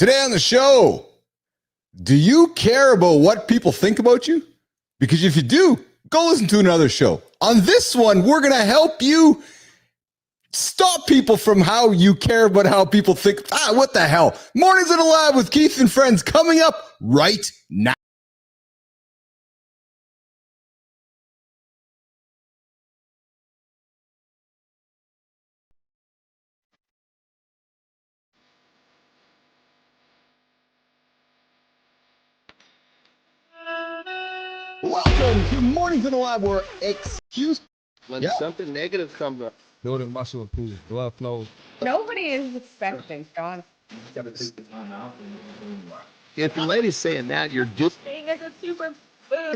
Today on the show, do you care about what people think about you? Because if you do, go listen to another show. On this one, we're going to help you stop people from how you care about how people think. What the hell? Mornings in the Lab with Keith and Friends coming up right now. Welcome to Mornings in the Lab, where when something negative comes up, building muscle and food, blood flow. Nobody is expecting, John. If the lady's saying that, you're just Being a good super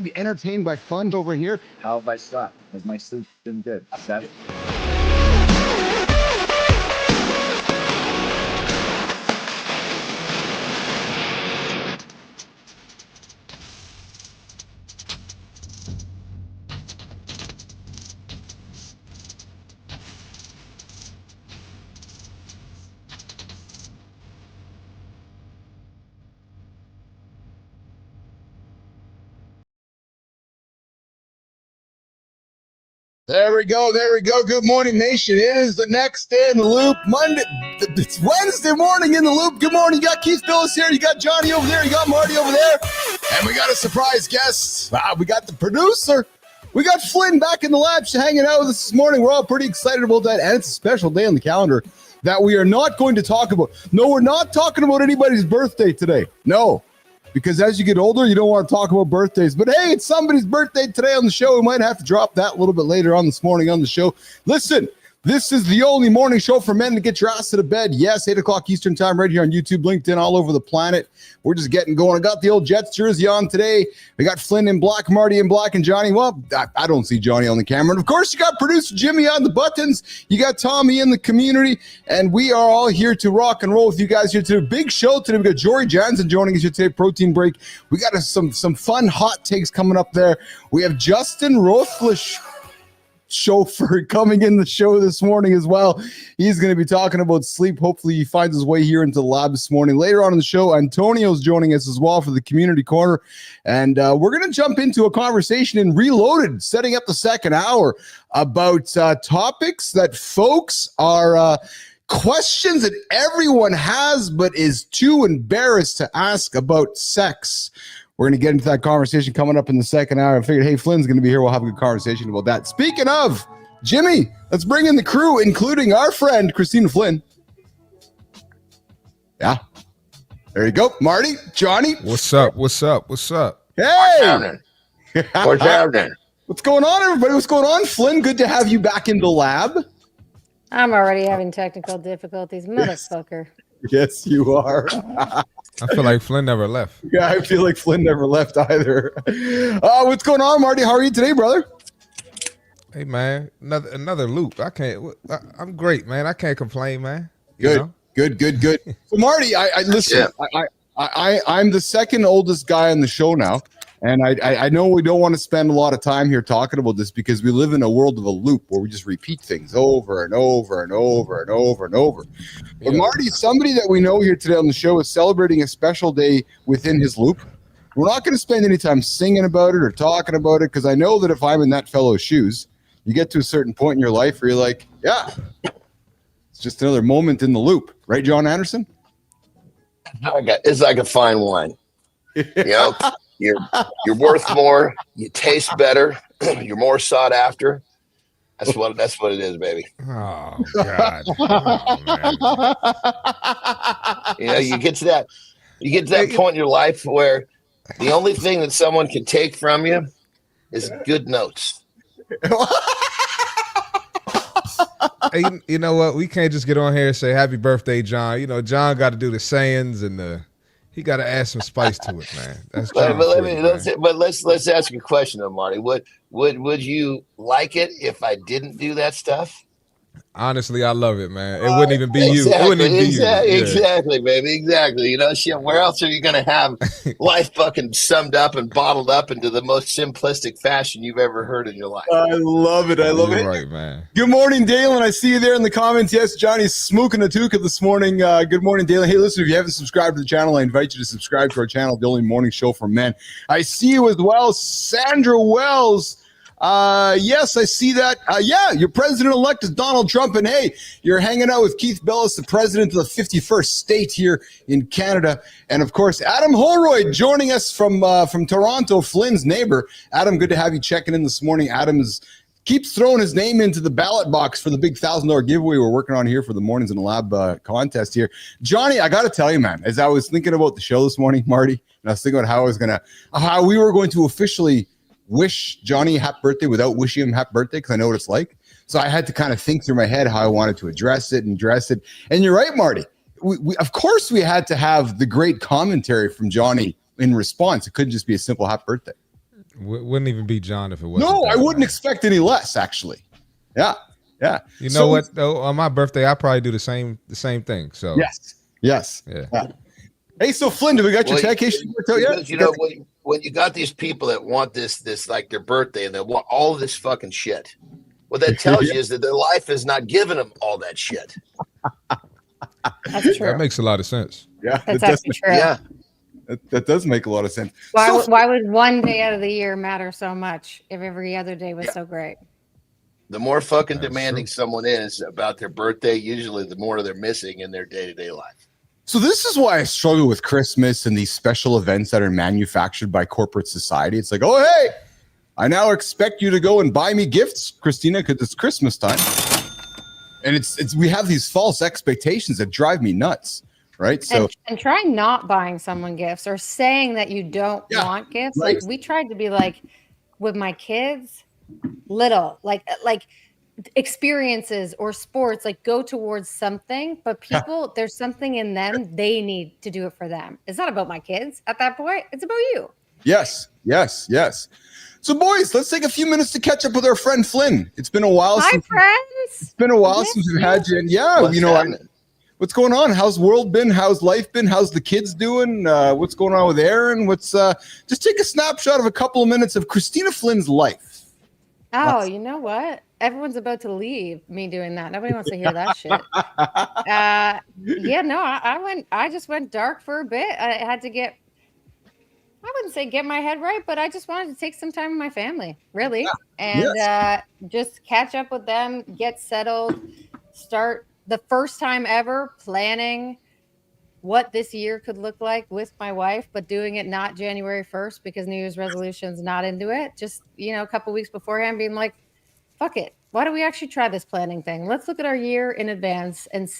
Be entertained by fun over here. How have I slept? Has my sleep been good? That There we go. Good morning, nation. It is the next day in the loop. Monday. It's Wednesday morning in the loop. Good morning. You got Keith Bilous here. You got Johnny over there. You got Marty over there. And we got a surprise guest. We got the producer. We got Flynn back in the lab. She's hanging out with us this morning. We're all pretty excited about that. And it's a special day on the calendar that we are not going to talk about. No, we're not talking about anybody's birthday today. No. Because as you get older, you don't want to talk about birthdays. But hey, it's somebody's birthday today on the show. We might have to drop that a little bit later on this morning on the show. Listen, this is the only morning show for men to get your ass to the bed. Yes, 8 o'clock Eastern time right here on YouTube, LinkedIn, all over the planet. We're just getting going. I got the old Jets jersey on today. We got Flynn in black, Marty in black, and Johnny. Well, I don't see Johnny on the camera. And of course, you got producer Jimmy on the buttons. You got Tommy in the community. And we are all here to rock and roll with you guys here today. Big show today. We got Jory Jansen joining us here today, Protein Break. We got some fun hot takes coming up there. We have Justin Rothflish chauffeur coming in the show this morning as well. He's going to be talking about sleep. Hopefully he finds his way here into the lab this morning. Later on in the show, Antonio's joining us as well for the community corner. And we're going to jump into a conversation in Reloaded, setting up the second hour about topics that folks are questions that everyone has but is too embarrassed to ask about sex. We're going to get into that conversation coming up in the second hour. I figured, hey, Flynn's going to be here. We'll have a good conversation about that. Speaking of, Jimmy, let's bring in the crew, including our friend, Christina Flynn. Yeah. There you go. Marty, Johnny. What's up? Hey. what's happening? What's going on, everybody? What's going on? Flynn, good to have you back in the lab. I'm already having technical difficulties, motherfucker. Yes, you are. I feel like Flynn never left. Yeah, I feel like Flynn never left either. What's going on, Marty? How are you today, brother? Hey, man, another loop. I'm great, man. I can't complain, man. Good. So, Marty, I listen. Yeah. I'm the second oldest guy on the show now, and I know we don't want to spend a lot of time here talking about this because we live in a world of a loop where we just repeat things over and over and over and over and over. But Marty, somebody that we know here today on the show is celebrating a special day within his loop. We're not going to spend any time singing about it or talking about it because I know that if I'm in that fellow's shoes, you get to a certain point in your life where you're like, yeah, it's just another moment in the loop. Right, John Anderson? It's like a fine wine. You know, you're worth more. You taste better. You're more sought after. That's what it is, baby. Oh God! You know, you get to that point in your life where the only thing that someone can take from you is good notes. Hey, you know what? We can't just get on here and say happy birthday, John. You know, John got to do the sayings and he got to add some spice to it, man. That's let's ask you a question, though, Marty. Would you like it if I didn't do that stuff? Honestly, I love it, man. It wouldn't even be you. It wouldn't even be you. Yeah. Exactly, baby. Exactly. You know, shit, where else are you going to have life fucking summed up and bottled up into the most simplistic fashion you've ever heard in your life? I love it. I love You're it. right, man. Good morning, Dalen. I see you there in the comments. Yes, Johnny's smoking a tuka this morning. Good morning, Dalen. Hey, listen, if you haven't subscribed to the channel, I invite you to subscribe to our channel, the only morning show for men. I see you as well, Sandra Wells. Yes, I see that. Yeah, your president-elect is Donald Trump, and hey, you're hanging out with Keith Bilous, the president of the 51st state here in Canada, and of course, Adam Holroyd joining us from Toronto, Flynn's neighbor. Adam, good to have you checking in this morning. Adam keeps throwing his name into the ballot box for the big $1,000 giveaway we're working on here for the Mornings in the Lab contest here. Johnny, I got to tell you, man, as I was thinking about the show this morning, Marty, and I was thinking about how we were going to officially wish Johnny happy birthday without wishing him happy birthday, because I know what it's like. So I had to kind of think through my head how I wanted to address it and dress it. And you're right, Marty. We of course we had to have the great commentary from Johnny in response. It couldn't just be a simple happy birthday. Wouldn't even be John if it wasn't. No, I wouldn't expect any less, actually. Yeah. You know what, though? On my birthday, I probably do the same thing. So yes. Yeah. Hey, so Flynn, do we got your tech issue? You know, when you got these people that want this like their birthday, and they want all this fucking shit, what that tells you is that their life is not giving them all that shit. That's true. That makes a lot of sense. Yeah, That's actually true. Yeah. That does make a lot of sense. Why would one day out of the year matter so much if every other day was so great? The more fucking demanding someone is about their birthday, usually the more they're missing in their day-to-day life. So this is why I struggle with Christmas and these special events that are manufactured by corporate society. It's like, oh, hey, I now expect you to go and buy me gifts, Christina, because it's Christmas time. And we have these false expectations that drive me nuts, right? So and try not buying someone gifts or saying that you don't want gifts. Right. Like we tried to be like with my kids, little, like experiences or sports, like go towards something, but people, there's something in them, they need to do it for them. It's not about my kids at that point. It's about you. Yes. So boys, let's take a few minutes to catch up with our friend Flynn. It's been a while. Friends. It's been a while since we've had you. And what's going on? How's the world been? How's life been? How's the kids doing? What's going on with Aaron? Just take a snapshot of a couple of minutes of Christina Flynn's life. Oh, you know what? Everyone's about to leave me doing that. Nobody wants to hear that shit. I just went dark for a bit. I had to I wouldn't say get my head right, but I just wanted to take some time with my family, really. Just catch up with them, get settled, start the first time ever planning what this year could look like with my wife, but doing it not January 1st because New Year's resolution's not into it. Just, a couple weeks beforehand being like, fuck it. Why don't we actually try this planning thing? Let's look at our year in advance and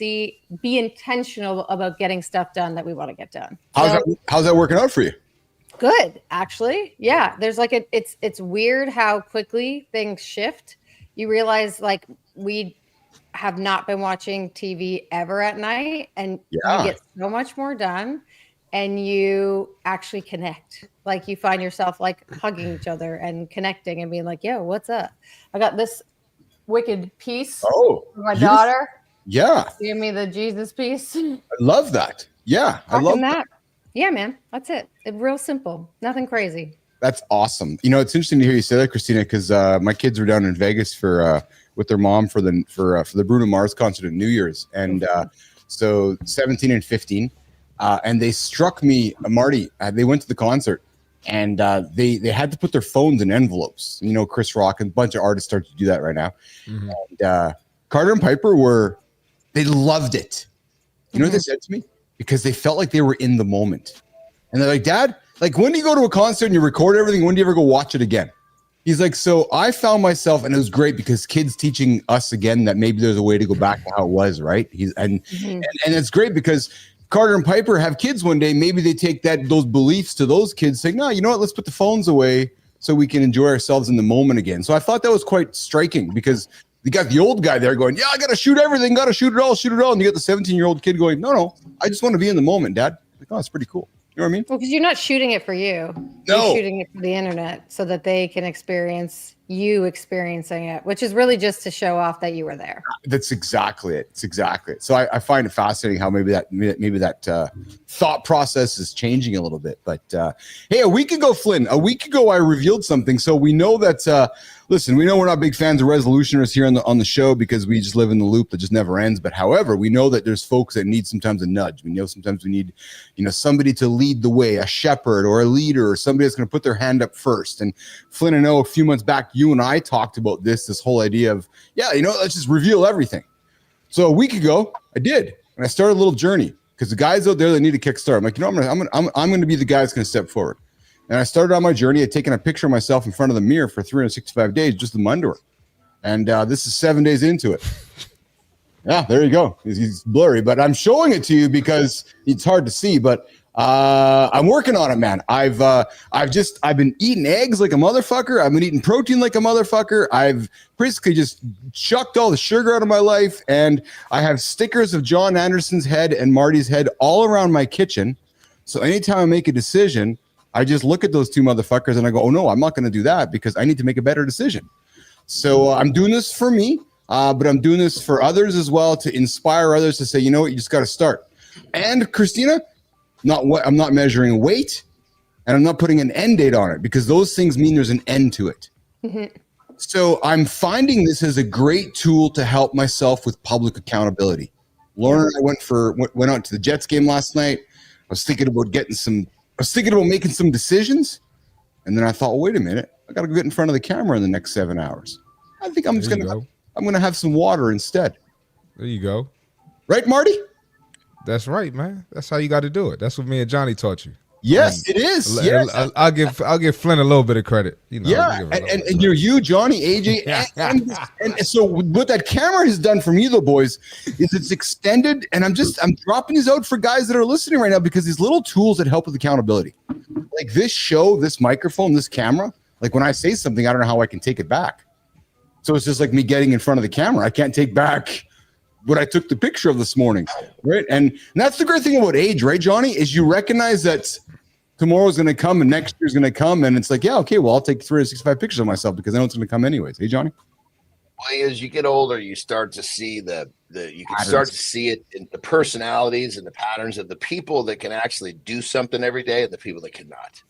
be intentional about getting stuff done that we want to get done. How's that working out for you? Good, actually. Yeah. There's it's weird how quickly things shift. You realize we have not been watching TV ever at night, and you get so much more done, and you actually connect. Like you find yourself hugging each other and connecting and being like, yo, what's up? I got this wicked piece for my daughter. Yeah. Give me the Jesus piece. I love that. Yeah. I love that. Yeah, man. That's it. It's real simple. Nothing crazy. That's awesome. It's interesting to hear you say that, Christina, because my kids were down in Vegas with their mom for the Bruno Mars concert at New Year's, and so 17 and 15, and they struck me, Marty. They went to the concert, and they had to put their phones in envelopes. Chris Rock and a bunch of artists start to do that right now. Mm-hmm. And Carter and Piper they loved it. You know what they said to me? Because they felt like they were in the moment, and they're like, Dad, when do you go to a concert and you record everything? When do you ever go watch it again? He's like, so I found myself, and it was great because kids teaching us again that maybe there's a way to go back to how it was, right? And it's great because Carter and Piper have kids one day. Maybe they take those beliefs to those kids, saying, no, you know what? Let's put the phones away so we can enjoy ourselves in the moment again. So I thought that was quite striking because you got the old guy there going, yeah, I got to shoot everything, got to shoot it all. And you got the 17-year-old kid going, no, I just want to be in the moment, Dad. Like, oh, it's pretty cool. You know what I mean? Well, because you're not shooting it for you. No. You're shooting it for the internet so that they can experience you experiencing it, which is really just to show off that you were there. That's exactly it. It's exactly it. So I find it fascinating how maybe that thought process is changing a little bit. But hey, a week ago, I revealed something. So we know that. Listen, we know we're not big fans of resolutioners here on the show because we just live in the loop that just never ends. But however, we know that there's folks that need sometimes a nudge. We know sometimes we need, somebody to lead the way, a shepherd or a leader or somebody that's going to put their hand up first. And Flynn, I know a few months back, you and I talked about this whole idea of, let's just reveal everything. So a week ago, I did, and I started a little journey because the guys out there that need a kickstart, I'm like, I'm going to be the guy that's going to step forward. And I started on my journey. I'd taken a picture of myself in front of the mirror for 365 days, just in my underwear. And this is 7 days into it. Yeah, there you go. He's blurry, but I'm showing it to you because it's hard to see. But I'm working on it, man. I've been eating eggs like a motherfucker. I've been eating protein like a motherfucker. I've basically just chucked all the sugar out of my life. And I have stickers of John Anderson's head and Marty's head all around my kitchen. So anytime I make a decision, I just look at those two motherfuckers and I go, oh no, I'm not going to do that because I need to make a better decision. So I'm doing this for me, but I'm doing this for others as well to inspire others to say, you know what, you just got to start. And Christina, I'm not measuring weight and I'm not putting an end date on it because those things mean there's an end to it. Mm-hmm. So I'm finding this as a great tool to help myself with public accountability. Lauren and I went out to the Jets game last night. I was thinking about making some decisions. And then I thought, well, wait a minute. I got to get in front of the camera in the next 7 hours. I think I'm going to have some water instead. There you go. Right, Marty? That's right, man. That's how you got to do it. That's what me and Johnny taught you. Yes, it is. Yes. I'll give Flynn a little bit of credit. And you, Johnny, AJ, and so what that camera has done for me, though, boys, is it's extended, and I'm dropping these out for guys that are listening right now because these little tools that help with accountability, like this show, this microphone, this camera. Like when I say something, I don't know how I can take it back. So it's just like me getting in front of the camera. I can't take back what I took the picture of this morning, right? And that's the great thing about age, right, Johnny, is you recognize that tomorrow's going to come and next year's going to come. And it's like, yeah, okay, well, I'll take 365 pictures of myself because I know it's going to come anyways. Hey, Johnny? Well, as you get older, you start to see start to see it in the personalities and the patterns of the people that can actually do something every day and the people that cannot.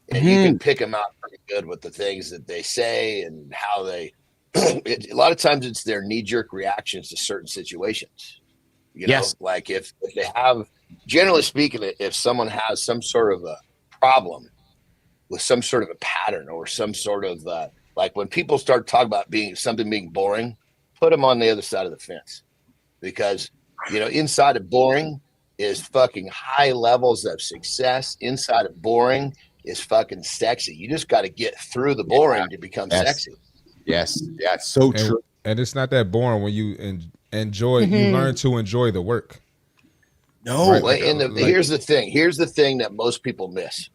And you can pick them out pretty good with the things that they say and how they, a lot of times it's their knee-jerk reactions to certain situations. Like if they have, generally speaking, if someone has some sort of a problem with some sort of a pattern or some sort of like when people start talking about being boring, put them on the other side of the fence because inside of boring is fucking high levels of success. Inside of boring is fucking sexy. You just got to get through the boring to become sexy. Yes, yeah, it's so true. And it's not that boring when you enjoy. You learn to enjoy the work. No, right? Here's the thing. Here's the thing that most people miss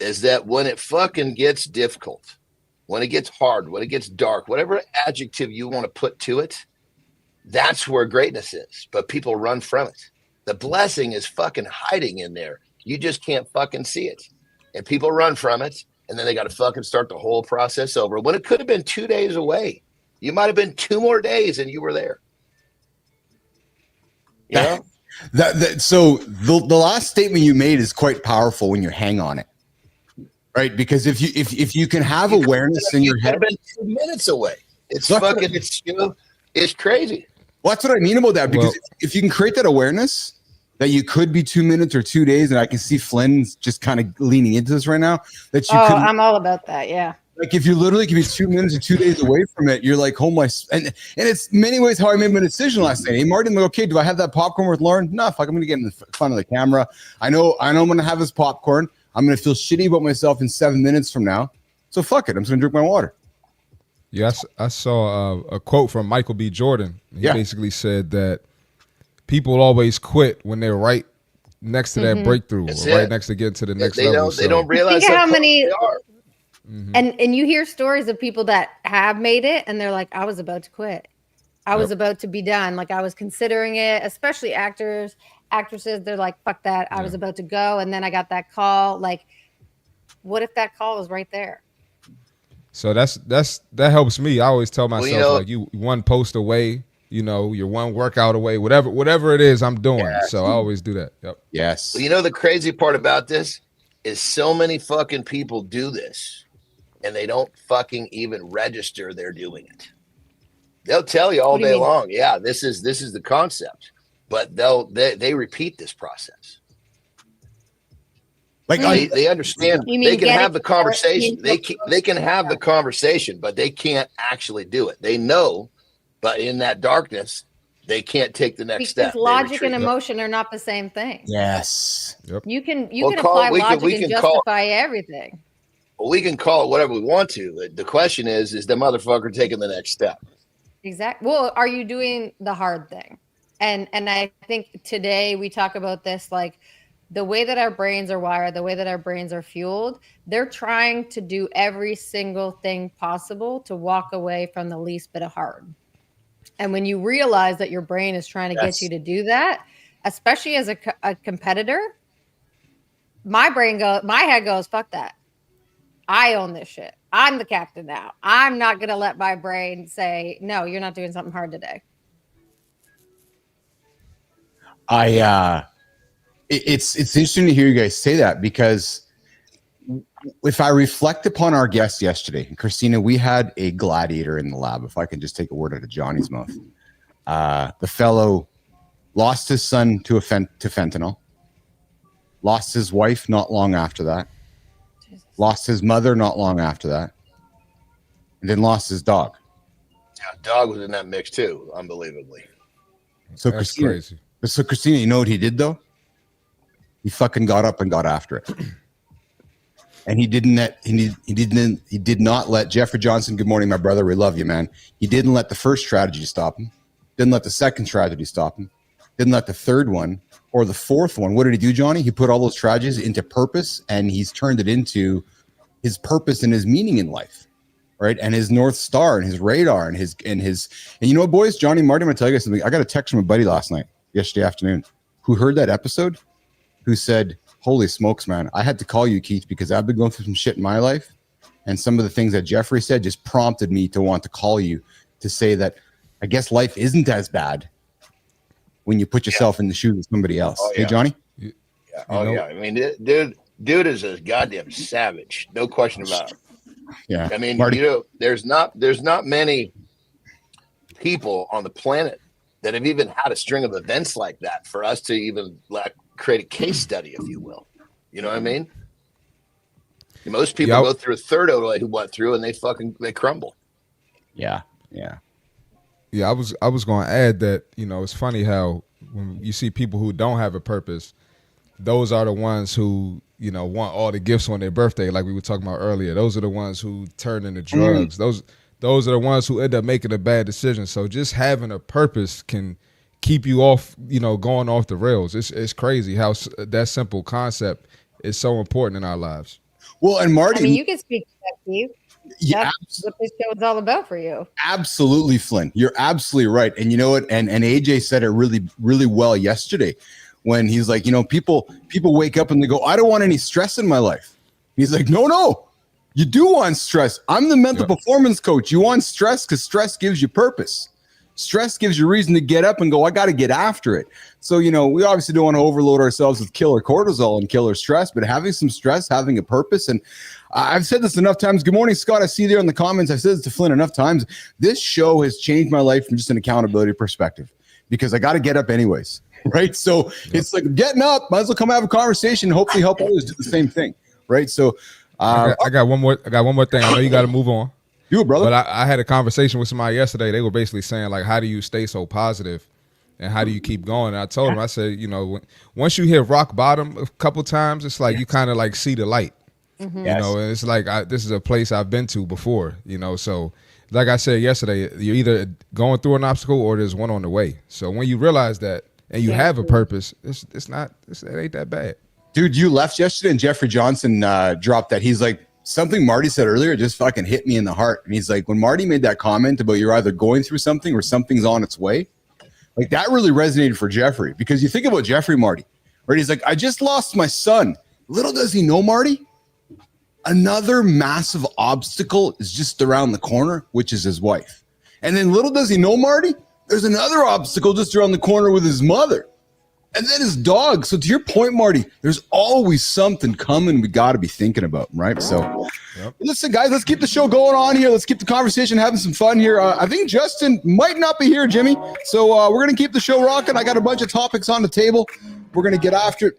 is that when it fucking gets difficult, when it gets hard, when it gets dark, whatever adjective you want to put to it, that's where greatness is. But people run from it. The blessing is fucking hiding in there. You just can't fucking see it. And people run from it. And then they got to fucking start the whole process over when it could have been 2 days away. You might have been 2 more days and you were there. So the last statement you made is quite powerful when you hang on it, right? Because if you can have awareness in your head, been 2 minutes away. It's fucking it's crazy. Well, that's what I mean about that. Because if you can create that awareness that you could be 2 minutes or 2 days, and I can see Flynn's just kind of leaning into this right now. I'm all about that. Yeah. Like if you literally could be 2 minutes or 2 days away from it, you're like, oh my, and it's many ways how I made my decision last night. Hey, Martin, like, okay, do I have that popcorn with Lauren? No, fuck, I'm gonna get in front of the camera. I know I'm gonna have this popcorn. I'm gonna feel shitty about myself in 7 minutes from now. So fuck it, I'm just gonna drink my water. Yes, I saw a quote from Michael B. Jordan. He basically said that people always quit when they're right next to that breakthrough, or right next to getting to the next level. They don't realize how many they are. And you hear stories of people that have made it and they're like, I was about to quit. I was about to be done. Like I was considering it, especially actors, actresses. They're like, fuck that. I was about to go. And then I got that call. Like, what if that call was right there? So that helps me. I always tell myself, you know, like, you one post away, you're one workout away, whatever it is I'm doing. Yes. So I always do that. Yep. Yes. Well, you know, the crazy part about this is so many fucking people do this and they don't fucking even register they're doing it. They'll tell you all day long, yeah, this is the concept, but they repeat this process. Like they understand, they can have the conversation. They can have the conversation, but they can't actually do it. They know, but in that darkness, they can't take the next step. Because logic and emotion are not the same thing. Yes. Yep. You can apply logic and justify everything. Well, we can call it whatever we want to. The question is the motherfucker taking the next step? Exactly. Well, are you doing the hard thing? And I think today we talk about this, like the way that our brains are wired, the way that our brains are fueled, they're trying to do every single thing possible to walk away from the least bit of hard. And when you realize that your brain is trying to get you to do that, especially as a competitor, my head goes, fuck that. I own this shit. I'm the captain now. I'm not going to let my brain say, no, you're not doing something hard today. It's interesting to hear you guys say that, because if I reflect upon our guest yesterday, Christina, we had a gladiator in the lab. If I can just take a word out of Johnny's mouth, the fellow lost his son to fentanyl, lost his wife not long after that, lost his mother not long after that, and then lost his dog. Yeah, dog was in that mix too, unbelievably. So Christina, you know what he did though? He fucking got up and got after it. And he did not let Jeffrey Johnson, good morning, my brother, we love you, man. He didn't let the first tragedy stop him. Didn't let the second tragedy stop him. Didn't let the third one or the fourth one. What did he do, Johnny? He put all those tragedies into purpose, and he's turned it into his purpose and his meaning in life, right? And his North Star and his radar and you know what, boys, Johnny, Marty, I'm gonna tell you guys something. I got a text from a buddy yesterday afternoon, who heard that episode, who said, holy smokes, man, I had to call you, Keith, because I've been going through some shit in my life. And some of the things that Jeffrey said just prompted me to want to call you to say that I guess life isn't as bad when you put yourself in the shoes of somebody else. Oh, yeah. Hey, Johnny? Yeah. Oh, yeah. I mean, dude is a goddamn savage. No question about it. Yeah. I mean, Marty, there's not many people on the planet that have even had a string of events like that for us to even create a case study, if you will. You know what I mean? Most people go through a third of who went through, and they crumble. Yeah. I was going to add that, it's funny how when you see people who don't have a purpose, those are the ones who, want all the gifts on their birthday, like we were talking about earlier. Those are the ones who turn into drugs. Those are the ones who end up making a bad decision. So just having a purpose can keep you off, going off the rails. It's crazy how that simple concept is so important in our lives. Well, and Marty, I mean, you can speak to that, Steve. That's what this show is all about for you. Absolutely, Flynn. You're absolutely right. And you know what? And AJ said it really, really well yesterday when he's like, people wake up and they go, I don't want any stress in my life. He's like, no, you do want stress. I'm the mental performance coach. You want stress because stress gives you purpose. Stress gives you reason to get up and go, I got to get after it. So, we obviously don't want to overload ourselves with killer cortisol and killer stress, but having some stress, having a purpose. And I've said this enough times. Good morning, Scott. I see there in the comments. I've said this to Flynn enough times. This show has changed my life from just an accountability perspective, because I got to get up anyways, right? So it's like getting up, might as well come have a conversation and hopefully help others do the same thing, right? So I got one more thing. I know you got to move on. You, brother. But I had a conversation with somebody yesterday. They were basically saying, like, how do you stay so positive and how do you keep going? And I told them, I said, once you hit rock bottom a couple times, it's like you kind of like see the light, and it's like, this is a place I've been to before, so like I said yesterday, you're either going through an obstacle or there's one on the way. So when you realize that and you have a purpose, it ain't that bad. Dude, you left yesterday and Jeffrey Johnson dropped that. He's like, something Marty said earlier just fucking hit me in the heart. And he's like, when Marty made that comment about you're either going through something or something's on its way, like that really resonated for Jeffrey, because you think about Jeffrey, Marty, right? He's like, I just lost my son. Little does he know, Marty, Another massive obstacle is just around the corner, which is his wife. And then little does he know, Marty, there's another obstacle just around the corner with his mother. And then his dog. So to your point, Marty, there's always something coming we got to be thinking about, right? So listen, guys, let's keep the show going on here. Let's keep the conversation, having some fun here. I think Justin might not be here, Jimmy. So we're going to keep the show rocking. I got a bunch of topics on the table. We're going to get after it.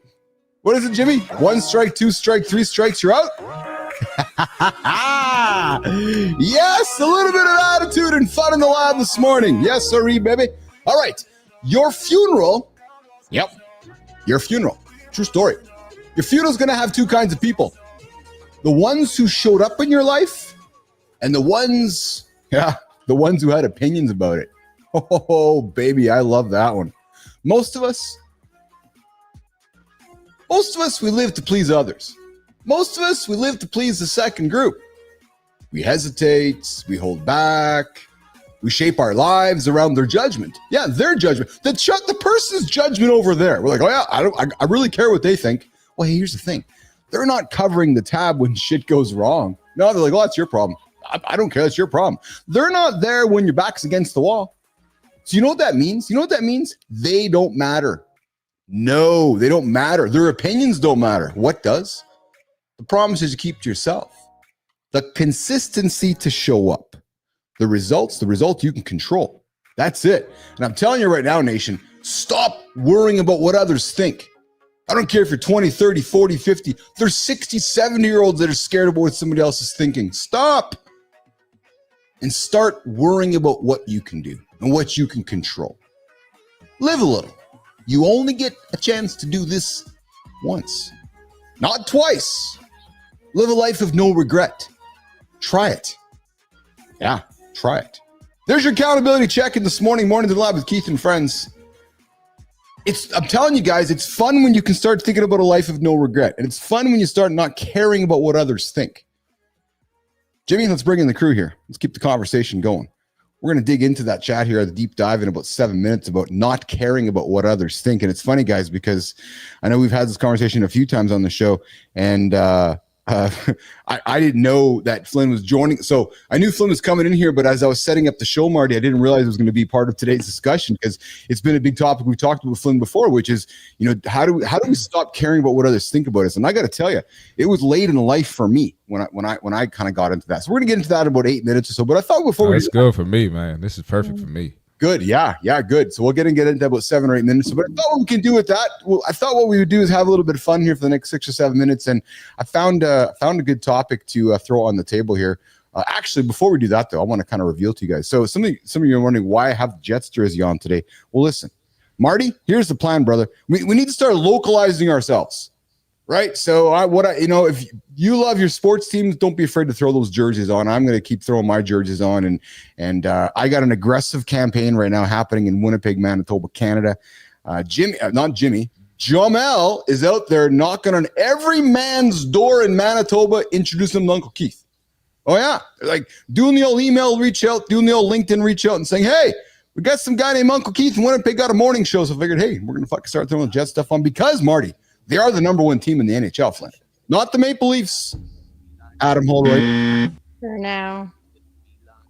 What is it, Jimmy? 1 strike, 2 strike, 3 strikes, you're out? Yes, a little bit of attitude and fun in the lab this morning. Yes, sirree, baby. All right, your funeral. Yep, your funeral. True story. Your funeral's going to have 2 kinds of people. The ones who showed up in your life and the ones who had opinions about it. Oh, baby, I love that one. Most of us, we live to please others. Most of us, we live to please the second group. We hesitate, we hold back, we shape our lives around their judgment. Yeah, their judgment. The person's judgment over there. We're like, oh yeah, I really care what they think. Well, hey, here's the thing. They're not covering the tab when shit goes wrong. No, they're like, oh, that's your problem. I don't care. That's your problem. They're not there when your back's against the wall. So you know what that means? You know what that means? They don't matter. No, they don't matter. Their opinions don't matter. What does? The promise is you keep to yourself. The consistency to show up. The result you can control. That's it. And I'm telling you right now, nation, stop worrying about what others think. I don't care if you're 20, 30, 40, 50. There's 60, 70-year-olds that are scared about what somebody else is thinking. Stop. And start worrying about what you can do and what you can control. Live a little. You only get a chance to do this once, not twice. Live a life of no regret. Try it. Yeah, try it. There's your accountability check-in this morning. Morning to the lab with Keith and friends. I'm telling you guys, it's fun when you can start thinking about a life of no regret. And it's fun when you start not caring about what others think. Jimmy, let's bring in the crew here. Let's keep the conversation going. We're going to dig into that chat here at the deep dive in about 7 minutes about not caring about what others think. And it's funny, guys, because I know we've had this conversation a few times on the show, and I didn't know that Flynn was joining. So I knew Flynn was coming in here, but as I was setting up the show, Marty, I didn't realize it was going to be part of today's discussion, because it's been a big topic we've talked about with Flynn before, which is, you know, how do we stop caring about what others think about us? And I got to tell you, it was late in life for me when I kind of got into that. So we're going to get into that in about 8 minutes or so. But I thought before it's good for me, man. This is perfect for me. Good. Yeah, good. So we'll get into about 7 or 8 minutes. But I thought what we can do with that, I thought what we would do is have a little bit of fun here for the next 6 or 7 minutes. And I found a good topic to throw on the table here. Actually, before we do that, though, I want to kind of reveal to you guys. So some of you are wondering why I have the Jets jersey on today. Well, listen, Marty, here's the plan, brother. We need to start localizing ourselves. Right. So if you love your sports teams, don't be afraid to throw those jerseys on. I'm going to keep throwing my jerseys on. And I got an aggressive campaign right now happening in Winnipeg, Manitoba, Canada. Jamel is out there knocking on every man's door in Manitoba, introducing them to Uncle Keith. Oh, yeah. Like doing the old email reach out, doing the old LinkedIn reach out and saying, hey, we got some guy named Uncle Keith in Winnipeg, got a morning show. So I figured, hey, we're going to fucking start throwing the Jet stuff on because, Marty, they are the number 1 team in the NHL, Flynn. Not the Maple Leafs. Adam Holroyd. For now.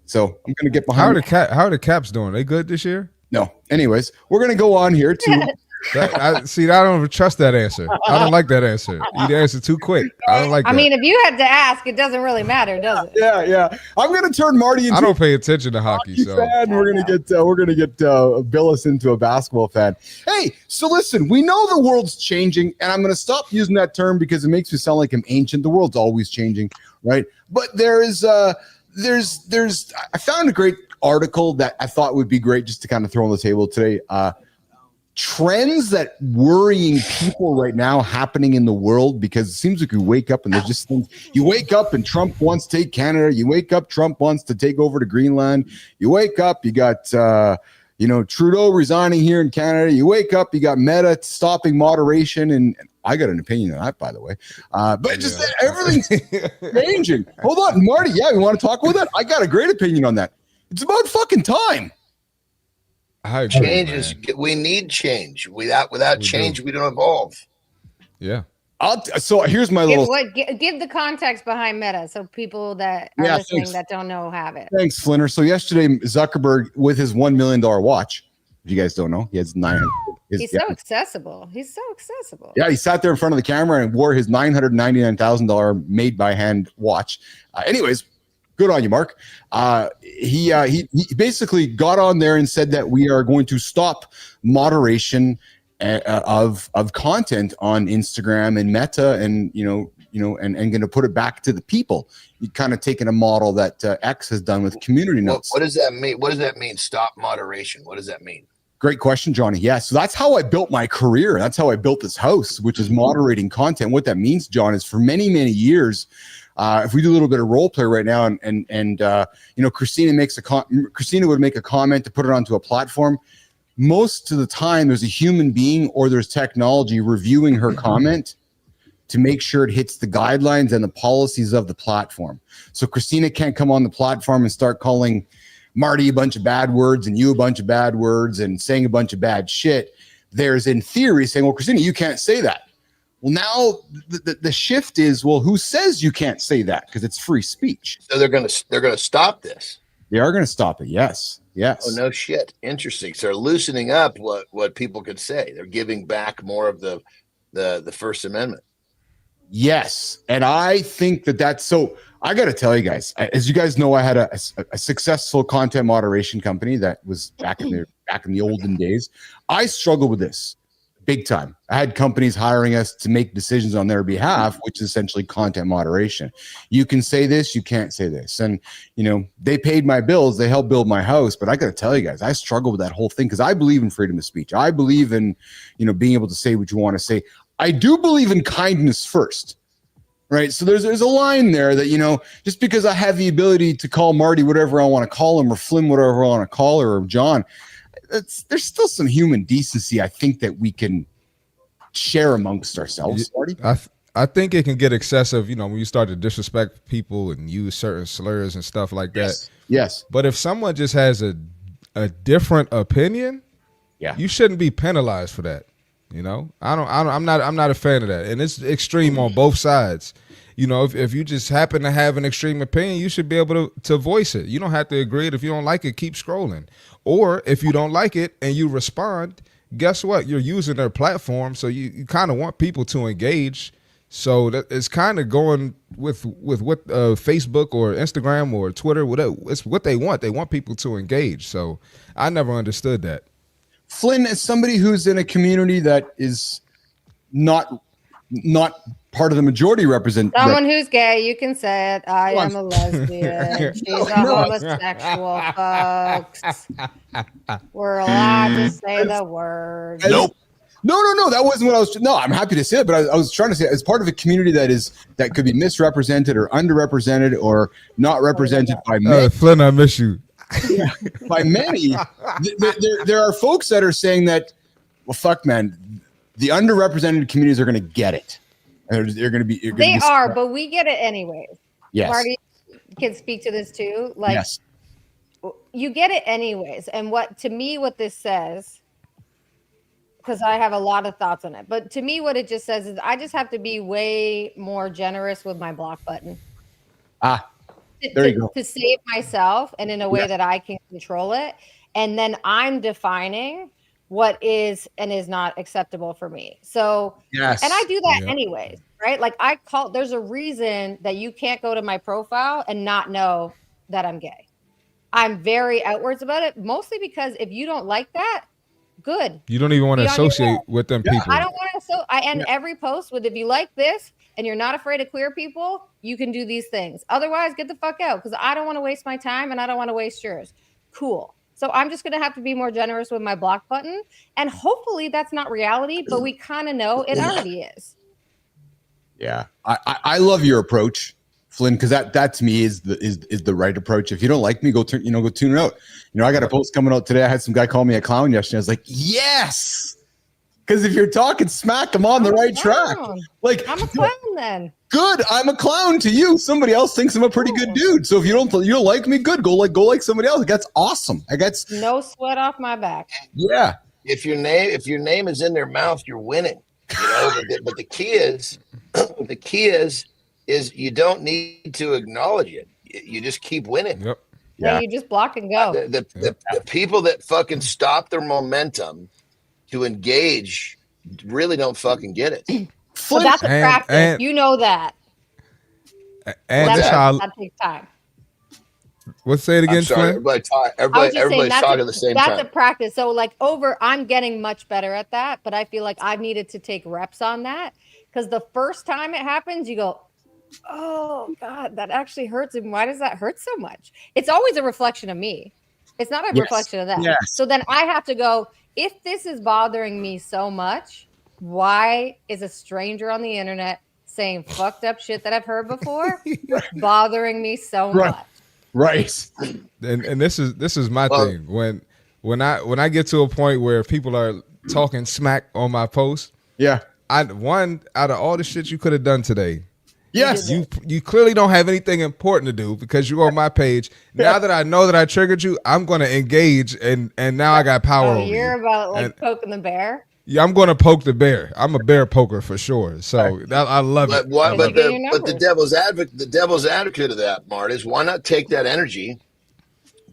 So I'm going to get behind. How are the Caps doing? They good this year? No. Anyways, we're going to go on here to. I don't even trust that answer. I don't like that answer. You answer too quick. I don't like that. I mean, if you had to ask, it doesn't really matter, does it? Yeah. I'm going to turn Marty into. I don't pay attention to hockey, so fan. We're going to get Bilous into a basketball fan. Hey, so listen, we know the world's changing, and I'm going to stop using that term because it makes me sound like I'm ancient. The world's always changing, right? But there's I found a great article that I thought would be great just to kind of throw on the table today. Trends that worrying people right now happening in the world, because it seems like you wake up and there's just things. You wake up and Trump wants to take Canada. You wake up, Trump wants to take over to Greenland. You wake up, you got Trudeau resigning here in Canada. You wake up, you got Meta stopping moderation, and I got an opinion on that, by the way. But just everything's changing. Hold on, Marty. Yeah, we want to talk about that? I got a great opinion on that. It's about fucking time. We need change. Without change, we don't evolve. Yeah. So here's my little. Give the context behind Meta so people that are listening that don't know have it. Thanks, Flinner. So yesterday, Zuckerberg with his $1 million watch. If you guys don't know, he has 900. He's so accessible. He's so accessible. Yeah, he sat there in front of the camera and wore his $999,000 made by hand watch. Anyways, good on you, Mark. He basically got on there and said that we are going to stop moderation of content on Instagram and Meta, and and going to put it back to the people. You kind of taken a model that X has done with community notes. What does that mean? What does that mean? Stop moderation. What does that mean? Great question, Johnny. Yeah, so that's how I built my career. That's how I built this house, which is moderating content. What that means, John, is for many, many years, if we do a little bit of role play right now, and Christina would make a comment to put it onto a platform. Most of the time, there's a human being or there's technology reviewing her comment to make sure it hits the guidelines and the policies of the platform. So Christina can't come on the platform and start calling Marty a bunch of bad words and you a bunch of bad words and saying a bunch of bad shit. There's in theory saying, well, Christina, you can't say that. Well, now the shift is, well, who says you can't say that? Because it's free speech. So they're gonna stop this. They are going to stop it. Yes. Yes. Oh, no shit. Interesting. So they're loosening up what people could say. They're giving back more of the First Amendment. Yes. And I think that's so. I got to tell you guys, as you guys know, I had a successful content moderation company that was back in the olden days. I struggled with this big time. I had companies hiring us to make decisions on their behalf, which is essentially content moderation. You can say this, you can't say this. And, they paid my bills, they helped build my house. But I got to tell you guys, I struggle with that whole thing because I believe in freedom of speech. I believe in, being able to say what you want to say. I do believe in kindness first. Right. So there's a line there that, just because I have the ability to call Marty whatever I want to call him, or Flynn whatever I want to call her, or John, there's still some human decency I think that we can share amongst ourselves. Marty? I think it can get excessive, when you start to disrespect people and use certain slurs and stuff like that. Yes. But if someone just has a different opinion, you shouldn't be penalized for that. I'm not a fan of that, and it's extreme on both sides. If you just happen to have an extreme opinion, you should be able to voice it. You don't have to agree. If you don't like it, keep scrolling. Or if you don't like it and you respond, guess what? You're using their platform, so you kind of want people to engage. So that it's kind of going with what Facebook or Instagram or Twitter, whatever. It's what they want. They want people to engage. So I never understood that. Flynn, as somebody who's in a community that is not part of the majority someone who's gay, you can say it. I am a lesbian. She's a homosexual, folks. We're allowed to say the word. Nope. No. That wasn't what I was. No, I'm happy to say it, but I was trying to say as part of a community that could be misrepresented or underrepresented or not represented by men. Flynn, I miss you. By many, there are folks that are saying that, well, fuck, man, the underrepresented communities are going to get it. They're going to be. But we get it anyways. Yes. Marty can speak to this too. Yes. You get it anyways. And what this says, because I have a lot of thoughts on it, but to me, what it just says is I just have to be way more generous with my block button. There you go. To save myself and in a way that I can control it. And then I'm defining what is and is not acceptable for me. So, yes. And I do that anyways, right? Like there's a reason that you can't go to my profile and not know that I'm gay. I'm very outwards about it, mostly because if you don't like that, good. You don't even want to associate with them people. I don't want to. So I end every post with, if you like this and you're not afraid of queer people, you can do these things. Otherwise, get the fuck out, because I don't want to waste my time and I don't want to waste yours. Cool. So I'm just going to have to be more generous with my block button. And hopefully that's not reality, but we kind of know it already is. Yeah. I love your approach, Flynn, because that to me is the right approach. If you don't like me, go tune it out. I got a post coming out today. I had some guy call me a clown yesterday. I was like, yes. Because if you're talking smack, I'm on the right track. Like, I'm a clown then. Good. I'm a clown to you. Somebody else thinks I'm a pretty good dude. So if you don't like me, good. Go like somebody else. That's awesome. No sweat off my back. Yeah. If your name is in their mouth, you're winning. But the key is the key is you don't need to acknowledge it. You just keep winning. Yep. Yeah, you just block and go. The people that fucking stop their momentum to engage really don't fucking get it. So that's a practice. You know that. And that takes time. Let's say it again, Flynn. Everybody's talking at the same time. That's a practice. So like I'm getting much better at that, but I feel like I've needed to take reps on that, because the first time it happens, you go, oh God, that actually hurts. And why does that hurt so much? It's always a reflection of me. It's not a reflection of that. Yes. So then I have to go, if this is bothering me so much, why is a stranger on the internet saying fucked up shit that I've heard before bothering me so much? Right. And this is my thing. When I get to a point where people are talking smack on my post, one out of all the shit you could have done today. Yes. You clearly don't have anything important to do because you're on my page. Now that I know that I triggered you, I'm going to engage and now I got power over you're you. About poking the bear? Yeah, I'm going to poke the bear. I'm a bear poker for sure. So I love it. But the devil's advocate of that, Marty, is why not take that energy,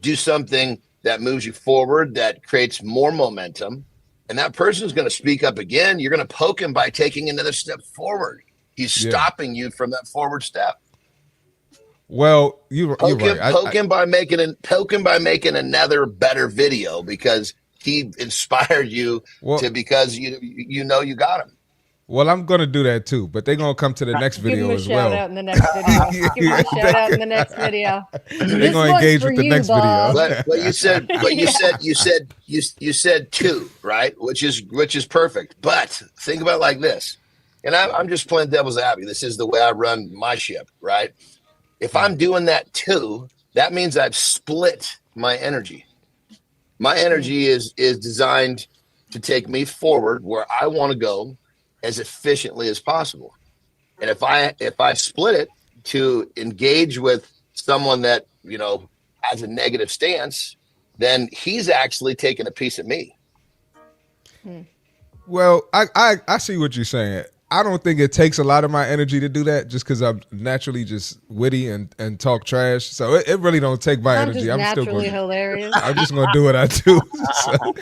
do something that moves you forward, that creates more momentum, and that person's going to speak up again. You're going to poke him by taking another step forward. He's stopping you from that forward step. Well, you're right. Poke him by making another better video because he inspired you because you know you got him. Well, I'm going to do that too, but they're going to come to the next video as well. Give him a shout out in the next video. Give him a shout out in the next video. They're going to engage with the next video. But you said 2, right? Which is perfect. But think about it like this. And I'm just playing devil's advocate. This is the way I run my ship, right? If I'm doing that 2, that means I've split my energy. My energy is designed to take me forward where I want to go as efficiently as possible. And if I split it to engage with someone that, has a negative stance, then he's actually taking a piece of me. Well, I see what you're saying. I don't think it takes a lot of my energy to do that just because I'm naturally just witty and talk trash. So it really don't take my energy. I'm still going hilarious. I'm just going to do what I do. So,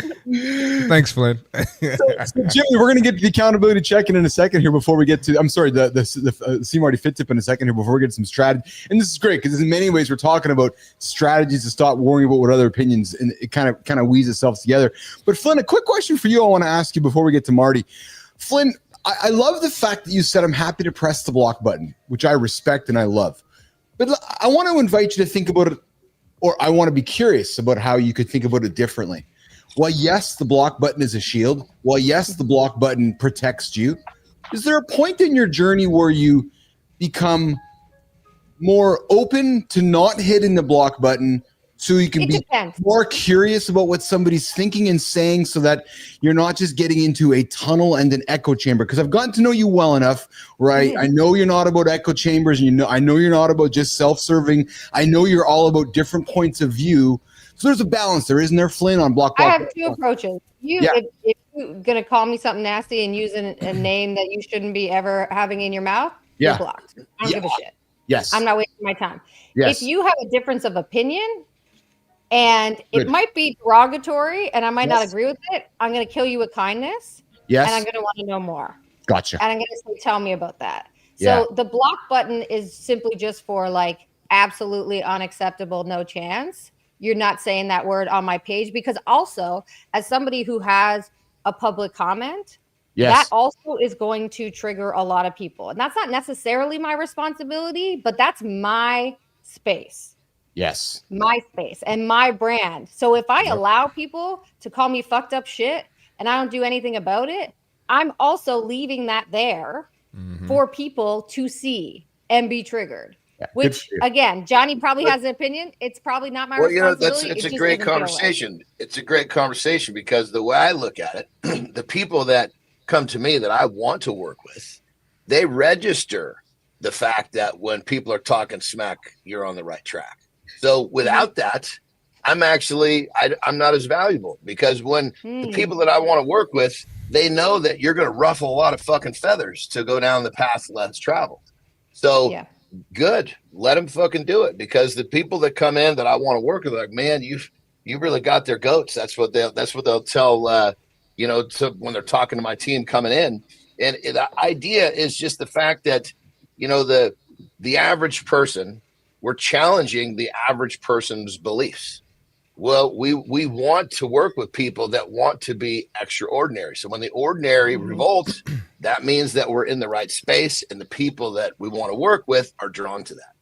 thanks, Flynn. So Jimmy, we're going to get to the accountability check-in in a second here before we get to, the see Marty Fitt tip in a second here before we get to some strategy. And this is great because in many ways we're talking about strategies to stop worrying about what other opinions, and it kind of weaves itself together. But Flynn, a quick question for you I want to ask you before we get to Marty. Flynn, I love the fact that you said, I'm happy to press the block button, which I respect and I love. But I want to invite you to think about it, or I want to be curious about how you could think about it differently. While yes, the block button is a shield, while yes, the block button protects you, is there a point in your journey where you become more open to not hitting the block button so you can be more curious about what somebody's thinking and saying, so that you're not just getting into a tunnel and an echo chamber? Because I've gotten to know you well enough, right? I know you're not about echo chambers, and I know you're not about just self-serving. I know you're all about different points of view. So there's a balance there, isn't there, Flynn, on block? I have 2 approaches. If you're going to call me something nasty and use a name that you shouldn't be ever having in your mouth, you're blocked. I don't give a shit. Yes. I'm not wasting my time. Yes. If you have a difference of opinion, and it might be derogatory, and I might not agree with it, I'm going to kill you with kindness. Yes. And I'm going to want to know more. Gotcha. And I'm going to say, tell me about that. So the block button is simply just for absolutely unacceptable, no chance. You're not saying that word on my page, because also as somebody who has a public comment, that also is going to trigger a lot of people. And that's not necessarily my responsibility, but that's my space. Yes. My space and my brand. So if I allow people to call me fucked up shit and I don't do anything about it, I'm also leaving that there for people to see and be triggered. Yeah, which again, Johnny probably has an opinion. It's probably not my responsibility. It's a great conversation. It's a great conversation because the way I look at it, the people that come to me that I want to work with, they register the fact that when people are talking smack, you're on the right track. So without that, I'm not as valuable, because when the people that I want to work with, they know that you're going to ruffle a lot of fucking feathers to go down the path less traveled. So good, let them fucking do it, because the people that come in that I want to work with are like, man, you really got their goats. That's what they'll tell to when they're talking to my team coming in. And the idea is just the fact that the average person, we're challenging the average person's beliefs. Well, we want to work with people that want to be extraordinary. So when the ordinary revolts, that means that we're in the right space, and the people that we want to work with are drawn to that.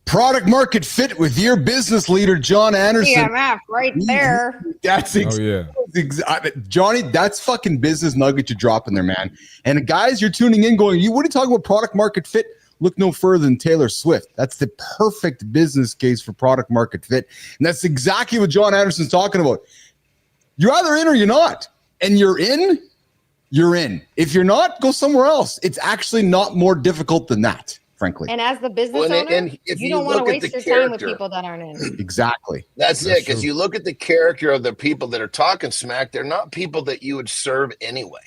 Product market fit with your business leader, John Anderson. PMF right there. That's Johnny, that's fucking business nugget you're dropping there, man. And guys, you're tuning in going, what are you talking about product market fit? Look no further than Taylor Swift. That's the perfect business case for product market fit. And that's exactly what John Anderson's talking about. You're either in or you're not. And you're in. If you're not, go somewhere else. It's actually not more difficult than that, frankly. And as the business owner, you don't want to waste your time with people that aren't in. Exactly. That's it. Because you look at the character of the people that are talking smack, they're not people that you would serve anyway.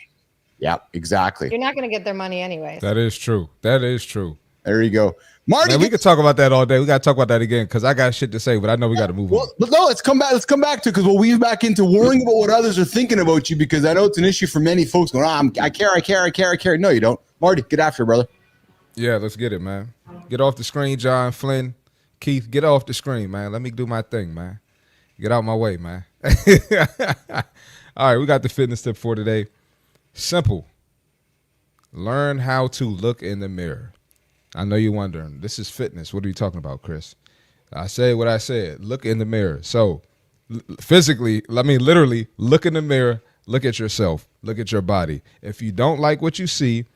Yeah, exactly. You're not going to get their money anyway. That is true. There you go. Marty, man, we could talk about that all day. We got to talk about that again because I got shit to say, but I know we got to move on. No, let's come back to, because we'll weave back into worrying about what others are thinking about you, because I know it's an issue for many folks going, I care. No, you don't. Marty, get after it, brother. Yeah, let's get it, man. Get off the screen, John, Flynn, Keith, get off the screen, man. Let me do my thing, man. Get out my way, man. All right, we got the fitness tip for today. Simple. Learn how to look in the mirror. I know you're wondering, this is fitness. What are you talking about, Chris? I said what I said. Look in the mirror. So literally look in the mirror, look at yourself, look at your body. If you don't like what you see,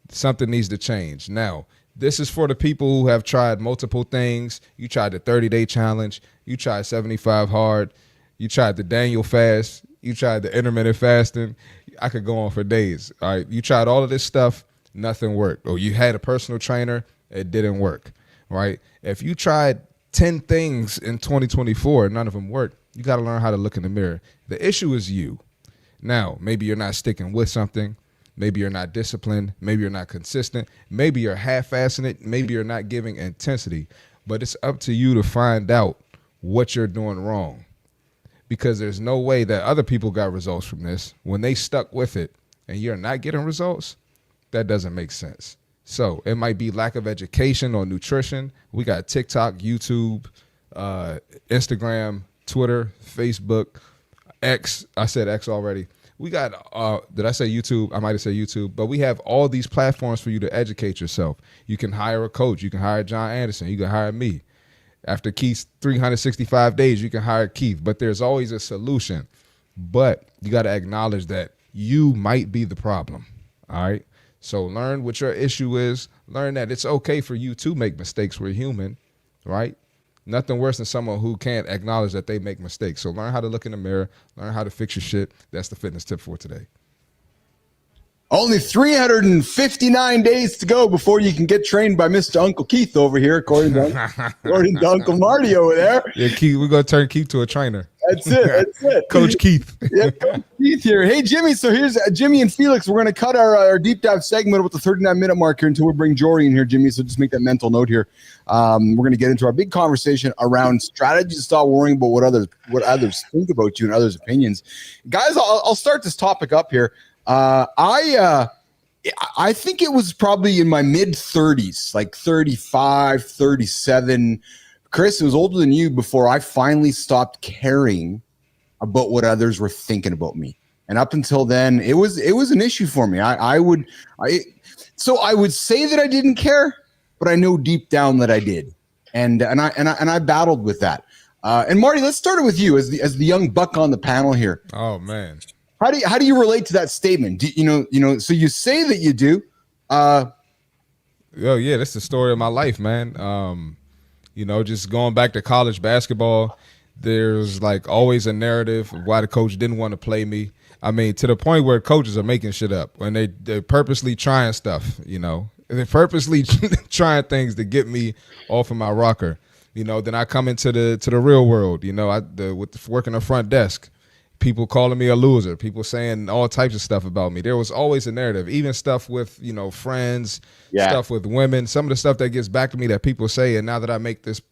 something needs to change. Now, this is for the people who have tried multiple things. You tried the 30-day challenge. You tried 75 hard. You tried the Daniel fast. You tried the intermittent fasting. I could go on for days. All right. You tried all of this stuff. Nothing worked. Or you had a personal trainer. It didn't work. Right. If you tried 10 things in 2024 and none of them worked, you got to learn how to look in the mirror. The issue is you. Now, maybe you're not sticking with something. Maybe you're not disciplined. Maybe you're not consistent. Maybe you're half-assing it. Maybe you're not giving intensity. But it's up to you to find out what you're doing wrong. Because there's no way that other people got results from this. When they stuck with it and you're not getting results, that doesn't make sense. So it might be lack of education or nutrition. We got TikTok, YouTube, Instagram, Twitter, Facebook, X. I said X already. We got, did I say YouTube? I might have said YouTube, but we have all these platforms for you to educate yourself. You can hire a coach. You can hire John Anderson. You can hire me. After Keith's 365 days, you can hire Keith, but there's always a solution. But you got to acknowledge that you might be the problem. All right. So learn what your issue is. Learn that it's okay for you to make mistakes. We're human, right? Nothing worse than someone who can't acknowledge that they make mistakes. So learn how to look in the mirror. Learn how to fix your shit. That's the fitness tip for today. Only 359 days to go before you can get trained by Mr. Uncle Keith over here, according to Uncle Marty over there. Yeah, Keith, we're going to turn Keith to a trainer. That's it. Coach Keith. Yeah, Coach Keith here. Hey, Jimmy. So here's Jimmy and Felix. We're going to cut our deep dive segment with the 39-minute mark here until we bring Jory in here, Jimmy. So just make that mental note here. We're going to get into our big conversation around strategies to stop worrying about what others think about you and others' opinions. Guys, I'll start this topic up here. I think it was probably in my mid 30s, like 35, 37. Chris, it was older than you before I finally stopped caring about what others were thinking about me. And up until then, it was an issue for me. I would say that I didn't care, but I know deep down that I did. And I battled with that. And Marty, let's start it with you as the young buck on the panel here. Oh man. How do you relate to that statement? So you say that you do. Oh yeah, that's the story of my life, man. Just going back to college basketball, there's like always a narrative of why the coach didn't want to play me. I mean, to the point where coaches are making shit up when they're purposely trying stuff. They're purposely trying things to get me off of my rocker. Then I come into the real world. With working the front desk. people calling me a loser, people saying all types of stuff about me. There was always a narrative, even stuff with, friends, stuff with women, some of the stuff that gets back to me that people say. And now that I make this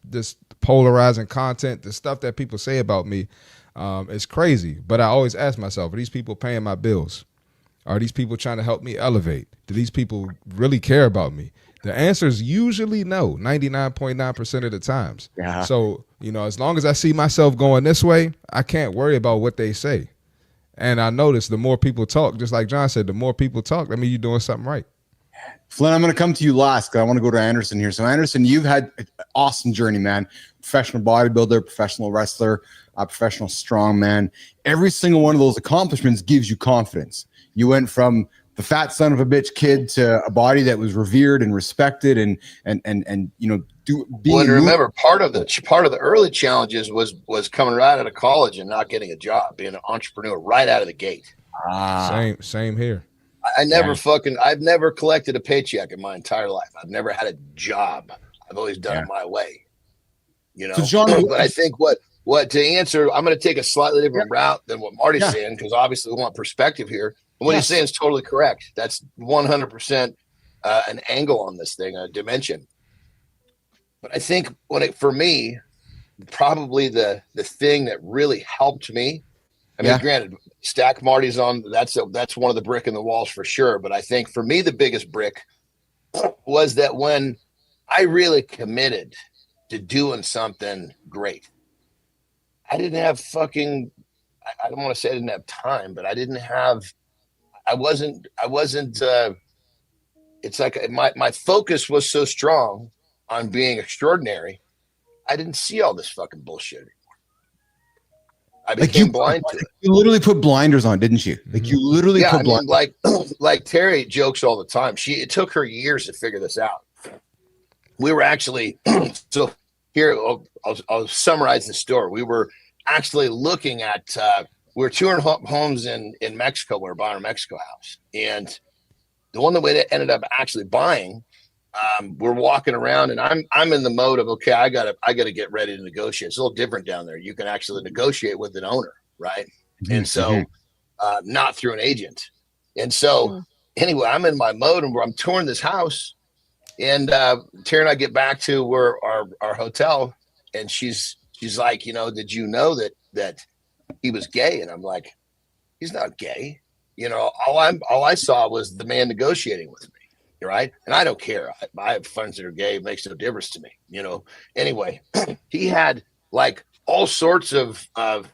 polarizing content, the stuff that people say about me is crazy. But I always ask myself, are these people paying my bills? Are these people trying to help me elevate? Do these people really care about me? The answer is usually no, 99.9% of the times. Yeah. So, as long as I see myself going this way, I can't worry about what they say. And I notice the more people talk, just like John said, the more people talk, that means you're doing something right. Flynn, I'm going to come to you last because I want to go to Anderson here. So, Anderson, you've had an awesome journey, man. Professional bodybuilder, professional wrestler, professional strongman. Every single one of those accomplishments gives you confidence. You went from the fat son of a bitch kid to a body that was revered and respected, and being. Remember, part of the early challenges was coming right out of college and not getting a job, being an entrepreneur right out of the gate. Same here. I've never collected a paycheck in my entire life. I've never had a job. I've always done it my way. So John, but I think what to answer, I'm going to take a slightly different route than what Marty's saying, because obviously we want perspective here. And what he's saying is totally correct. That's 100% an angle on this thing, a dimension. But I think for me, probably the thing that really helped me, granted, stack Marty's on, that's one of the brick in the walls for sure. But I think for me, the biggest brick was that when I really committed to doing something great, I didn't have I don't want to say I didn't have time, but I wasn't it's like my focus was so strong on being extraordinary. I didn't see all this fucking bullshit anymore. I became blind to it. You literally put blinders on, didn't you? Like you literally put blinders. Like Terry jokes all the time. It took her years to figure this out. We were actually so here. I'll summarize the story. We were actually looking at. We were touring homes in Mexico. We were buying a Mexico house, and the one that we ended up actually buying, we're walking around, and I'm in the mode of okay, I gotta get ready to negotiate. It's a little different down there. You can actually negotiate with an owner, right? Mm-hmm. And so, not through an agent. And so, anyway, I'm in my mode, and I'm touring this house, and Terry and I get back to our hotel, and she's like, did you know that he was gay? And I'm like, he's not gay. All I saw was the man negotiating with me, right? And I don't care. I have friends that are gay. It makes no difference to me, Anyway, he had like all sorts of what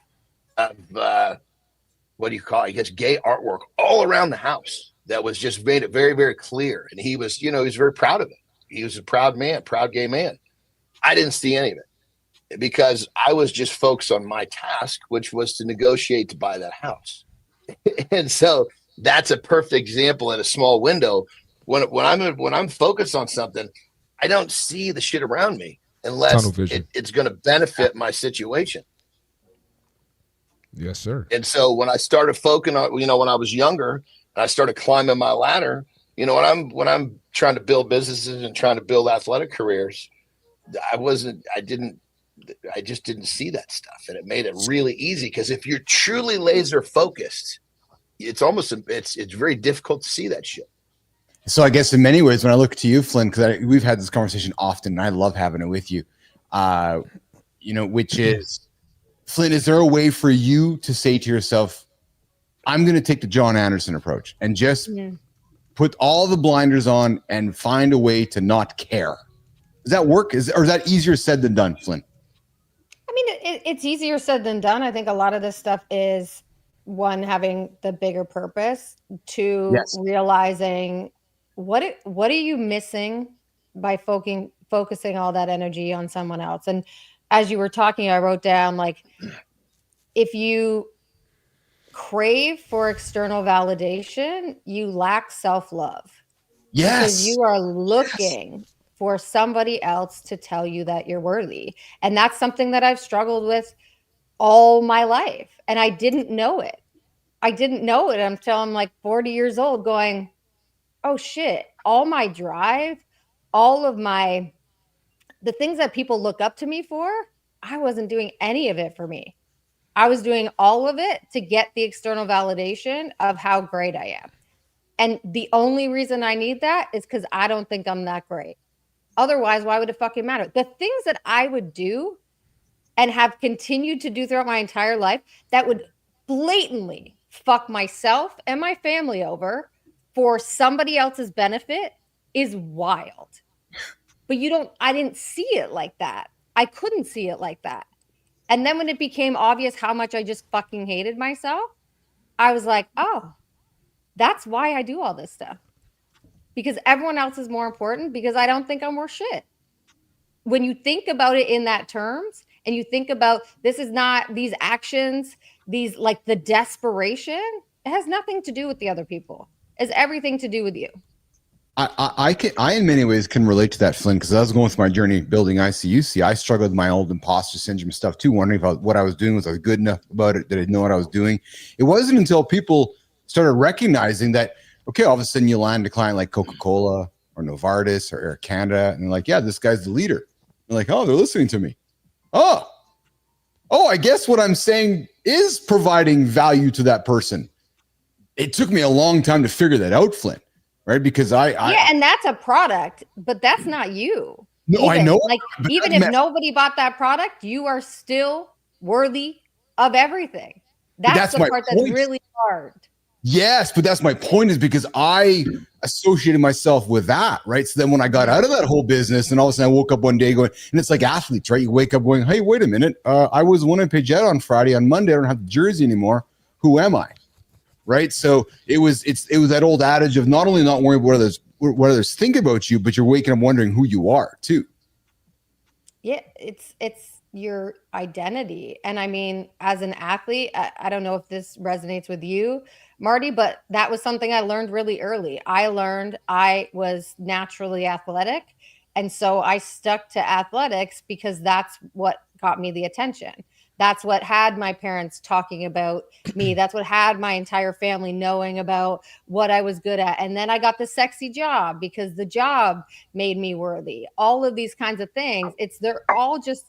do you call it? I guess gay artwork all around the house that was just made it very, very clear. And he was, he was very proud of it. He was a proud man, proud gay man. I didn't see any of it, because I was just focused on my task, which was to negotiate to buy that house. And so that's a perfect example in a small window. When I'm focused on something, I don't see the shit around me unless it's going to benefit my situation. Yes, sir. And so when I started focusing on, when I was younger and I started climbing my ladder, when I'm trying to build businesses and trying to build athletic careers, I just didn't see that stuff, and it made it really easy, because if you're truly laser focused, it's very difficult to see that shit. So I guess in many ways, when I look to you, Flynn, because we've had this conversation often, and I love having it with you, which is, Flynn, is there a way for you to say to yourself, I'm going to take the John Anderson approach and just put all the blinders on and find a way to not care? Does that work? Or is that easier said than done, Flynn? I mean, it's easier said than done. I think a lot of this stuff is, one, having the bigger purpose, two, realizing what are you missing by focusing all that energy on someone else. And as you were talking, I wrote down, like, if you crave for external validation, you lack self-love. Yes. Because you are looking for somebody else to tell you that you're worthy. And that's something that I've struggled with all my life. And I didn't know it. I didn't know it until I'm like 40 years old, going, oh shit, all my drive, all of the things that people look up to me for, I wasn't doing any of it for me. I was doing all of it to get the external validation of how great I am. And the only reason I need that is because I don't think I'm that great. Otherwise, why would it fucking matter? The things that I would do and have continued to do throughout my entire life that would blatantly fuck myself and my family over for somebody else's benefit is wild. But I didn't see it like that. I couldn't see it like that. And then when it became obvious how much I just fucking hated myself, I was like, oh, that's why I do all this stuff. Because everyone else is more important, because I don't think I'm worth shit. When you think about it in that terms, and you think about this is not these actions, these like the desperation, it has nothing to do with the other people. It's everything to do with you. I in many ways can relate to that, Flynn, because I was going through my journey building ICUC. I struggled with my old imposter syndrome stuff too, wondering if what I was doing, was I good enough about it? Did I know what I was doing? It wasn't until people started recognizing that, okay, all of a sudden you land a client like Coca-Cola or Novartis or Air Canada, and they're like, yeah, this guy's the leader. They're like, oh, they're listening to me. Oh, I guess what I'm saying is providing value to that person. It took me a long time to figure that out, Flynn. Right, because and that's a product, but that's not you. No, I know. Like even if nobody bought that product, you are still worthy of everything. That's the part that's really hard. Yes, but that's my point, is because I associated myself with that, right? So then when I got out of that whole business, and all of a sudden I woke up one day going, and it's like athletes, right? You wake up going, hey, wait a minute, I was the Winnipeg Jet on Friday. On Monday, I don't have the jersey anymore. Who am I? Right. So it was that old adage of not only not worrying about what others think about you, but you're waking up wondering who you are too. Yeah, it's your identity. And I mean, as an athlete, I don't know if this resonates with you, Marty, but that was something I learned really early. I learned I was naturally athletic. And so I stuck to athletics because that's what got me the attention. That's what had my parents talking about me. That's what had my entire family knowing about what I was good at. And then I got the sexy job because the job made me worthy. All of these kinds of things. They're all just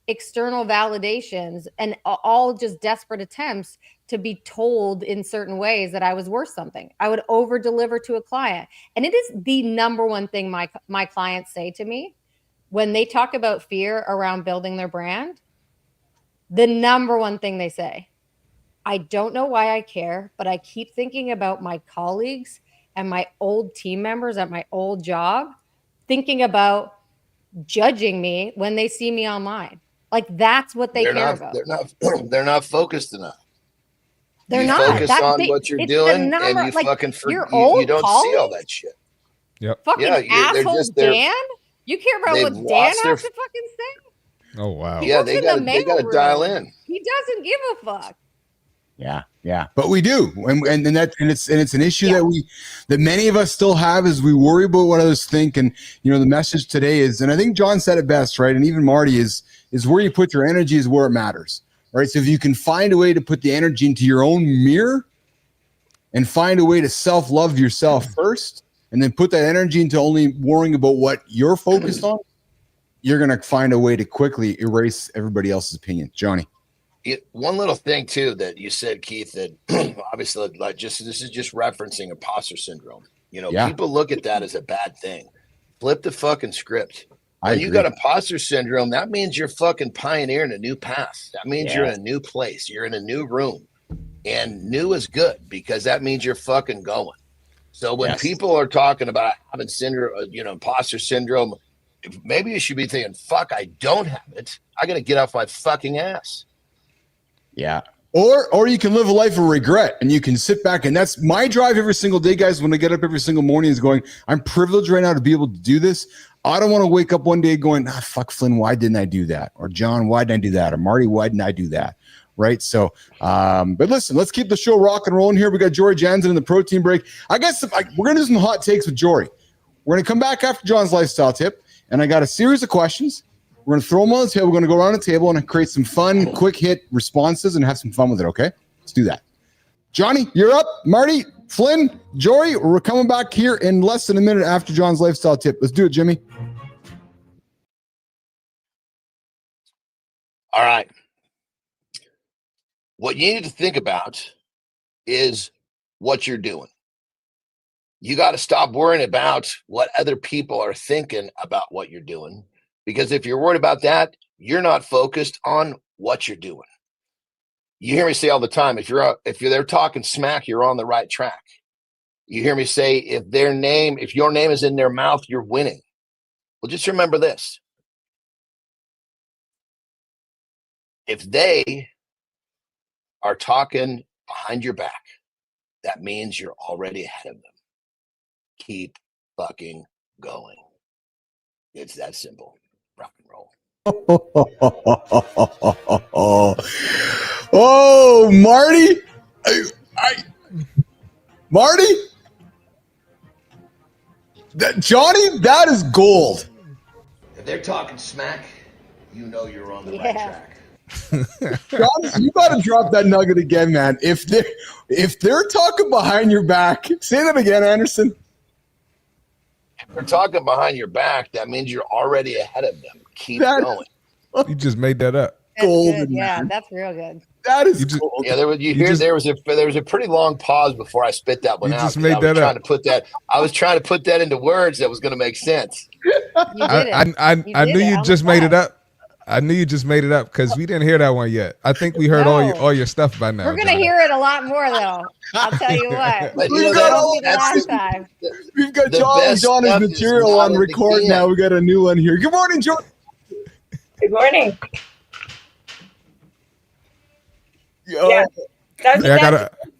external validations and all just desperate attempts to be told in certain ways that I was worth something. I would over deliver to a client. And it is the number one thing my clients say to me when they talk about fear around building their brand. The number one thing they say, I don't know why I care, but I keep thinking about my colleagues and my old team members at my old job, thinking about judging me when they see me online. Like that's what they care about. They're not focused enough. They're not. Focus on what you're doing, and you fucking forget. You don't see all that shit. Yep. Fucking asshole Dan. You care about what Dan has to fucking say? Oh wow. Yeah, they got to dial in. He doesn't give a fuck. Yeah, but we do, and it's an issue that many of us still have, is we worry about what others think. And the message today is, and I think John said it best, right? And even Marty is where you put your energy is where it matters, right? So if you can find a way to put the energy into your own mirror, and find a way to self-love yourself first, and then put that energy into only worrying about what you're focused on, you're going to find a way to quickly erase everybody else's opinion. Johnny. One little thing too that you said, Keith, that obviously this is just referencing imposter syndrome. People look at that as a bad thing. Flip the fucking script. When you got imposter syndrome, that means you're fucking pioneering a new path. That means you're in a new place. You're in a new room, and new is good because that means you're fucking going. So when people are talking about having syndrome, imposter syndrome, maybe you should be thinking, fuck, I don't have it. I got to get off my fucking ass. Yeah. Or you can live a life of regret, and you can sit back, and that's my drive every single day, guys. When I get up every single morning is going, I'm privileged right now to be able to do this. I don't want to wake up one day going, fuck Flynn, why didn't I do that? Or John, why didn't I do that? Or Marty, why didn't I do that? Right. So, but listen, let's keep the show rock and rolling here. We got Jory Jansen in the protein break. I guess we're going to do some hot takes with Jory. We're going to come back after John's lifestyle tip. And I got a series of questions. We're going to throw them on the table. We're going to go around the table and create some fun, quick hit responses and have some fun with it. Okay, let's do that. Johnny, you're up. Marty, Flynn, Jory, we're coming back here in less than a minute after John's lifestyle tip. Let's do it, Jimmy. All right. What you need to think about is what you're doing. You got to stop worrying about what other people are thinking about what you're doing, because if you're worried about that, you're not focused on what you're doing. You hear me say all the time, if you're there talking smack, you're on the right track. You hear me say, if your name is in their mouth, you're winning. Well, just remember this. If they are talking behind your back, that means you're already ahead of them. Keep fucking going. It's that simple. Rock and roll. Oh, Marty. Marty? Johnny, that is gold. If they're talking smack, you know you're on the right track. Johnny, you got to drop that nugget again, man. If they're talking behind your back, say that again, Anderson. If they're talking behind your back, that means you're already ahead of them. Keep going. You just made that up. That's Golden, good. Yeah, man. that's real good. That is gold. Yeah, there was a pretty long pause before I spit that one out. Just made that up. I was trying to put that into words that was going to make sense. You did it. I knew you just made it up. I knew you just made it up because we didn't hear that one yet. I think we heard all your stuff by now. We're gonna hear it a lot more though. I'll tell you what. We've got Johnny's material on record now. We got a new one here. Good morning, John. Good morning. Yeah.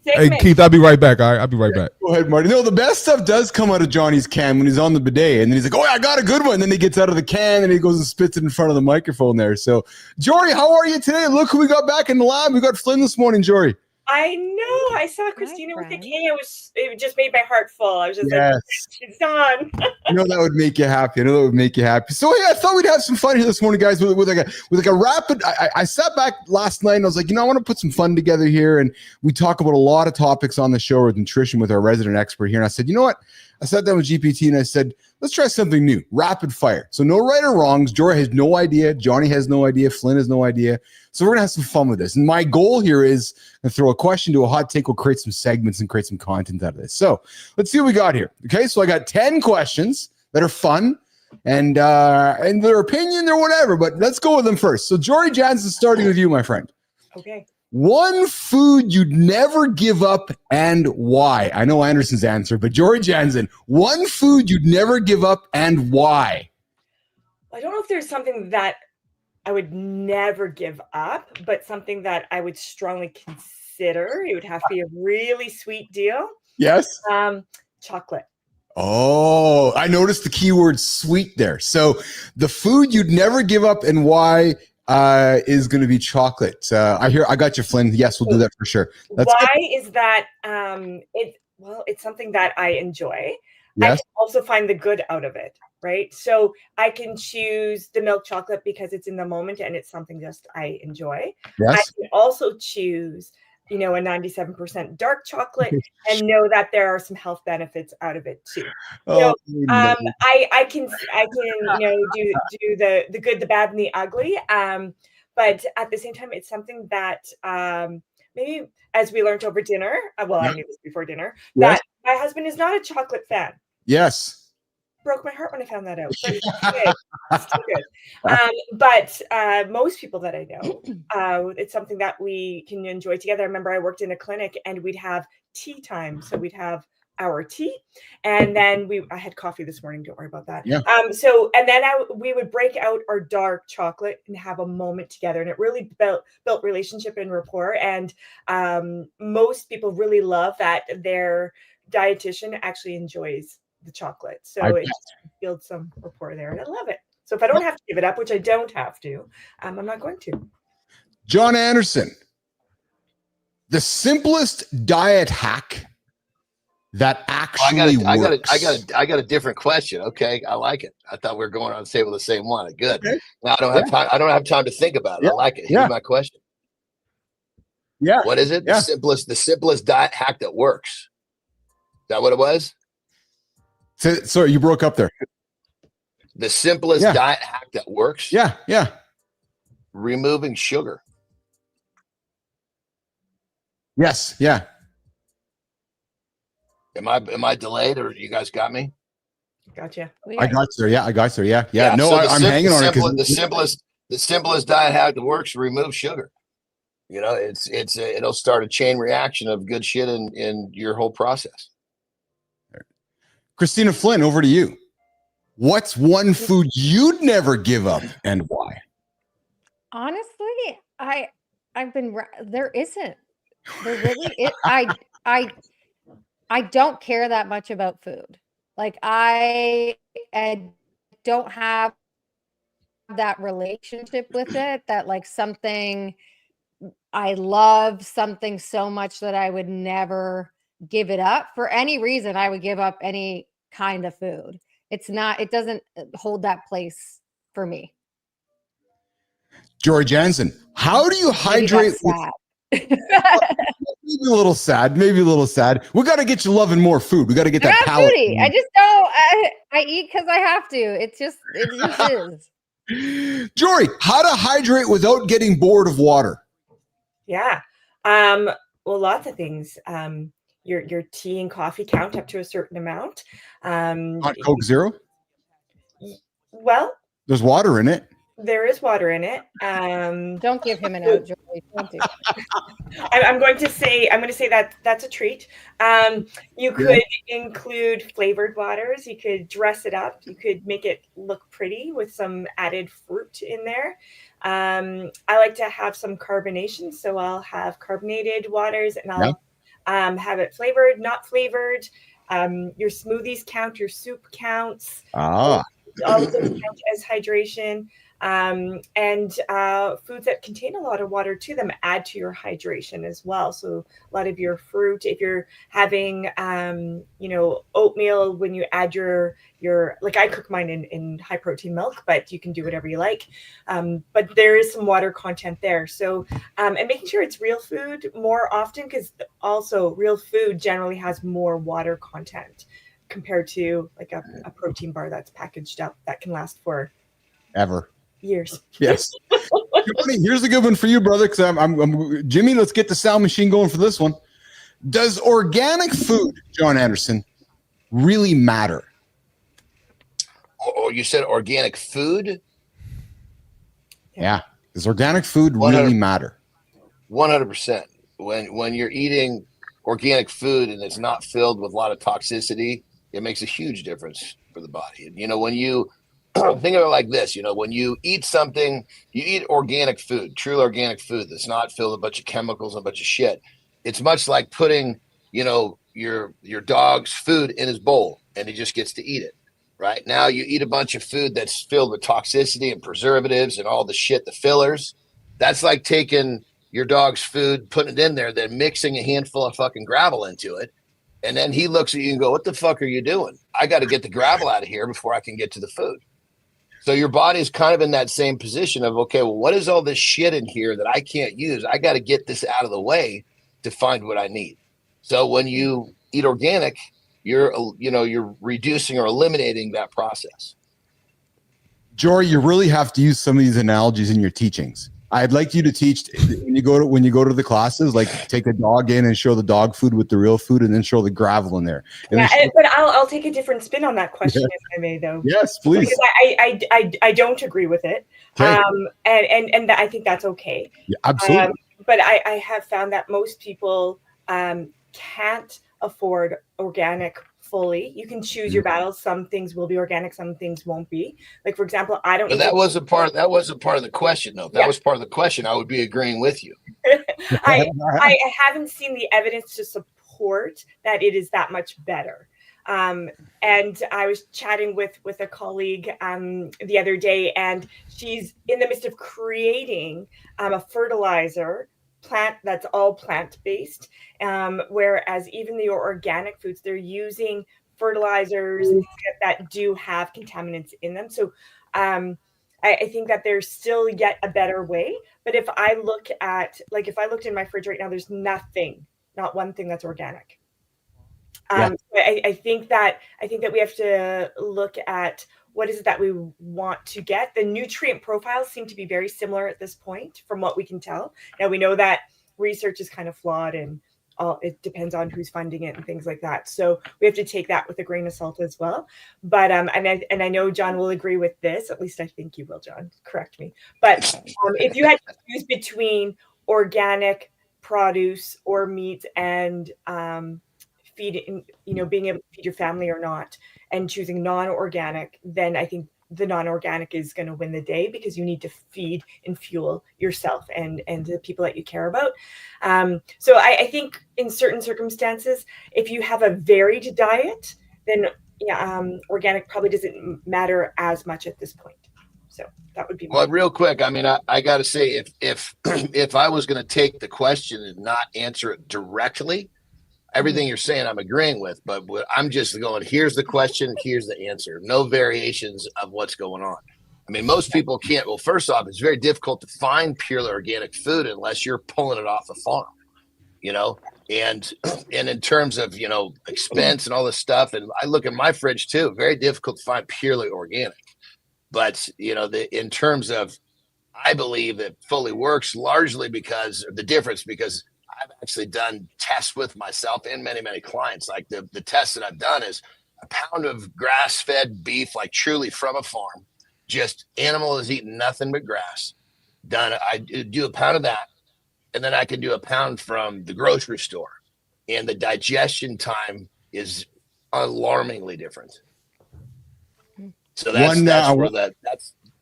Hey, Keith, I'll be right back. All right, I'll be right back. Go ahead, Marty. No, the best stuff does come out of Johnny's can when he's on the bidet, and then he's like, "Oh, I got a good one." And then he gets out of the can and he goes and spits it in front of the microphone there. So, Jory, how are you today? Look who we got back in the lab. We got Flynn this morning, Jory. I know. I saw Christina with the K. It just made my heart full. I was just like, she's on. I know that would make you happy. So yeah, I thought we'd have some fun here this morning, guys, with a rapid. I sat back last night and I was like, I want to put some fun together here, and we talk about a lot of topics on the show with nutrition with our resident expert here. And I said, you know what? I sat down with GPT and I said, let's try something new, rapid fire. So no right or wrongs. Jory has no idea. Johnny has no idea. Flynn has no idea. So we're going to have some fun with this. And my goal here is to throw a question to a hot take. We'll create some segments and create some content out of this. So let's see what we got here. Okay, so I got 10 questions that are fun and their opinion or whatever, but let's go with them first. So Jory Jansen, starting with you, my friend. Okay. One food you'd never give up and why? I know Anderson's answer, but Jory Jansen, one food you'd never give up and why? I don't know if there's something that I would never give up, but something that I would strongly consider. It would have to be a really sweet deal. Yes. Chocolate. Oh, I noticed the keyword sweet there. So the food you'd never give up and why is going to be chocolate. I got you, Flynn. Yes, we'll do that for sure. Is that it's something that I enjoy. Yes. I can also find the good out of it, right? So I can choose the milk chocolate because it's in the moment and it's something just I enjoy. Yes. I can also choose, a 97% dark chocolate and know that there are some health benefits out of it too. I can do the good, the bad, and the ugly. But at the same time, it's something that maybe as we learned over dinner, I knew this before dinner, that my husband is not a chocolate fan. Yes. Broke my heart when I found that out. But it's still good. But most people that I know, it's something that we can enjoy together. I remember I worked in a clinic and we'd have tea time. So we'd have our tea and then I had coffee this morning. Don't worry about that. Yeah. And then we would break out our dark chocolate and have a moment together. And it really built relationship and rapport. And most people really love that their dietitian actually enjoys the chocolate. So it builds some rapport there. And I love it. So if I don't have to give it up, which I don't have to, I'm not going to. John Anderson, the simplest diet hack that actually works. I got a different question. Okay, I like it. I thought we were going on the table the same one. Good. Okay. Now I don't have time to think about it. I like it. Here's my question. Yeah. What is it? The simplest diet hack that works. Is that what it was? Sorry, you broke up there. The simplest diet hack that works. Yeah. Removing sugar. Yes. Yeah. Am I delayed, or you guys got me? Gotcha. I got there. Yeah. I got there. Yeah. Yeah. No, So I'm hanging on it because the simplest diet hack that works: remove sugar. You know, it'll start a chain reaction of good shit in your whole process. Christina Flynn, over to you. What's one food you'd never give up and why? Honestly, there isn't. There really is. I don't care that much about food. Like I don't have that relationship with it, that like something I love something so much that I would never give it up for any reason. I would give up any kind of food. It doesn't hold that place for me. Jory Jansen, how do you hydrate? Maybe a little sad. Maybe a little sad. We got to get you loving more food. We got to get that palate. Foodie. I just don't. I eat because I have to. It just is. Jory, how to hydrate without getting bored of water? Yeah. Well, lots of things. Your tea and coffee count up to a certain amount. Hot Coke Zero? Well, there's water in it. There is water in it. Don't give him an out, Joey. Don't do. I'm going to say that that's a treat. You could include flavored waters. You could dress it up. You could make it look pretty with some added fruit in there. I like to have some carbonation, so I'll have carbonated waters, and I'll have it flavored, not flavored. Your smoothies count. Your soup counts. All of them count as hydration. And foods that contain a lot of water to them add to your hydration as well. So a lot of your fruit, if you're having, oatmeal, when you add your like I cook mine in high protein milk, but you can do whatever you like. But there is some water content there. So, and making sure it's real food more often, because also real food generally has more water content compared to like a protein bar that's packaged up that can last for ever. Years. Yes. Here's a good one for you, brother, because I'm Jimmy. Let's get the sound machine going for this one. Does organic food, John Anderson, really matter? Oh, you said organic food? Yeah. Does organic food really matter? 100%. When you're eating organic food and it's not filled with a lot of toxicity, it makes a huge difference for the body. You know, when you think of it like this, when you eat something, you eat organic food, true organic food that's not filled with a bunch of chemicals and a bunch of shit. It's much like putting, your dog's food in his bowl and he just gets to eat it. Right now, you eat a bunch of food that's filled with toxicity and preservatives and all the shit, the fillers. That's like taking your dog's food, putting it in there, then mixing a handful of fucking gravel into it. And then he looks at you and go, "What the fuck are you doing? I got to get the gravel out of here before I can get to the food." So your body is kind of in that same position of, okay, well, what is all this shit in here that I can't use? I got to get this out of the way to find what I need. So when you eat organic, you're reducing or eliminating that process. Jory, you really have to use some of these analogies in your teachings. I'd like you to teach when you go to the classes, like take a dog in and show the dog food with the real food, and then show the gravel in there. And but I'll take a different spin on that question if I may, though. Yes, please. Because I don't agree with it, okay. And I think that's okay. Yeah, absolutely. But I have found that most people can't afford organic fully. You can choose your battles. Some things will be organic, some things won't be. Like, for example, I don't. But that wasn't part of the question, though. If that was part of the question, I would be agreeing with you. I haven't seen the evidence to support that it is that much better. And I was chatting with a colleague the other day, and she's in the midst of creating a fertilizer plant that's all plant-based, whereas even the organic foods, they're using fertilizers that do have contaminants in them. So I think that there's still yet a better way. But if I looked in my fridge right now, there's not one thing that's organic. I think that we have to look at what is it that we want to get. The nutrient profiles seem to be very similar at this point, from what we can tell. Now we know that research is kind of flawed, and it depends on who's funding it and things like that. So we have to take that with a grain of salt as well. But and I know John will agree with this. At least I think you will, John. Correct me. But if you had to choose between organic produce or meat and feeding, being able to feed your family or not, and choosing non-organic, then I think the non-organic is going to win the day, because you need to feed and fuel yourself and the people that you care about. So I think in certain circumstances, if you have a varied diet, then organic probably doesn't matter as much at this point. So that would be real quick. I mean, I got to say, if I was going to take the question and not answer it directly, everything you're saying I'm agreeing with, but I'm just going, here's the question, here's the answer. No variations of what's going on. I mean, most people can't. Well, first off, it's very difficult to find purely organic food unless you're pulling it off a farm, and in terms of, expense and all this stuff. And I look at my fridge too, very difficult to find purely organic. But, in terms of, I believe it fully works largely because of the difference, because I've actually done tests with myself and many, many clients. Like the test that I've done is a pound of grass-fed beef, like truly from a farm, just animal is eating nothing but grass. Done. I do a pound of that, and then I can do a pound from the grocery store, and the digestion time is alarmingly different. So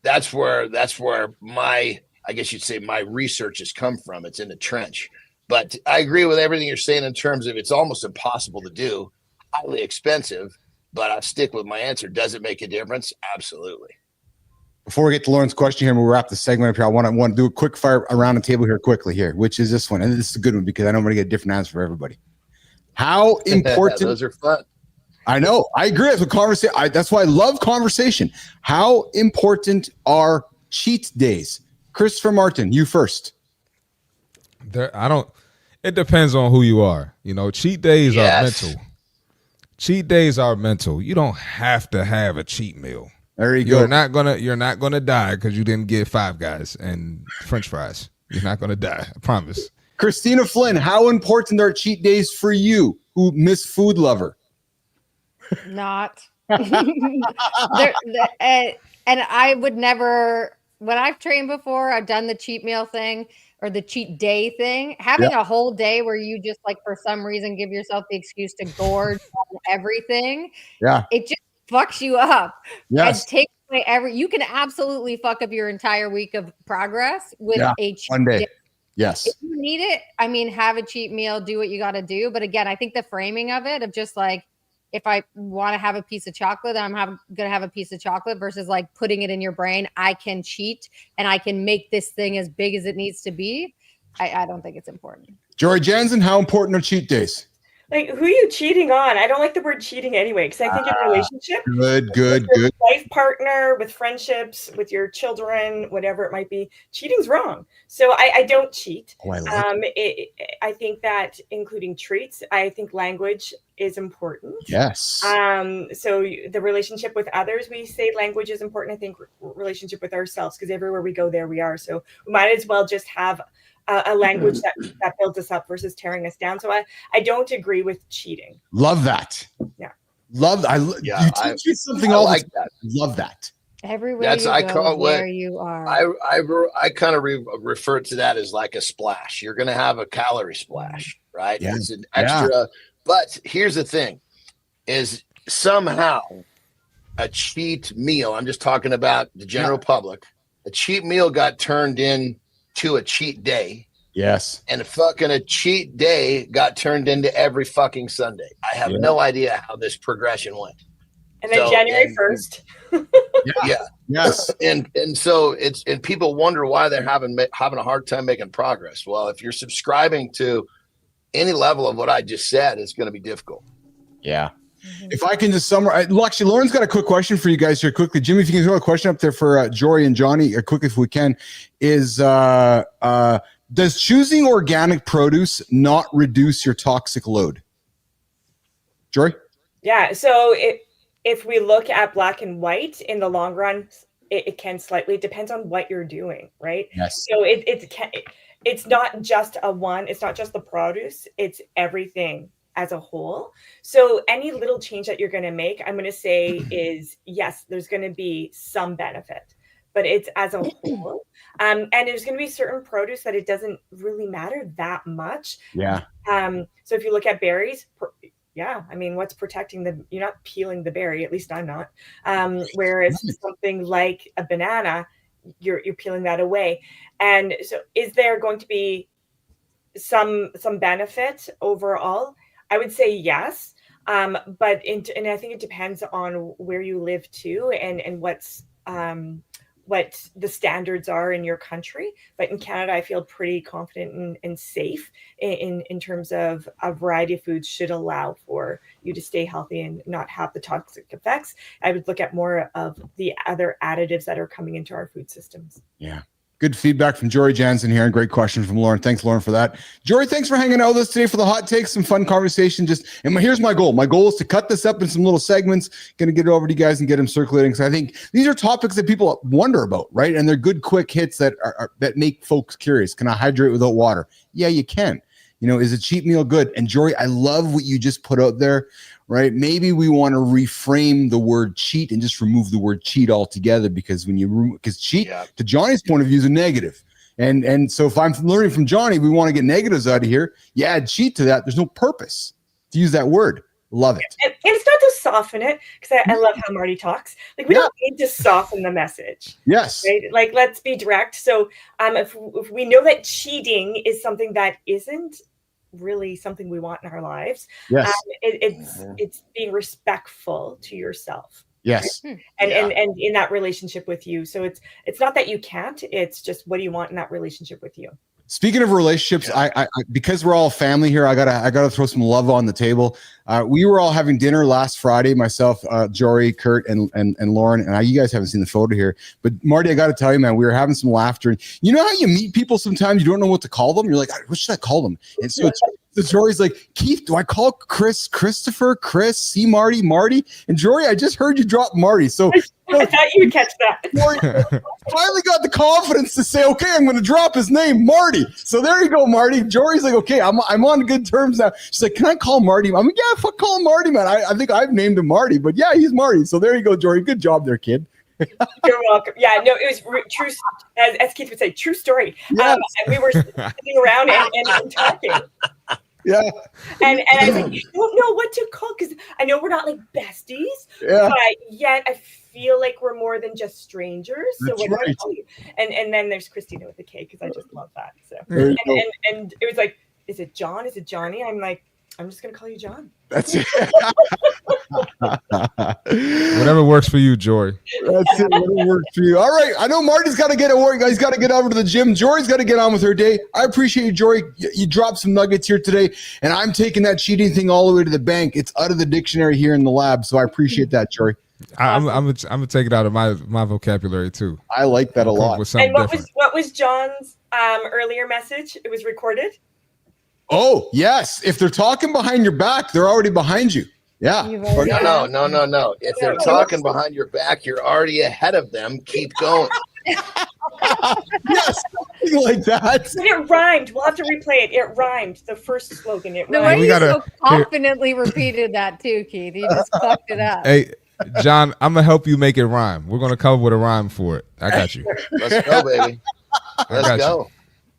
that's where my, I guess you'd say, my research has come from. It's in the trench. But I agree with everything you're saying in terms of it's almost impossible to do, highly expensive, but I stick with my answer. Does it make a difference? Absolutely. Before we get to Lauren's question here, we'll wrap the segment up here. I want to do a quick fire around the table here quickly here, which is this one. And this is a good one because I know I'm going to get a different answer for everybody. How important? Those are fun. I know. I agree. That's what conversation. That's why I love conversation. How important are cheat days? Christopher Martin, you first. It depends on who you are. Cheat days are mental. Cheat days are mental. You don't have to have a cheat meal. There you go. You're not gonna die because you didn't get Five Guys and French fries. You're not gonna die. I promise. Christina Flynn, how important are cheat days for you, who miss food lover? Not. And I would never. When I've trained before, I've done the cheat meal thing or the cheat day thing. Having a whole day where you just for some reason give yourself the excuse to gorge on everything. Yeah. It just fucks you up. Yes. And takes away you can absolutely fuck up your entire week of progress with a cheat one day. Day. Yes. If you need it, have a cheat meal, do what you got to do. But again, I think the framing of it of just if I want to have a piece of chocolate, I'm going to have a piece of chocolate versus putting it in your brain. I can cheat and I can make this thing as big as it needs to be. I don't think it's important. Jory Jansen, how important are cheat days? Who are you cheating on? I don't like the word cheating anyway, because I think in a relationship, good. Life partner, with friendships, with your children, whatever it might be, cheating's wrong. So I don't cheat. Oh, I think that including treats, I think language is important. Yes. So the relationship with others, we say language is important. I think relationship with ourselves, because everywhere we go, there we are. So we might as well just have a language that builds us up versus tearing us down. So I don't agree with cheating. Love that. Yeah. You teach me something all like that. Love that. Everywhere you go, where you are. I kind of refer to that as like a splash. You're going to have a calorie splash, right? Yeah. It's an extra. But here's the thing: is somehow a cheat meal. I'm just talking about the general public. A cheat meal got turned into a cheat day. Yes. And a cheat day got turned into every fucking Sunday. I have no idea how this progression went. And then January 1st. Yes. And so people wonder why they're having a hard time making progress. Well, if you're subscribing to any level of what I just said, it's going to be difficult. Yeah. If I can just summarize, actually, Lauren's got a quick question for you guys here quickly. Jimmy, if you can throw a question up there for Jory and Johnny quickly if we can, is does choosing organic produce not reduce your toxic load? Jory? Yeah. So if we look at black and white in the long run, it can slightly, depends on what you're doing, right? Yes. So it's not just it's not just the produce, it's everything as a whole. So any little change that you're going to make, I'm going to say is, yes, there's going to be some benefit, but it's as a whole. And there's going to be certain produce that it doesn't really matter that much. Yeah. So if you look at berries, I mean, what's protecting you're not peeling the berry, at least I'm not. Whereas something like a banana, you're peeling that away. And so is there going to be some benefit overall? I would say yes. And I think it depends on where you live too, and what the standards are in your country. But in Canada, I feel pretty confident and safe in terms of a variety of foods should allow for you to stay healthy and not have the toxic effects. I would look at more of the other additives that are coming into our food systems. Yeah. Good feedback from Jory Jansen here, and great question from Lauren. Thanks, Lauren, for that. Jory, thanks for hanging out with us today for the hot takes, some fun conversation. Here's my goal. My goal is to cut this up in some little segments. Going to get it over to you guys and get them circulating. So I think these are topics that people wonder about, right? And they're good, quick hits that make folks curious. Can I hydrate without water? Yeah, you can. Is a cheat meal good? And Jory, I love what you just put out there, right? Maybe we want to reframe the word cheat and just remove the word cheat altogether, because cheat, to Johnny's point of view, is a negative. And so if I'm learning from Johnny, we want to get negatives out of here. You add cheat to that. There's no purpose to use that word. Love it. And it's not to soften it, because I love how Marty talks. Like, we don't need to soften the message. Yes. Right? Like, let's be direct. So if we know that cheating is something that isn't really something we want in our lives, yes, it's being respectful to yourself. Yes. And in that relationship with you. So it's not that you can't, it's just, what do you want in that relationship with you? Speaking of relationships, I because we're all family here, I gotta throw some love on the table. We were all having dinner last Friday, myself, Jory, Kurt, and Lauren. And you guys haven't seen the photo here, but Marty, I got to tell you, man, we were having some laughter. And you know how you meet people sometimes, you don't know what to call them. You're like, what should I call them? And so Jory's like, Keith, do I call Chris, Christopher, Chris, C, Marty? And Jory, I just heard you drop Marty. So I thought you would catch that. Jory finally got the confidence to say, okay, I'm going to drop his name, Marty. So there you go, Marty. Jory's like, okay, I'm on good terms now. She's like, can I call Marty? I'm like, yeah, fuck, call him Marty, man. I think I've named him Marty, but yeah, he's Marty. So there you go, Jory. Good job there, kid. You're welcome. Yeah, no, it was true. As Keith would say, true story. Yes. And we were sitting around and talking. Yeah. And I was like, I don't know what to call, because I know we're not like besties, but yet I feel like we're more than just strangers. So That's what do I right. call you? And then there's Christina with the K, because I just love that. So and it was like, is it John? Is it Johnny? I'm like, I'm just gonna call you John. That's it. Whatever works for you, Jory. That's it. Whatever works for you. All right. I know Marty's got to get at work. He's got to get over to the gym. Jory's got to get on with her day. I appreciate you, Jory. You dropped some nuggets here today, and I'm taking that cheating thing all the way to the bank. It's out of the dictionary here in the lab, so I appreciate that, Jory. I'm gonna take it out of my vocabulary too. I like that a lot. And what was John's earlier message? It was recorded. Oh yes, if they're talking behind your back, they're already behind you. Yeah. No. If they're talking behind your back, you're already ahead of them. Keep going. Yes, something like that. And it rhymed. We'll have to replay it. It rhymed. The first slogan. It The rhymed. way you so confidently repeated that too, Keith. You just fucked it up. Hey, John, I'm gonna help you make it rhyme. We're gonna come up with a rhyme for it. I got you. Let's go, baby. Let's go.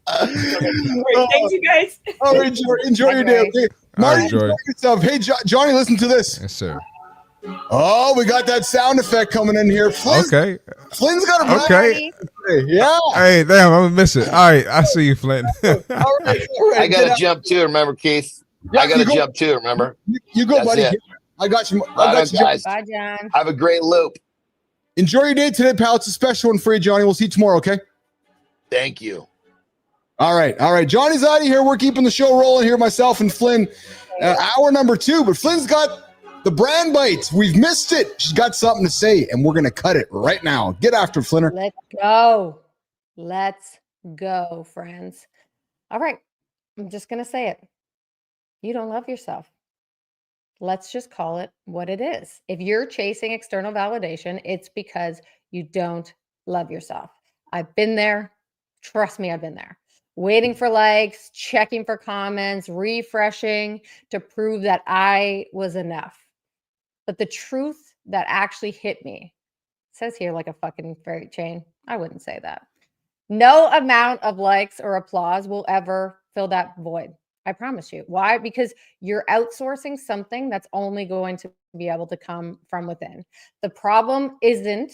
Thanks, you guys. All right, enjoy your day. Okay. Marty, enjoy yourself. Hey, Johnny, listen to this. Yes, sir. Oh, we got that sound effect coming in here. Flynn's got a okay. Yeah. Hey, damn, I'm gonna miss it. All right, I see you, Flynn. all right. I gotta jump too. Remember, Keith? Yeah, I gotta jump too. Remember? You go, That's buddy. it. I got you. Guys. Bye, John. Have a great loop. Enjoy your day today, pal. It's a special one for you, Johnny. We'll see you tomorrow, okay? Thank you. All right. Johnny's out of here. We're keeping the show rolling here, myself and Flynn. Hour number 2, but Flynn's got the brand bites. We've missed it. She's got something to say, and we're going to cut it right now. Get after it, Flinner. Let's go, friends. All right. I'm just going to say it. You don't love yourself. Let's just call it what it is. If you're chasing external validation, it's because you don't love yourself. I've been there. Trust me, I've been there. waiting for likes, checking for comments, refreshing to prove that I was enough. But the truth that actually hit me, says here like a fucking freight chain. I wouldn't say that. No amount of likes or applause will ever fill that void. I promise you. Why? Because you're outsourcing something that's only going to be able to come from within. The problem isn't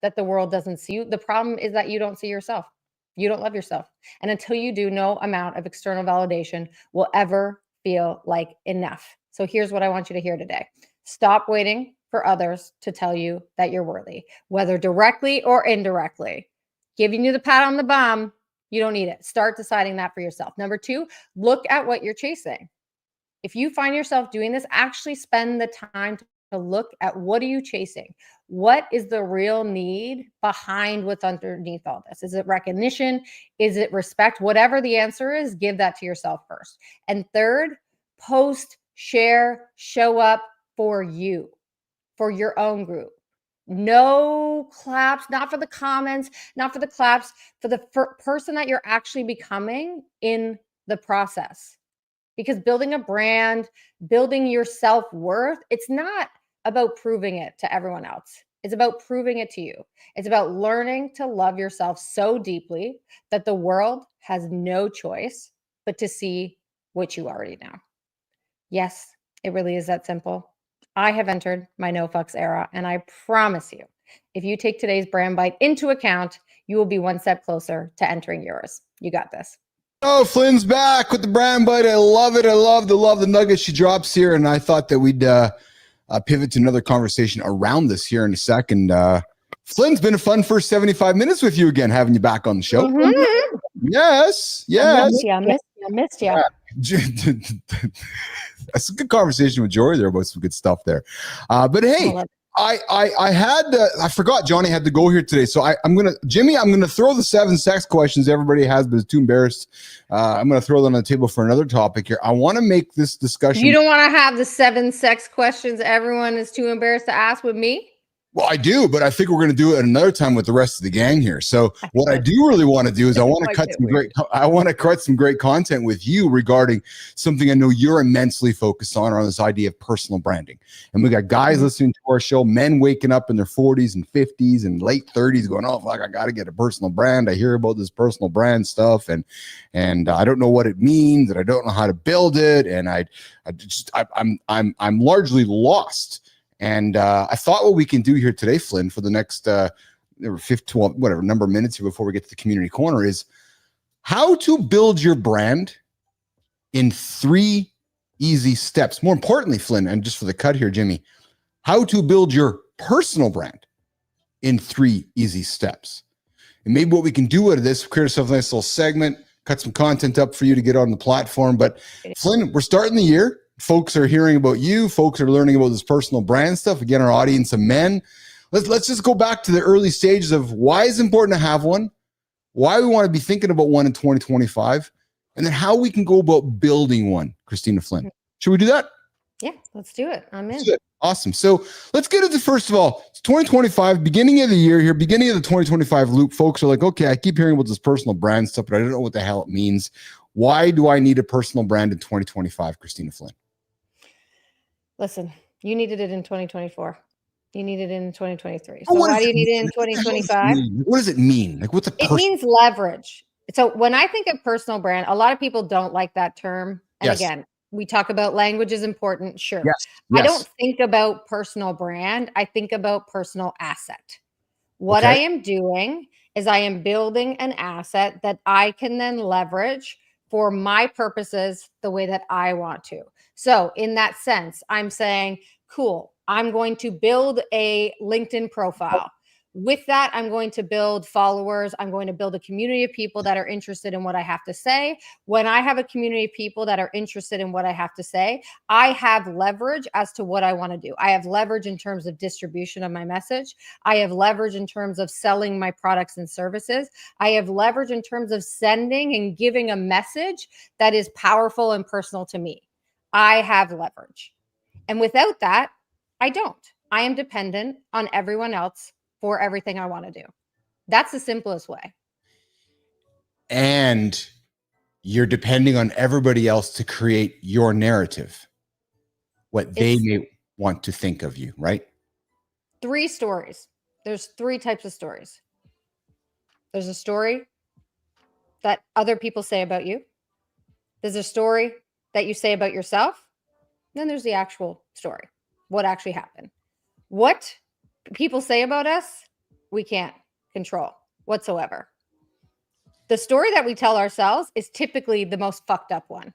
that the world doesn't see you. The problem is that you don't see yourself. You don't love yourself. And until you do, no amount of external validation will ever feel like enough. So here's what I want you to hear today. Stop waiting for others to tell you that you're worthy, whether directly or indirectly. Giving you the pat on the bum, you don't need it. Start deciding that for yourself. Number 2, look at what you're chasing. If you find yourself doing this, actually spend the time to look at what are you chasing? What is the real need behind what's underneath all this? Is it recognition? Is it respect? Whatever the answer is, give that to yourself first. And third, post, share, show up for you, for your own group. No claps, not for the comments, not for the claps, for the person that you're actually becoming in the process. Because building a brand, building your self-worth, it's not about proving it to everyone else. It's about proving it to you. It's about learning to love yourself so deeply that the world has no choice but to see what you already know. Yes, it really is that simple. I have entered my no fucks era, and I promise you, if you take today's brand bite into account, you will be one step closer to entering yours. You got this. Oh, Flynn's back with the brand bite. I love it. I love the nuggets she drops here, and I thought that we'd pivot to another conversation around this here in a second. Flynn's been a fun first 75 minutes with you again, having you back on the show. Mm-hmm. Yes. I missed you. That's a good conversation with Jory there about some good stuff there. But hey, I forgot Johnny had to go here today. So I'm going to throw the 7 sex questions everybody has, but is too embarrassed. I'm going to throw them on the table for another topic here. I want to make this discussion. You don't want to have the 7 sex questions everyone is too embarrassed to ask with me? Well, I do, but I think we're going to do it another time with the rest of the gang here. So what I do really want to do is I want to cut some great content with you regarding something I know you're immensely focused on this idea of personal branding. And we got guys listening to our show, men waking up in their 40s and 50s and late 30s going, oh, fuck, I got to get a personal brand. I hear about this personal brand stuff and I don't know what it means and I don't know how to build it. And I'm largely lost. And I thought what we can do here today, Flynn, for the next 12, whatever number of minutes here before we get to the community corner is how to build your brand in 3 easy steps. More importantly, Flynn, and just for the cut here, Jimmy, how to build your personal brand in 3 easy steps. And maybe what we can do out of this, create ourselves a nice little segment, cut some content up for you to get on the platform. But Flynn, we're starting the year. Folks are hearing about you. Folks are learning about this personal brand stuff. Again, our audience of men. Let's just go back to the early stages of why it's important to have one, why we want to be thinking about one in 2025, and then how we can go about building one, Christina Flynn. Should we do that? Yeah, let's do it. I'm in. Awesome. So let's get into, first of all, it's 2025, beginning of the year here, beginning of the 2025 loop. Folks are like, okay, I keep hearing about this personal brand stuff, but I don't know what the hell it means. Why do I need a personal brand in 2025, Christina Flynn? Listen, you needed it in 2024. You needed it in 2023. So why do you need it in 2025? What does it mean? Like, what's it means leverage. So when I think of personal brand, a lot of people don't like that term. And again, we talk about language is important. Sure. Yes. I don't think about personal brand. I think about personal asset. What I am doing is I am building an asset that I can then leverage for my purposes the way that I want to. So in that sense, I'm saying, cool, I'm going to build a LinkedIn profile. With that, I'm going to build followers. I'm going to build a community of people that are interested in what I have to say. When I have a community of people that are interested in what I have to say, I have leverage as to what I want to do. I have leverage in terms of distribution of my message. I have leverage in terms of selling my products and services. I have leverage in terms of sending and giving a message that is powerful and personal to me. I have leverage. And without that, I don't. I am dependent on everyone else for everything I want to do. That's the simplest way. And you're depending on everybody else to create your narrative, what they may want to think of you, right? 3 stories. There's 3 types of stories. There's a story that other people say about you. There's a story that you say about yourself. Then there's the actual story. What actually happened? What people say about us, we can't control whatsoever. The story that we tell ourselves is typically the most fucked up one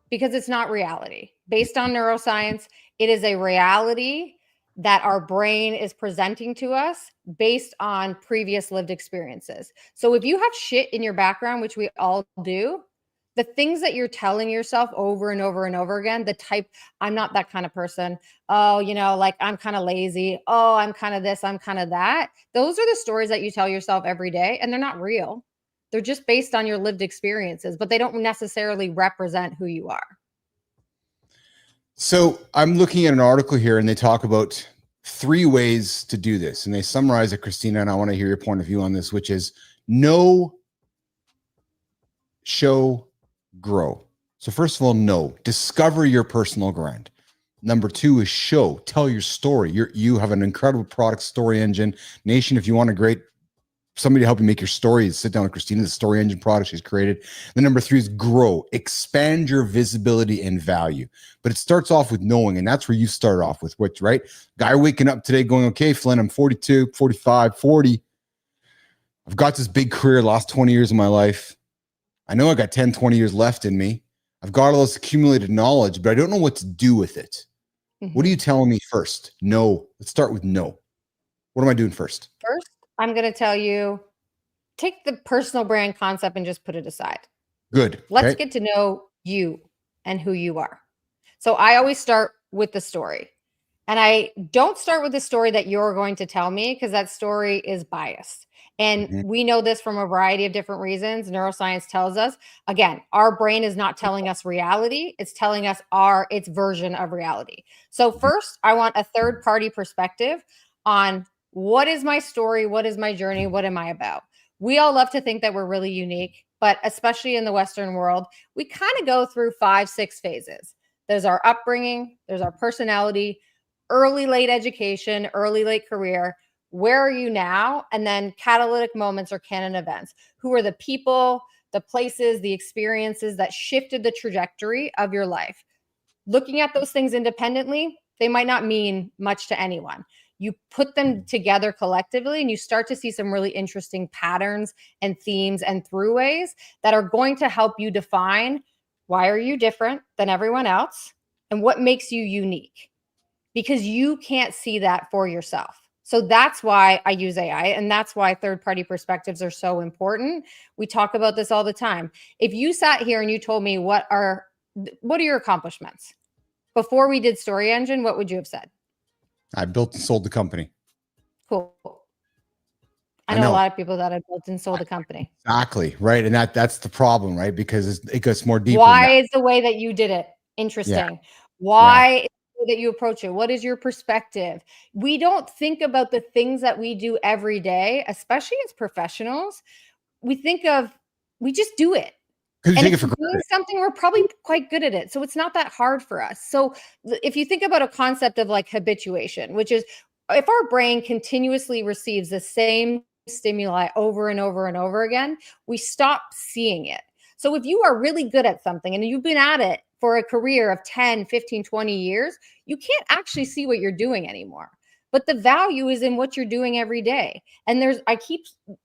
because it's not reality. Based on neuroscience, it is a reality that our brain is presenting to us based on previous lived experiences. So if you have shit in your background, which we all do, the things that you're telling yourself over and over and over again, the type, I'm not that kind of person. Oh, you know, like I'm kind of lazy. Oh, I'm kind of this, I'm kind of that. Those are the stories that you tell yourself every day, and they're not real. They're just based on your lived experiences, but they don't necessarily represent who you are. So I'm looking at an article here and they talk about 3 ways to do this. And they summarize it, Christina, and I want to hear your point of view on this, which is know, show, grow. So first of all, know, discover your personal brand. Number 2 is show, tell your story. You have an incredible product story engine. Nation, if you want a great somebody to help you make your story, sit down with Christina, the story engine product she's created. The number 3 is grow, expand your visibility and value. But it starts off with knowing, and that's where you start off with, which, right? Guy waking up today going, okay, Flynn, I'm 42, 45, 40. I've got this big career, last 20 years of my life. I know I got 10, 20 years left in me. I've got all this accumulated knowledge, but I don't know what to do with it. Mm-hmm. What are you telling me first? No. Let's start with no. What am I doing first? First, I'm going to tell you, take the personal brand concept and just put it aside. Good. Let's get to know you and who you are. So I always start with the story. And I don't start with the story that you're going to tell me because that story is biased. And we know this from a variety of different reasons. Neuroscience tells us, again, our brain is not telling us reality. It's telling us its version of reality. So first, I want a third-party perspective on what is my story? What is my journey? What am I about? We all love to think that we're really unique, but especially in the Western world, we kind of go through 5, 6 phases. There's our upbringing, there's our personality, early, late education, early, late career. Where are you now? And then catalytic moments or canon events. Who are the people, the places, the experiences that shifted the trajectory of your life? Looking at those things independently, they might not mean much to anyone. You put them together collectively and you start to see some really interesting patterns and themes and throughways that are going to help you define why are you different than everyone else and what makes you unique, because you can't see that for yourself. So that's why I use AI, and that's why third-party perspectives are so important. We talk about this all the time. If you sat here and you told me what are your accomplishments before we did Story Engine, what would you have said? I built and sold the company. Cool. I know a lot of people that have built and sold a company. Exactly. Right. And that's the problem, right? Because it gets more deep. Why is the way that you did it interesting? Yeah. Why is the way that you approach it? What is your perspective? We don't think about the things that we do every day, especially as professionals. We just do it. And if we're doing something, we're probably quite good at it. So it's not that hard for us. So if you think about a concept of like habituation, which is if our brain continuously receives the same stimuli over and over and over again, we stop seeing it. So if you are really good at something and you've been at it for a career of 10, 15, 20 years, you can't actually see what you're doing anymore. But the value is in what you're doing every day. And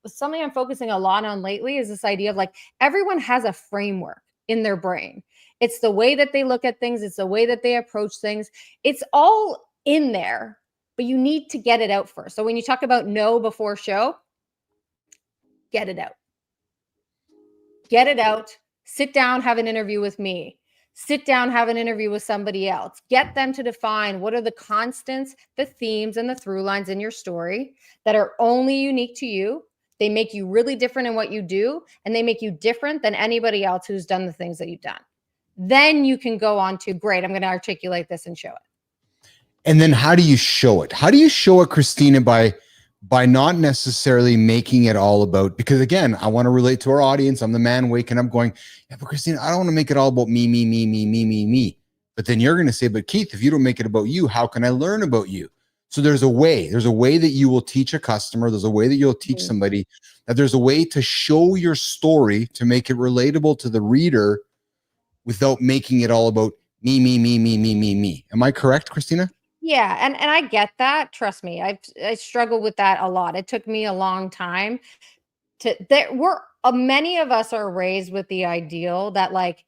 something I'm focusing a lot on lately is this idea of like, everyone has a framework in their brain. It's the way that they look at things. It's the way that they approach things. It's all in there, but you need to get it out first. So when you talk about know before show, get it out. Get it out. Sit down, have an interview with me. Sit down, have an interview with somebody else. Get them to define what are the constants, the themes, and the through lines in your story that are only unique to you. They make you really different in what you do, and they make you different than anybody else who's done the things that you've done. Then you can go on to, great, I'm going to articulate this and show it. And then how do you show it? How do you show it, Christina, by by not necessarily making it all about, because again, I want to relate to our audience. I'm the man waking up going, yeah, but Christina, I don't want to make it all about me, me, me, me, me, me, me. But then you're going to say, but Keith, if you don't make it about you, how can I learn about you? So there's a way that you will teach a customer. There's a way that you'll teach somebody, that there's a way to show your story to make it relatable to the reader without making it all about me, me, me, me, me, me, me. Am I correct, Christina? Yeah, and I get that. Trust me, I struggle with that a lot. It took me a long time to. Many of us are raised with the ideal that like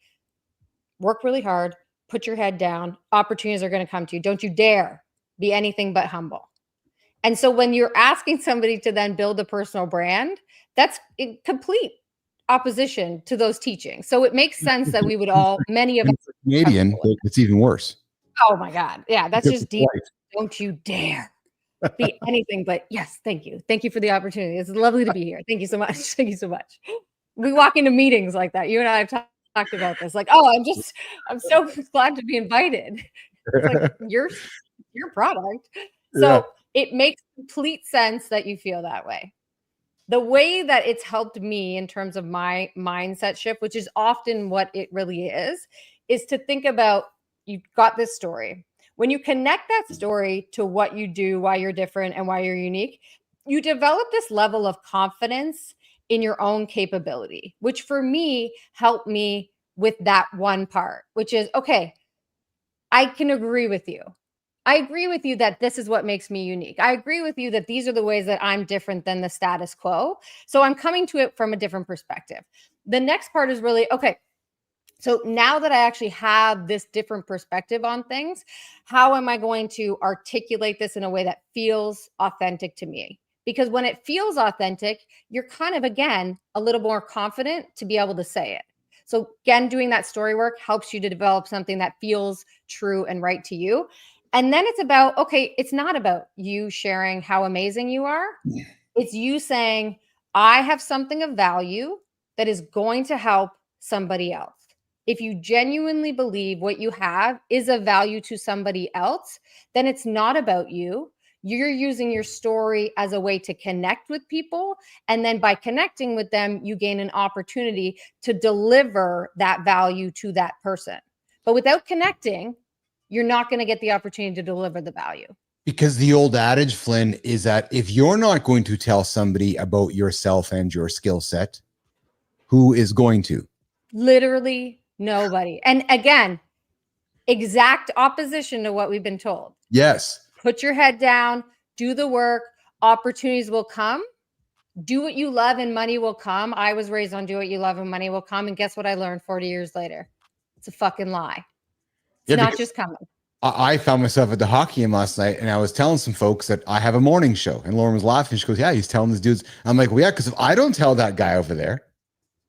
work really hard, put your head down, opportunities are going to come to you. Don't you dare be anything but humble. And so when you're asking somebody to then build a personal brand, that's in complete opposition to those teachings. So it makes sense that we would all, many of us, Canadian, it's even worse. Oh my God. Yeah, that's just deep. Don't you dare be anything but yes. Thank you. Thank you for the opportunity. It's lovely to be here. Thank you so much. Thank you so much. We walk into meetings like that. You and I have talked about this. Like, oh, I'm so glad to be invited. It's like your product. So it makes complete sense that you feel that way. The way that it's helped me in terms of my mindset shift, which is often what it really is to think about, you've got this story. When you connect that story to what you do, why you're different and why you're unique, you develop this level of confidence in your own capability, which for me helped me with that one part, which is, okay, I can agree with you. I agree with you that this is what makes me unique. I agree with you that these are the ways that I'm different than the status quo. So I'm coming to it from a different perspective. The next part is really, okay, so now that I actually have this different perspective on things, how am I going to articulate this in a way that feels authentic to me? Because when it feels authentic, you're kind of, again, a little more confident to be able to say it. So again, doing that story work helps you to develop something that feels true and right to you. And then it's about, okay, it's not about you sharing how amazing you are. It's you saying, I have something of value that is going to help somebody else. If you genuinely believe what you have is of value to somebody else, then it's not about you. You're using your story as a way to connect with people. And then by connecting with them, you gain an opportunity to deliver that value to that person. But without connecting, you're not going to get the opportunity to deliver the value. Because the old adage, Flynn, is that if you're not going to tell somebody about yourself and your skill set, who is going to? Literally nobody. And again, exact opposition to what we've been told. Yes. Put your head down, do the work, opportunities will come. Do what you love and money will come. I was raised on do what you love and money will come. And guess what I learned 40 years later? It's a fucking lie. It's not just coming. I found myself at the hockey game last night and I was telling some folks that I have a morning show. And Lauren was laughing. She goes, yeah, he's telling these dudes. I'm like, well, yeah, because if I don't tell that guy over there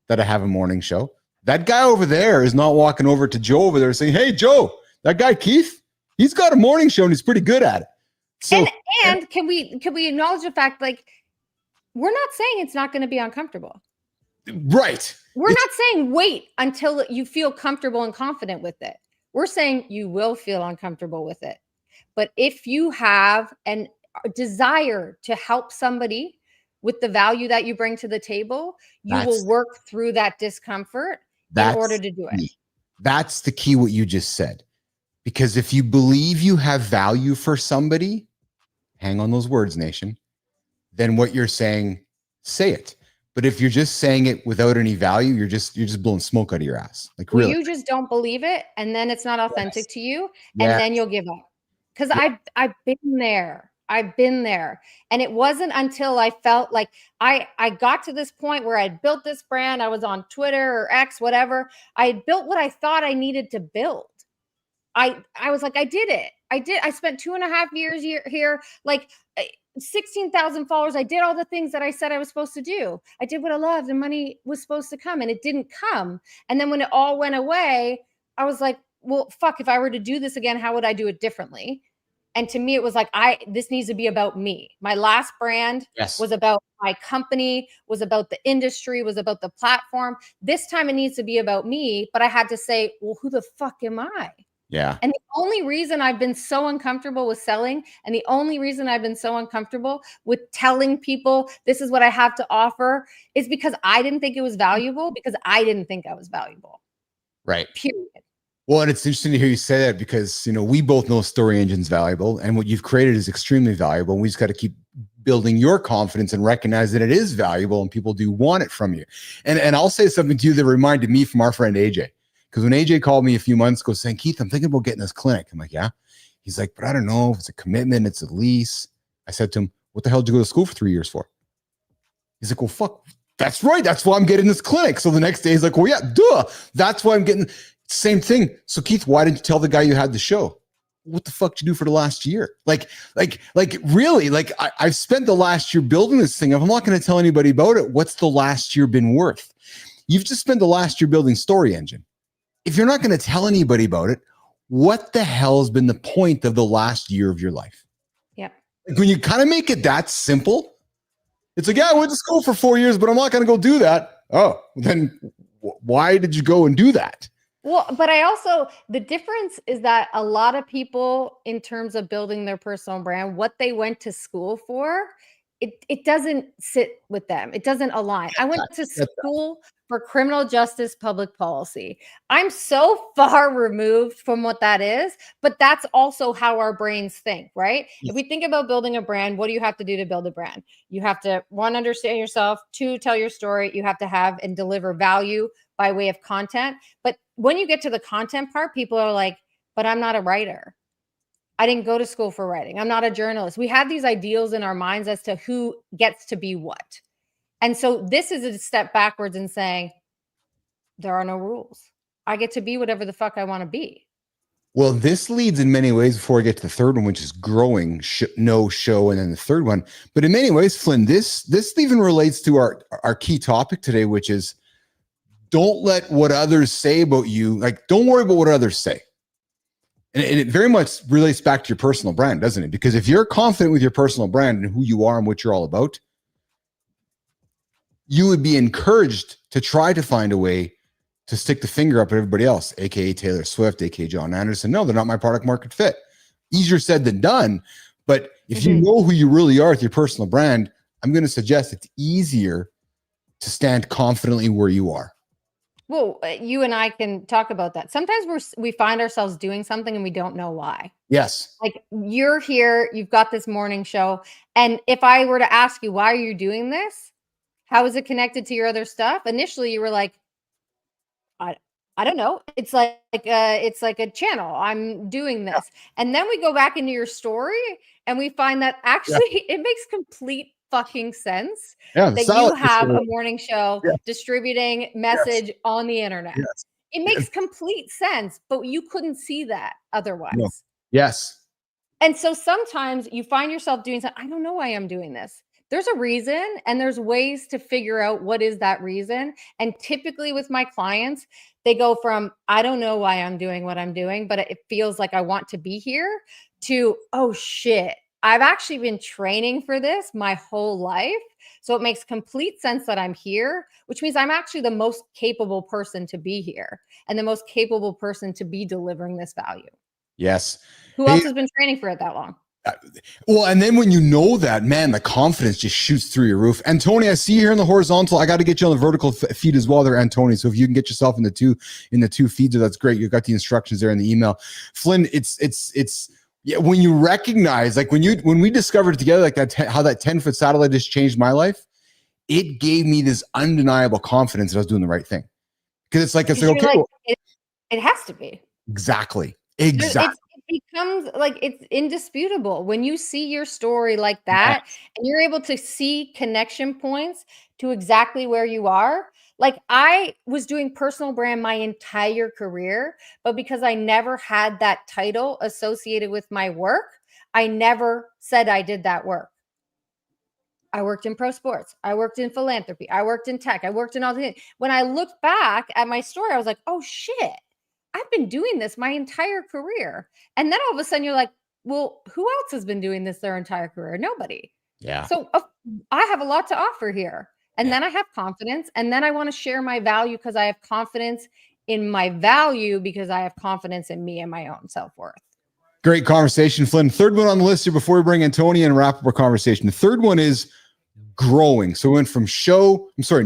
that I have a morning show, that guy over there is not walking over to Joe over there saying, hey, Joe, that guy Keith, he's got a morning show and he's pretty good at it. So, and can we acknowledge the fact, like, we're not saying it's not going to be uncomfortable. Right. We're not saying wait until you feel comfortable and confident with it. We're saying you will feel uncomfortable with it. But if you have a desire to help somebody with the value that you bring to the table, you will work through that discomfort in order to do it. That's the key, what you just said. Because if you believe you have value for somebody, hang on those words, nation, then what you're saying, say it. But if you're just saying it without any value, you're just blowing smoke out of your ass. Like, really, you just don't believe it, and then it's not authentic to you, and then you'll give up. Because I've been there. I've been there. And it wasn't until I felt like I got to this point where I'd built this brand. I was on Twitter or X, whatever. I had built what I thought I needed to build. I was like, I did it. I spent 2.5 years here, like 16,000 followers. I did all the things that I said I was supposed to do. I did what I loved and money was supposed to come and it didn't come. And then when it all went away, I was like, well, fuck, if I were to do this again, how would I do it differently? And to me, it was like, this needs to be about me. My last brand was about my company, was about the industry, was about the platform. This time it needs to be about me. But I had to say, well, who the fuck am I? Yeah. And the only reason I've been so uncomfortable with selling, and the only reason I've been so uncomfortable with telling people this is what I have to offer, is because I didn't think it was valuable, because I didn't think I was valuable. Right. Period. Well, and it's interesting to hear you say that, because, you know, we both know Story Engine's valuable, and what you've created is extremely valuable. And we just got to keep building your confidence and recognize that it is valuable and people do want it from you. And I'll say something to you that reminded me from our friend AJ. Because when AJ called me a few months ago saying, Keith, I'm thinking about getting this clinic. I'm like, yeah. He's like, but I don't know if it's a commitment, it's a lease. I said to him, what the hell did you go to school for 3 years for? He's like, well, fuck, that's right. That's why I'm getting this clinic. So the next day he's like, well, yeah, duh. That's why I'm getting same thing. So Keith, why didn't you tell the guy you had the show? What the fuck did you do for the last year? Like really, like I've spent the last year building this thing. If I'm not going to tell anybody about it, what's the last year been worth? You've just spent the last year building Story Engine. If you're not going to tell anybody about it, what the hell has been the point of the last year of your life? Yeah. Like when you kind of make it that simple, it's like, yeah, I went to school for 4 years, but I'm not going to go do that. Oh, then why did you go and do that? Well, but the difference is that a lot of people, in terms of building their personal brand, what they went to school for, it doesn't sit with them. It doesn't align. I went to school for criminal justice public policy. I'm so far removed from what that is, but that's also how our brains think, right? If we think about building a brand, what do you have to do to build a brand? You have to, 1, understand yourself, 2, tell your story. You have to have and deliver value by way of content. But when you get to the content part, people are like, but I'm not a writer. I didn't go to school for writing. I'm not a journalist. We have these ideals in our minds as to who gets to be what. And so this is a step backwards in saying, there are no rules. I get to be whatever the fuck I want to be. Well, this leads in many ways, before I get to the third one, which is growing, no show, and then the third one. But in many ways, Flynn, this even relates to our key topic today, which is don't let what others say about you, like don't worry about what others say. And it very much relates back to your personal brand, doesn't it? Because if you're confident with your personal brand and who you are and what you're all about, you would be encouraged to try to find a way to stick the finger up at everybody else, aka Taylor Swift, aka John Anderson. No, they're not my product market fit. Easier said than done. But if you know who you really are with your personal brand, I'm going to suggest it's easier to stand confidently where you are. Well, you and I can talk about that. Sometimes we find ourselves doing something and we don't know why. Yes. Like you're here, you've got this morning show. And if I were to ask you, why are you doing this? How is it connected to your other stuff? Initially, you were like, I don't know. It's like a channel. I'm doing this. And then we go back into your story and we find that actually it makes complete fucking sense that you have a morning show distributing message on the internet. It makes complete sense, but you couldn't see that otherwise. No. Yes. And so sometimes you find yourself doing something. I don't know why I'm doing this. There's a reason, and there's ways to figure out what is that reason. And typically with my clients, they go from, I don't know why I'm doing what I'm doing, but it feels like I want to be here, to, oh shit, I've actually been training for this my whole life. So it makes complete sense that I'm here, which means I'm actually the most capable person to be here and the most capable person to be delivering this value. Yes. Who else has been training for it that long? Well, and then when you know that, man, the confidence just shoots through your roof. And Tony, I see you here in the horizontal. I got to get you on the vertical feed as well there, Antony. So if you can get yourself in the two feeds, that's great. You've got the instructions there in the email. Flynn, it's when you recognize, like when we discovered together, like that, how that 10-foot satellite just changed my life, it gave me this undeniable confidence that I was doing the right thing. Because it's like, okay. It has to be. Exactly. It becomes like it's indisputable when you see your story like that and you're able to see connection points to exactly where you are. Like I was doing personal brand my entire career, but because I never had that title associated with my work, I never said I did that work. I worked in pro sports. I worked in philanthropy. I worked in tech. I worked in all the things. When I looked back at my story, I was like, oh shit. I've been doing this my entire career. And then all of a sudden you're like, well, who else has been doing this their entire career? Nobody. Yeah. So I have a lot to offer here. And then I have confidence. And then I want to share my value because I have confidence in my value because I have confidence in me and my own self-worth. Great conversation, Flynn. Third one on the list here before we bring in Tony and wrap up our conversation. The third one is growing. So we went from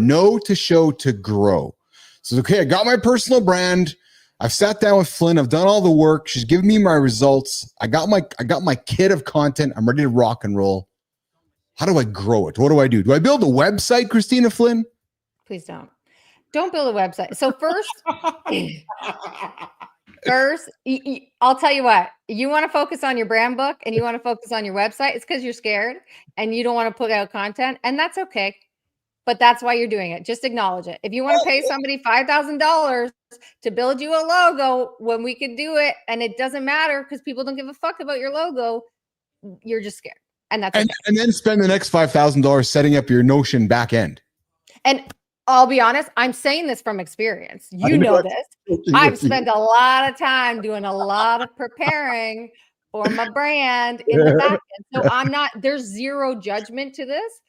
no to show to grow. So, okay, I got my personal brand. I've sat down with Flynn. I've done all the work. She's given me my results. I got my kit of content. I'm ready to rock and roll. How do I grow it? What do I do? Do I build a website, Christina Flynn? Please don't. Don't build a website. So first, I'll tell you what, you want to focus on your brand book and you want to focus on your website. It's because you're scared and you don't want to put out content, and that's okay. But that's why you're doing it. Just acknowledge it. If you want to pay somebody $5,000 to build you a logo when we could do it, and it doesn't matter because people don't give a fuck about your logo, you're just scared. And that's okay. And then spend the next $5,000 setting up your Notion back end. And I'll be honest, I'm saying this from experience. You know this. I've spent a lot of time doing a lot of preparing for my brand in the back end. So there's zero judgment to this.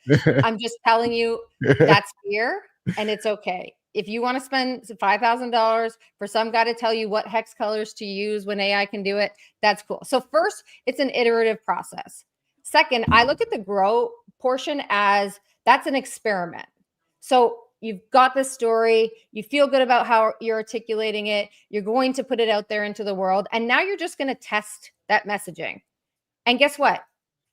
I'm just telling you that's fear, and it's okay. If you want to spend $5,000 for some guy to tell you what hex colors to use when AI can do it, that's cool. So first, it's an iterative process. Second, I look at the grow portion as that's an experiment. So you've got this story, you feel good about how you're articulating it, you're going to put it out there into the world, and now you're just going to test that messaging. And guess what?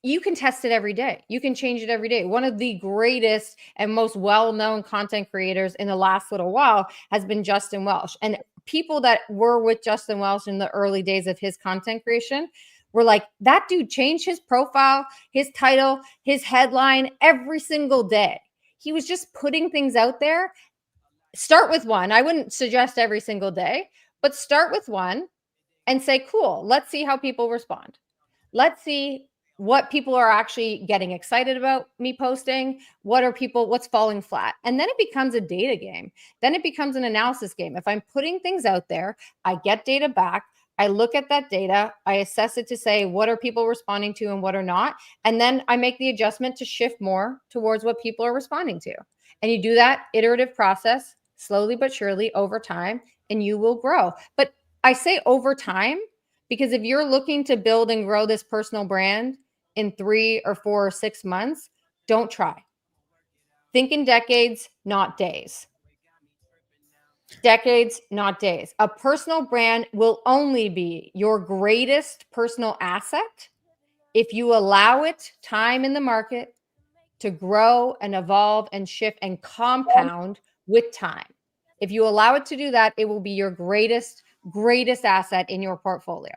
You can test it every day. You can change it every day. One of the greatest and most well-known content creators in the last little while has been Justin Welsh. And people that were with Justin Welsh in the early days of his content creation were like, that dude changed his profile, his title, his headline every single day. He was just putting things out there. Start with one. I wouldn't suggest every single day, but start with one and say, cool, let's see how people respond. Let's see what people are actually getting excited about me posting. What's falling flat? And then it becomes a data game. Then it becomes an analysis game. If I'm putting things out there, I get data back. I look at that data, I assess it to say, what are people responding to and what are not? And then I make the adjustment to shift more towards what people are responding to. And you do that iterative process slowly but surely over time, and you will grow. But I say over time, because if you're looking to build and grow this personal brand in 3 or 4 or 6 months, don't try. Think in decades, not days. Decades, not days. A personal brand will only be your greatest personal asset if you allow it time in the market to grow and evolve and shift and compound with time. If you allow it to do that, it will be your greatest asset in your portfolio.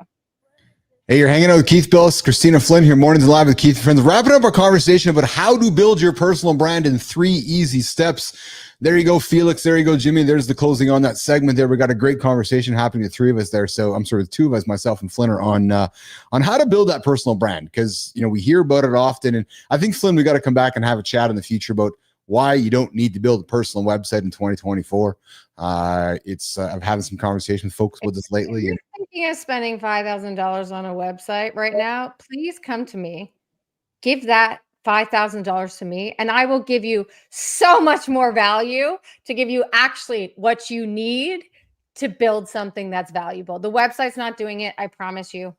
Hey, you're hanging out with Keith Bilous, Christina Flynn here, Mornings Live with Keith and Friends. Wrapping up our conversation about how to build your personal brand in 3 easy steps. There you go, Felix. There you go, Jimmy. There's the closing on that segment there. We got a great conversation happening, the 3 of us there. So I'm sort of 2 of us, myself and Flynn, are on how to build that personal brand, because we hear about it often. And I think, Flynn, we got to come back and have a chat in the future about why you don't need to build a personal website in 2024. I've had some conversation with folks with this lately. If you're thinking of spending $5,000 on a website right now, please come to me. Give that $5,000 to me, and I will give you so much more value to give you actually what you need to build something that's valuable. The website's not doing it. I promise you.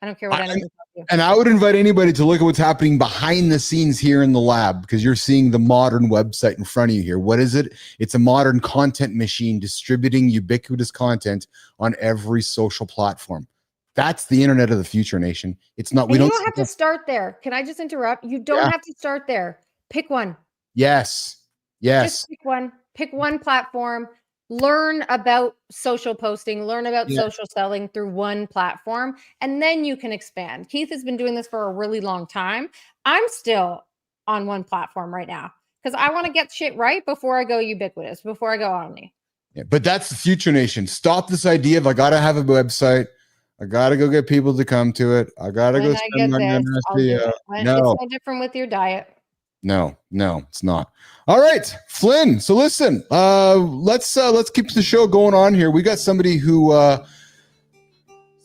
I don't care what anyone tells you. And I would invite anybody to look at what's happening behind the scenes here in the lab, because you're seeing the modern website in front of you here. What is it? It's a modern content machine distributing ubiquitous content on every social platform. That's the internet of the future, nation. It's not. You don't have to start there. Can I just interrupt? You don't have to start there. Pick one. Yes. Just pick one. Pick one platform. Learn about social posting, learn about social selling through one platform, and then you can expand. Keith has been doing this for a really long time. I'm still on one platform right now because I want to get shit right before I go ubiquitous, before I go omni. Yeah, but that's the future, nation. Stop this idea of I got to have a website. I got to go get people to come to it. I got to go spend money on SEO. No. It's no different with your diet. No, it's not. All right, Flynn. So listen, let's keep the show going on here. We got somebody who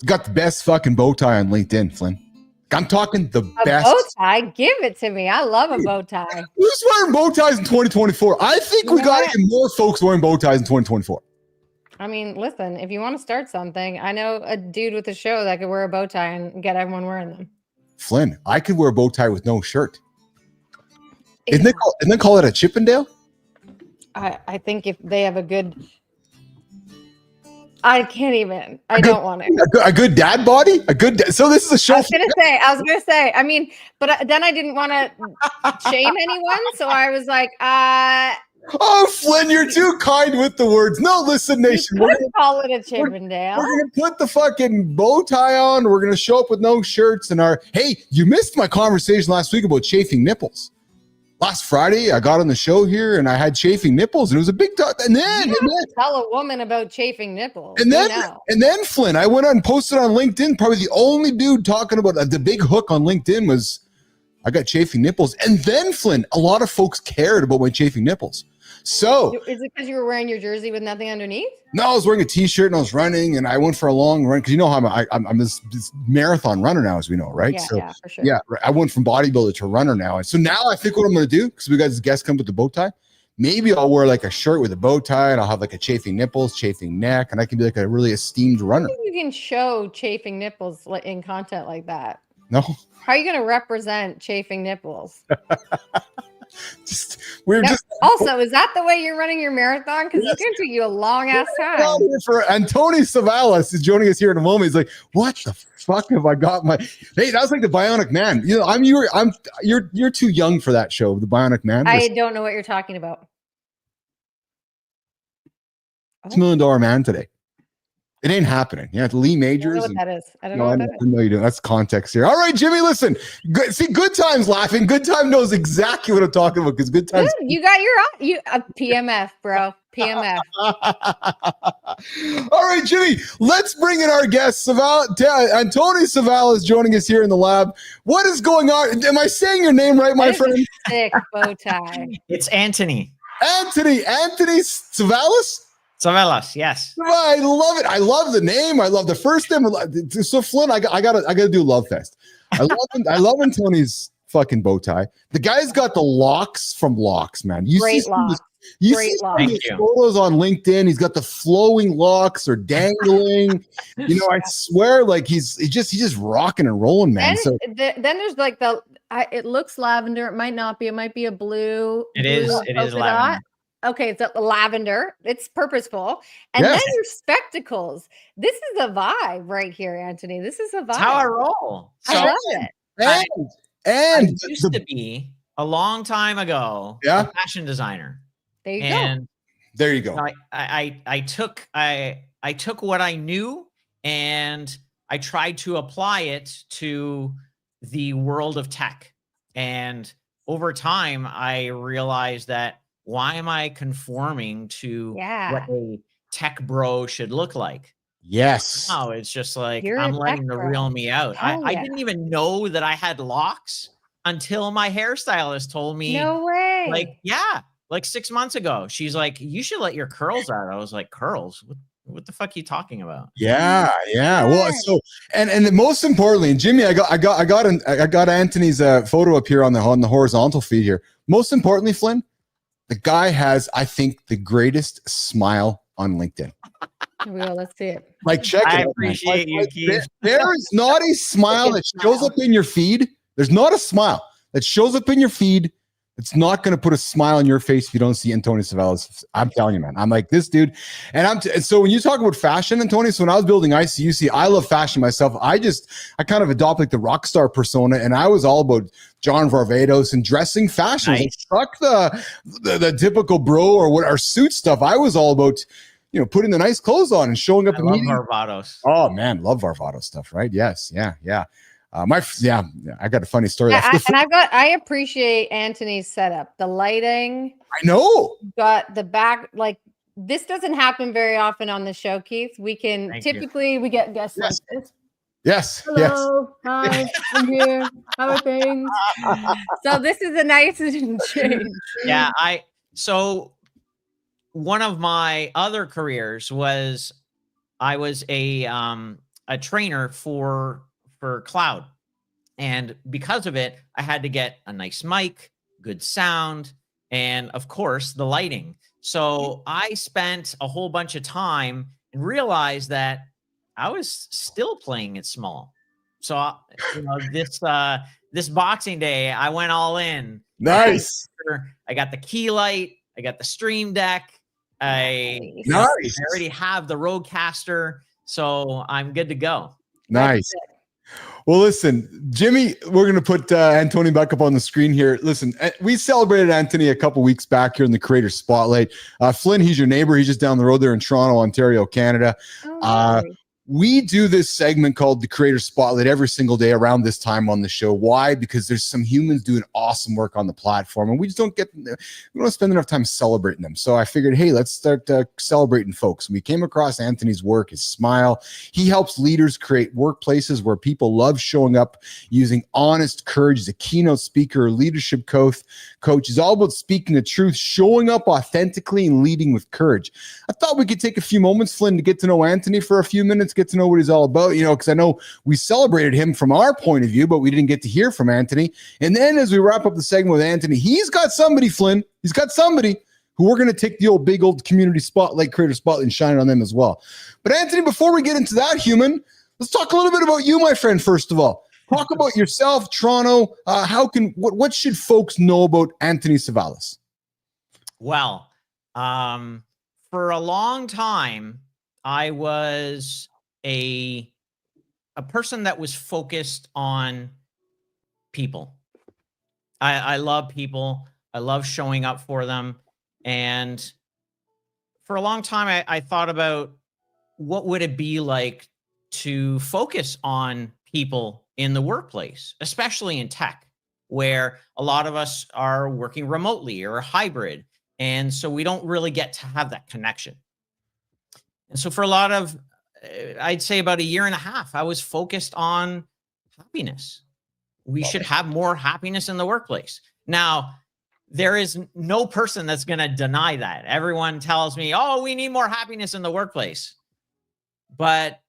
got the best fucking bow tie on LinkedIn, Flynn. I'm talking the best. Bow tie? Give it to me. I love a bow tie. Who's wearing bow ties in 2024? I think we got to get more folks wearing bow ties in 2024. I mean, listen, if you want to start something, I know a dude with a show that could wear a bow tie and get everyone wearing them. Flynn, I could wear a bow tie with no shirt. Isn't they call it a Chippendale? I think if they have a good, I can't even. I don't want to. A good dad body? So this is a show. I was gonna say. I mean, but then I didn't want to shame anyone, so I was like, Oh, Flynn, you're too kind with the words. No, listen, nation. We're gonna call it a Chippendale. We're gonna put the fucking bow tie on. We're gonna show up with no shirts and our. Hey, you missed my conversation last week about chafing nipples. Last Friday, I got on the show here and I had chafing nipples, and it was a big talk. And then tell a woman about chafing nipples. And then Flynn, I went on and posted on LinkedIn. Probably the only dude talking about the big hook on LinkedIn was I got chafing nipples. And then Flynn, a lot of folks cared about my chafing nipples. So is it because you were wearing your jersey with nothing underneath? No, I was wearing a t-shirt and I was running, and I went for a long run because you know how I'm this marathon runner now, as we know, right? Yeah, for sure. Yeah, I went from bodybuilder to runner now, and so now I think what I'm going to do, because we got this guest come with the bow tie, maybe I'll wear like a shirt with a bow tie, and I'll have like a chafing nipples, chafing neck, and I can be like a really esteemed runner. I think you can show chafing nipples in content like that. No. How are you going to represent chafing nipples? Also, is that the way you're running your marathon? Because it's going to take you a long ass time. For Anthony Savalas is joining us here in a moment. He's like, "What the fuck have I got my?" Hey, that was like the Bionic Man. You know, you're too young for that show, the Bionic Man. I don't know what you're talking about. It's $1 Million Man today. It ain't happening. Yeah, Lee Majors. I don't know what that is. I don't know what that is. I know you do. That's context here. All right, Jimmy, listen. Good times laughing. Good time knows exactly what I'm talking about because good times. Dude, you got your PMF, bro. PMF. All right, Jimmy, let's bring in our guest. Anthony Savalas is joining us here in the lab. What is going on? Am I saying your name right, my friend? Sick bow tie. It's Anthony. Anthony Savalas? Savalas, yes. I love it. I love the name. I love the first name. So Flynn, I gotta do Love Fest. I love Anthony's fucking bow tie. The guy's got the locks from Locks, man. You see some photos on LinkedIn. He's got the flowing locks or dangling. You know, I swear, like he's just rocking and rolling, man. Then there's like it looks lavender. It might not be. It might be a blue. It is lavender. Okay, it's lavender. It's purposeful. And then your spectacles. This is a vibe right here, Anthony. This is a vibe. That's how I roll. I love it. I used to be a long time ago a fashion designer. There you go. There you go. I took what I knew and I tried to apply it to the world of tech. And over time, I realized that why am I conforming to what a tech bro should look like? Yes. No, it's just like I'm letting the real me out. I didn't even know that I had locks until my hairstylist told me. No way. Like 6 months ago. She's like, you should let your curls out. I was like, curls? What the fuck are you talking about? Yeah. Well, so and most importantly, and Jimmy, I got Anthony's photo up here on the horizontal feed here. Most importantly, Flynn, the guy has, I think, the greatest smile on LinkedIn. Well, let's see it. Like, check it out. I appreciate you, Keith. There is not a smile that shows up in your feed. There's not a smile that shows up in your feed. It's not going to put a smile on your face if you don't see Anthony Savalas. I'm telling you, man. I'm like this dude. And so when you talk about fashion, Anthony, so when I was building ICUC, I love fashion myself. I kind of adopted like the rock star persona, and I was all about John Varvatos and dressing fashion. Nice. Fuck the typical bro or suit stuff. I was all about, you know, putting the nice clothes on and showing up. I love Varvatos. Oh man, love Varvatos stuff, right? Yes, yeah. I got a funny story. I appreciate Anthony's setup. The lighting. I know. Got the back. Like this doesn't happen very often on the show, Keith. We can we get guests like this. Yes. Hello. Hi. I'm here. How are things? So this is a nice change. Yeah. So one of my other careers was I was a trainer for cloud. And because of it, I had to get a nice mic, good sound, and of course the lighting. So I spent a whole bunch of time and realized that I was still playing it small. So this Boxing Day, I went all in. Nice. I got the key light. I got the Stream Deck. I already have the Rodecaster, so I'm good to go. Nice. Well, listen, Jimmy, we're going to put Anthony back up on the screen here. Listen, we celebrated Anthony a couple weeks back here in the Creator Spotlight. Flynn, he's your neighbor. He's just down the road there in Toronto, Ontario, Canada. We do this segment called the Creator Spotlight every single day around this time on the show. Why? Because there's some humans doing awesome work on the platform, and we just don't spend enough time celebrating them. So I figured, hey, let's start celebrating folks. We came across Anthony's work, his smile. He helps leaders create workplaces where people love showing up using honest courage. He's a keynote speaker, leadership coach. He's all about speaking the truth, showing up authentically, and leading with courage. I thought we could take a few moments, Flynn, to get to know Anthony for a few minutes, get to know what he's all about, because I know we celebrated him from our point of view, but we didn't get to hear from Anthony. And then as we wrap up the segment with Anthony, he's got somebody, Flynn, he's got somebody who we're going to take the big old community spotlight, Creator Spotlight, and shine it on them as well. But Anthony, before we get into that, human, let's talk a little bit about you, my friend, first of all. Talk about yourself, Toronto. What should folks know about Anthony Savalas? Well, for a long time, I was a person that was focused on people. I love people. I love showing up for them. And for a long time, I thought about what would it be like to focus on people in the workplace, especially in tech, where a lot of us are working remotely or hybrid. And so we don't really get to have that connection. And so for a lot of, I'd say about a year and a half, I was focused on happiness. We should have more happiness in the workplace. Now, there is no person that's going to deny that. Everyone tells me, oh, we need more happiness in the workplace. But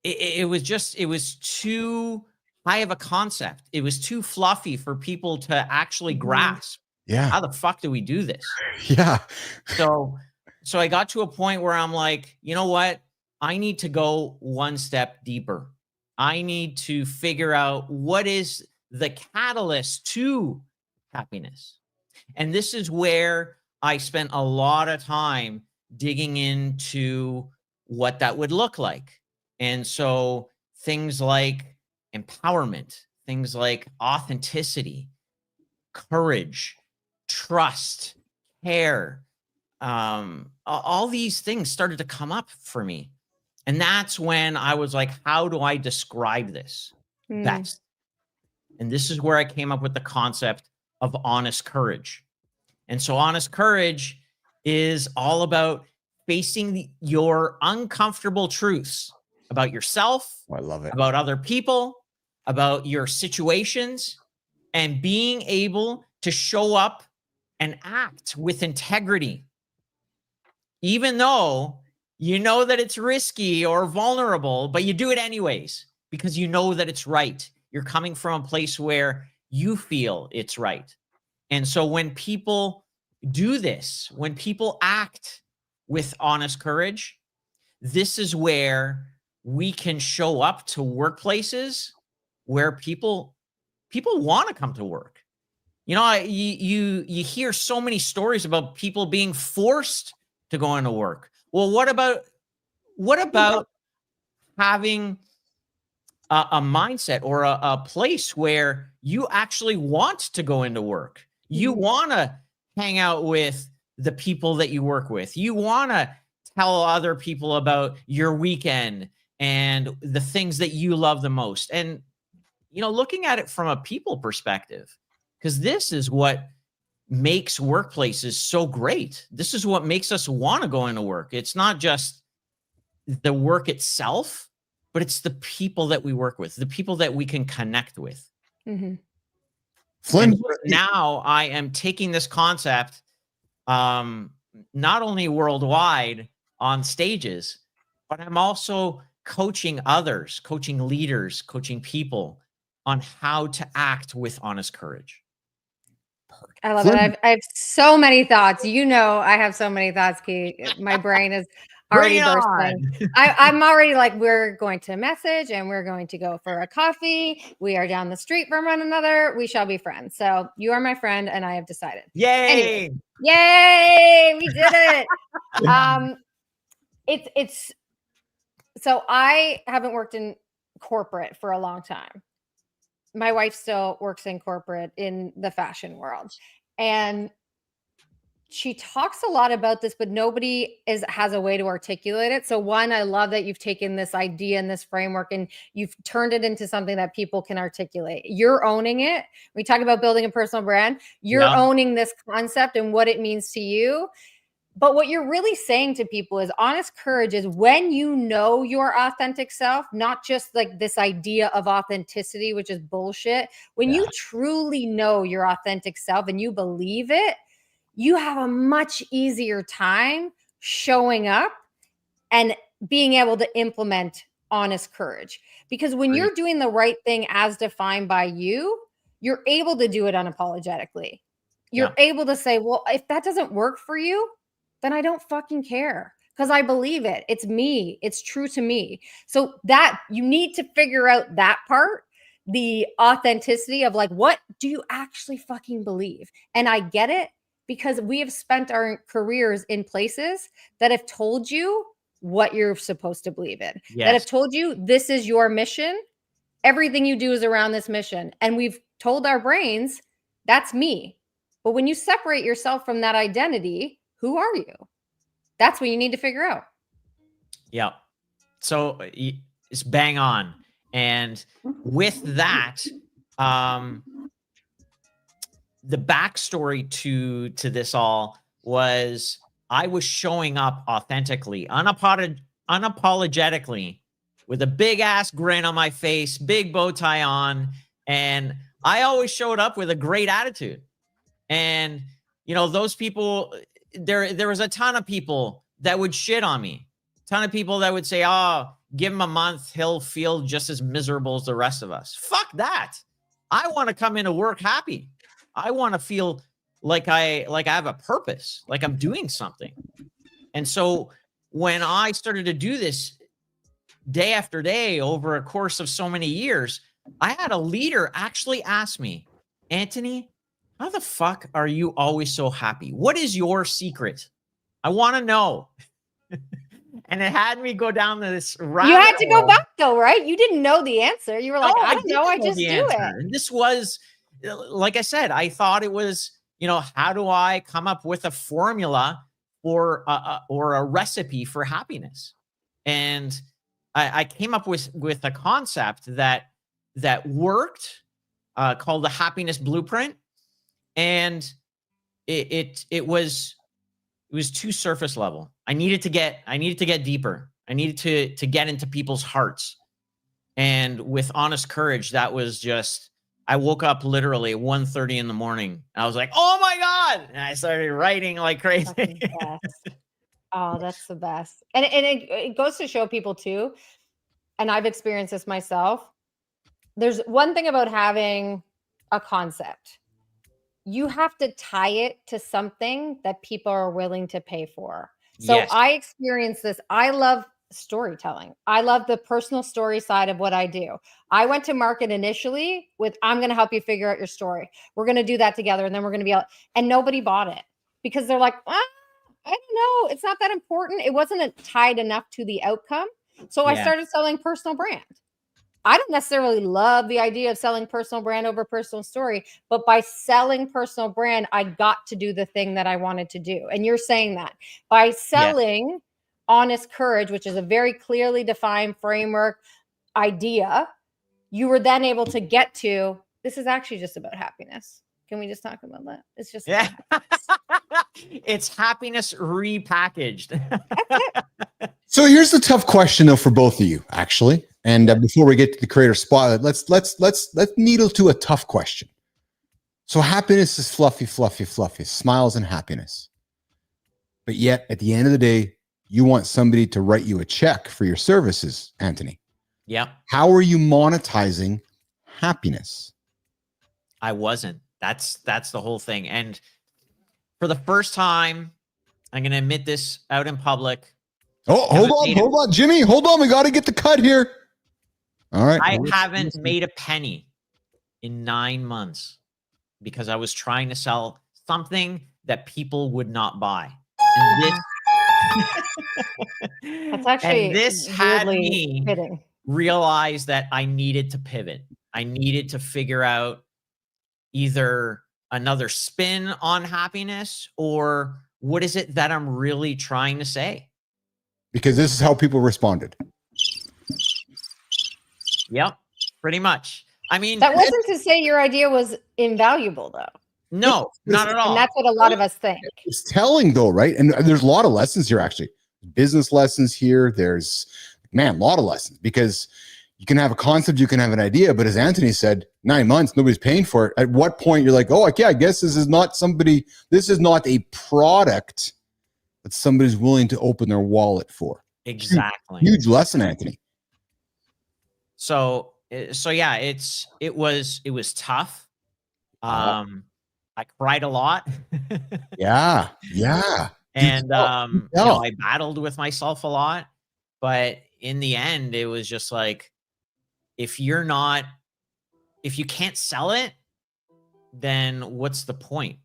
it was too high of a concept. It was too fluffy for people to actually grasp. Yeah. How the fuck do we do this? Yeah. So I got to a point where I'm like, you know what? I need to go one step deeper. I need to figure out what is the catalyst to happiness. And this is where I spent a lot of time digging into what that would look like. And so things like empowerment, things like authenticity, courage, trust, care, all these things started to come up for me. And that's when I was like, how do I describe this best? And this is where I came up with the concept of honest courage. And so honest courage is all about facing your uncomfortable truths about yourself. I love it. About other people, about your situations, and being able to show up and act with integrity. Even though you know that it's risky or vulnerable, but you do it anyways because you know that it's right. You're coming from a place where you feel it's right. And so when people do this, when people act with honest courage, this is where we can show up to workplaces where people want to come to work. You know, you hear so many stories about people being forced to go into work. Well, what about having a mindset or a place where you actually want to go into work? You want to hang out with the people that you work with. You want to tell other people about your weekend and the things that you love the most. And, you know, looking at it from a people perspective, because this is what makes workplaces so great. This is what makes us want to go into work. It's not just the work itself, but it's the people that we work with, the people that we can connect with. Flynn, now I am taking this concept not only worldwide on stages, but I'm also coaching others, coaching leaders, coaching people on how to act with honest courage. I love Flynn. it. I have so many thoughts. You know, I have so many thoughts, Key. My brain is already bursting. I'm already like, we're going to message and we're going to go for a coffee. We are down the street from one another. We shall be friends. So you are my friend, and I have decided. Yay! Anyway, yay! We did it. It's so I haven't worked in corporate for a long time. My wife still works in corporate in the fashion world, and she talks a lot about this, but nobody has a way to articulate it. So one, I love that you've taken this idea and this framework and you've turned it into something that people can articulate. You're owning it. We talk about building a personal brand. You're owning this concept and what it means to you. But what you're really saying to people is honest courage is when you know your authentic self, not just like this idea of authenticity, which is bullshit. When you truly know your authentic self and you believe it, you have a much easier time showing up and being able to implement honest courage. Because when you're doing the right thing as defined by you, you're able to do it unapologetically. You're able to say, well, if that doesn't work for you, then I don't fucking care because I believe it. It's me. It's true to me. So that you need to figure out that part, the authenticity of like, what do you actually fucking believe? And I get it because we have spent our careers in places that have told you what you're supposed to believe in, that have told you this is your mission. Everything you do is around this mission. And we've told our brains, that's me. But when you separate yourself from that identity, who are you? That's what you need to figure out. Yeah. So it's bang on. And with that, the backstory to this all was I was showing up authentically, unapologetically, with a big ass grin on my face, big bow tie on. And I always showed up with a great attitude. And, you know, those people, there was a ton of people that would shit on me. A ton of people that would say, oh, give him a month, he'll feel just as miserable as the rest of us. Fuck that. I want to come into work happy. I want to feel like I have a purpose, like I'm doing something. And so when I started to do this day after day over a course of so many years, I had a leader actually ask me, Anthony, how the fuck are you always so happy? What is your secret? I want to know. And it had me go down this rabbit You had to hole. go back though, right? You didn't know the answer. You were like, I don't know. I just do it. And this was, like I said, I thought it was, you know, how do I come up with a formula or a recipe for happiness? And I came up with a concept that worked called the happiness blueprint. And it was too surface level. I needed to get deeper. I needed to get into people's hearts. And with honest courage, that was just, I woke up literally 1:30 in the morning. I was like, oh my God. And I started writing like crazy. Oh, that's the best. And it goes to show people too. And I've experienced this myself. There's one thing about having a concept. You have to tie it to something that people are willing to pay for. So I experienced this. I love storytelling. I love the personal story side of what I do. I went to market initially with, I'm going to help you figure out your story. We're going to do that together. And then we're going to be out. And nobody bought it because they're like, I don't know. It's not that important. It wasn't tied enough to the outcome. So I started selling personal brand. I don't necessarily love the idea of selling personal brand over personal story, but by selling personal brand, I got to do the thing that I wanted to do. And you're saying that by selling honest courage, which is a very clearly defined framework idea, you were then able to get to, this is actually just about happiness. Can we just talk about that? It's just, it's happiness repackaged. So here's the tough question though for both of you, actually. And before we get to the creator spotlight, let's needle to a tough question. So happiness is fluffy, smiles and happiness. But yet at the end of the day, you want somebody to write you a check for your services, Anthony. Yeah. How are you monetizing happiness? I wasn't. That's the whole thing. And for the first time, I'm going to admit this out in public. Oh, hold on, Jimmy. Hold on. We got to get the cut here. All right. I haven't made a penny in 9 months because I was trying to sell something that people would not buy. And this, That's actually and this had weirdly me fitting. realize that I needed to pivot. I needed to figure out either another spin on happiness or what is it that I'm really trying to say? Because this is how people responded. Yep, pretty much. I mean, That wasn't to say your idea was invaluable, though. no, not at all. And that's what a lot of us think. It's telling though, right? And there's a lot of lessons here, actually. Business lessons here. There's, man, a lot of lessons, because you can have a concept, you can have an idea, but as Anthony said, 9 months, nobody's paying for it. At what point you're like, oh, okay, I guess this is not a product that somebody's willing to open their wallet for. Exactly. Huge lesson, Anthony. So yeah, it was tough. I cried a lot. Yeah. And I battled with myself a lot, but in the end, it was just like, if you can't sell it, then what's the point?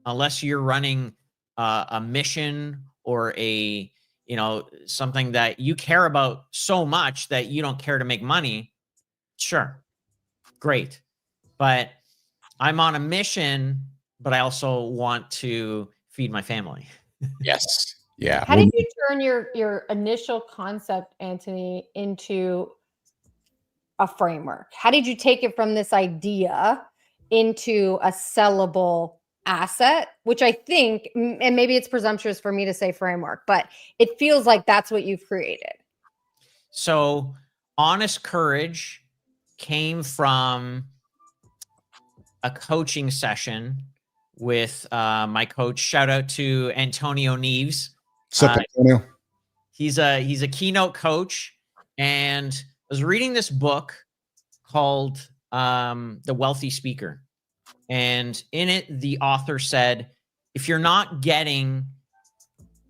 Unless you're running a mission or something that you care about so much that you don't care to make money. Sure. Great. But I'm on a mission, but I also want to feed my family. Yes. Yeah. How did you turn your initial concept, Anthony, into a framework? How did you take it from this idea into a sellable asset, which I think, and maybe it's presumptuous for me to say framework, but it feels like that's what you've created. So Honest Courage came from a coaching session with my coach. Shout out to Antonio Neves. Sup, Antonio? He's a keynote coach, and I was reading this book called The Wealthy Speaker. And in it, the author said, if you're not getting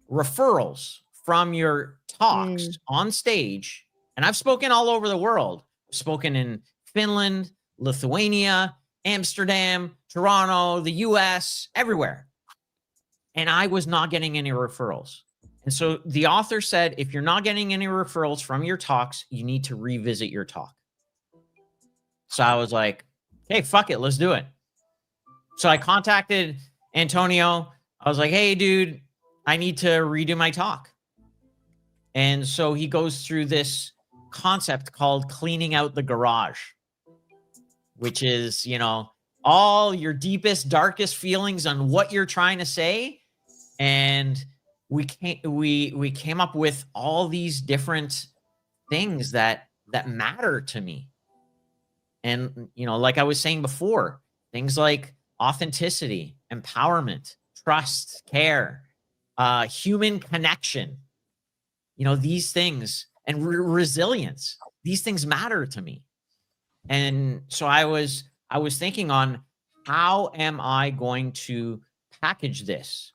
referrals from your talks on stage, and I've spoken all over the world, I've spoken in Finland, Lithuania, Amsterdam, Toronto, the US, everywhere. And I was not getting any referrals. And so the author said, if you're not getting any referrals from your talks, you need to revisit your talk. So I was like, hey, fuck it, let's do it. So I contacted Antonio. I was like, hey, dude, I need to redo my talk. And so he goes through this concept called cleaning out the garage, which is, all your deepest, darkest feelings on what you're trying to say. And we came up with all these different things that matter to me. And, like I was saying before, things like authenticity, empowerment, trust, care, human connection, these things, and resilience, these things matter to me. And so I was thinking on, how am I going to package this?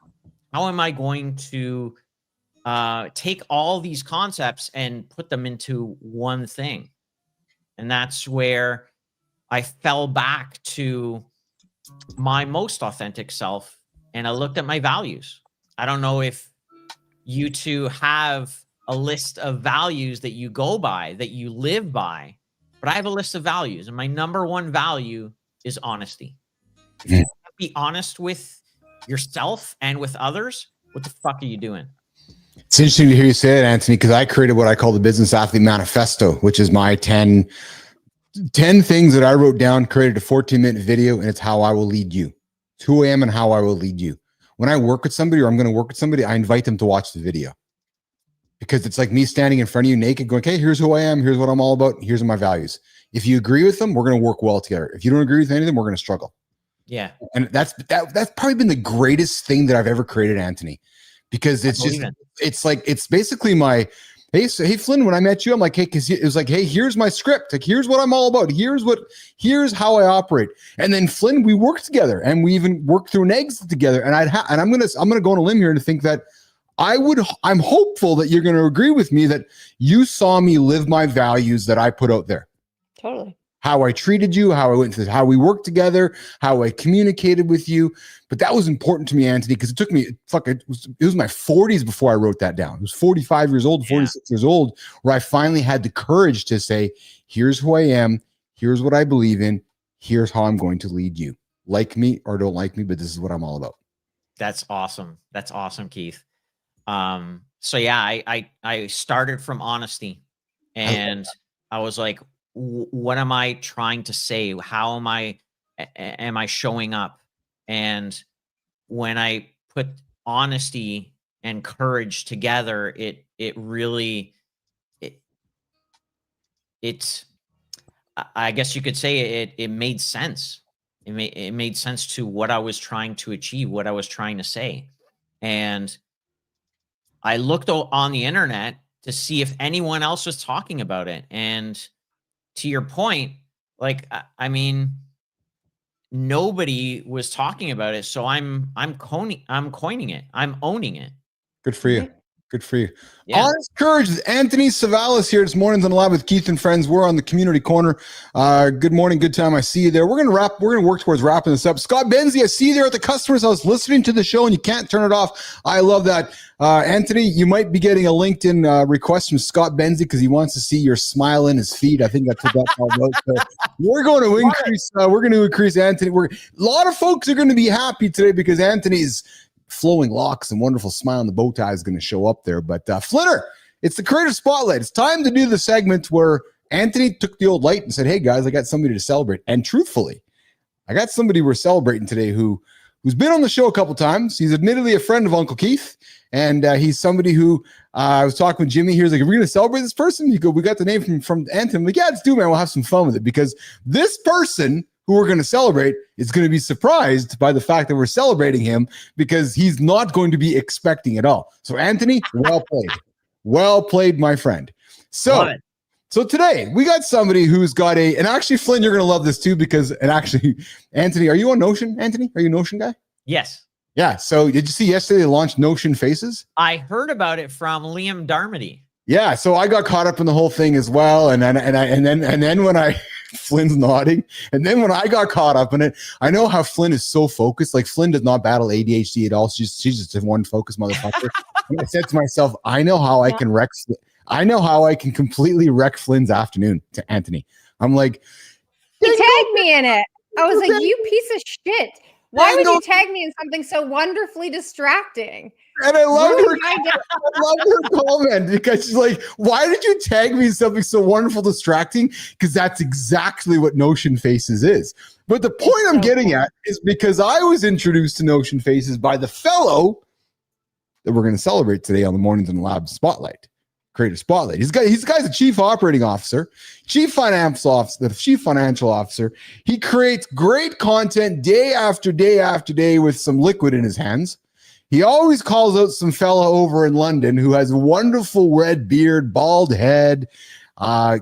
How am I going to take all these concepts and put them into one thing? And that's where I fell back to my most authentic self, and I looked at my values. I don't know if you two have a list of values that you go by, that you live by, but I have a list of values, and my number one value is honesty. If you can't be honest with yourself and with others, what the fuck are you doing? It's interesting to hear you say it, Anthony, because I created what I call the Business Athlete Manifesto, which is my 10 things that I wrote down, created a 14-minute video, and it's how I will lead you. It's who I am and how I will lead you. When I work with somebody, or I'm going to work with somebody, I invite them to watch the video, because it's like me standing in front of you naked going, okay, here's who I am. Here's what I'm all about. Here's my values. If you agree with them, we're going to work well together. If you don't agree with any of them, we're going to struggle. Yeah. And that's probably been the greatest thing that I've ever created, Anthony, because it's basically Hey, Flynn, when I met you, I'm like, hey, because it was like, hey, here's my script. Like, here's what I'm all about. Here's how I operate. And then Flynn, we worked together, and we even worked through an exit together. And I'm gonna go on a limb here to think that I'm hopeful that you're gonna agree with me that you saw me live my values that I put out there. Totally. How I treated you, how I went through, how we worked together, how I communicated with you. But that was important to me, Anthony, because it took me, it was my 40s before I wrote that down. It was 45 years old, 46 years old, where I finally had the courage to say, here's who I am, here's what I believe in, here's how I'm going to lead you. Like me or don't like me, but this is what I'm all about. That's awesome. That's awesome, Keith. So yeah, I started from honesty, and I was like, what am I trying to say? How am I showing up? And when I put honesty and courage together, it really, I guess you could say it made sense. It made sense to what I was trying to achieve, what I was trying to say. And I looked on the internet to see if anyone else was talking about it. And to your point, like, I mean, nobody was talking about it. So I'm coining it. I'm owning it. Good for you. Good for you. Yeah. Honest Courage with Anthony Savalas here this morning on the Live with Keith and Friends. We're on the community corner. Good morning, good time. I see you there. We're gonna work towards wrapping this up. Scott Benzie, I see you there at the Customers House listening to the show, and you can't turn it off. I love that. Anthony, you might be getting a LinkedIn request from Scott Benzie because he wants to see your smile in his feed. I think that's what that's all about. So we're going to increase. We're going to increase Anthony. A lot of folks are going to be happy today because Anthony's flowing locks and wonderful smile and the bow tie is going to show up there. But Flinner, it's the Creator Spotlight. It's time to do the segment where Anthony took the old light and said, hey guys, I got somebody to celebrate. And truthfully, I got somebody we're celebrating today who's been on the show a couple times. He's admittedly a friend of Uncle Keith. And he's somebody who I was talking with Jimmy. He was like, are we going to celebrate this person? You go, we got the name from Anthony. I'm like, yeah, let's do it, man. We'll have some fun with it because this person who we're going to celebrate is going to be surprised by the fact that we're celebrating him because he's not going to be expecting it all. So Anthony, well played. Well played, my friend. So today we got somebody who's got and actually Flynn, you're going to love this too because, and actually Anthony, are you on Notion? Anthony, are you a Notion guy? Yes. Yeah. So did you see yesterday they launched Notion Faces? I heard about it from Liam Darmody. Yeah. So I got caught up in the whole thing as well. And then when I Flynn's nodding. And then when I got caught up in it, I know how Flynn is so focused. Like Flynn does not battle ADHD at all. She's just a one focused motherfucker. And I said to myself, I know how I can completely wreck Flynn's afternoon to Anthony. I'm like, he tagged me in it. I was like, you piece of shit. Why would you tag me in something so wonderfully distracting? And I loved her comment because she's like, why did you tag me in something so wonderful, distracting? Because that's exactly what Notion Faces is. But the point I'm getting at is because I was introduced to Notion Faces by the fellow that we're going to celebrate today on the Mornings in the Lab Spotlight. Creator Spotlight. He's a chief operating officer, chief financial officer. He creates great content day after day after day with some liquid in his hands. He always calls out some fella over in London who has a wonderful red beard, bald head,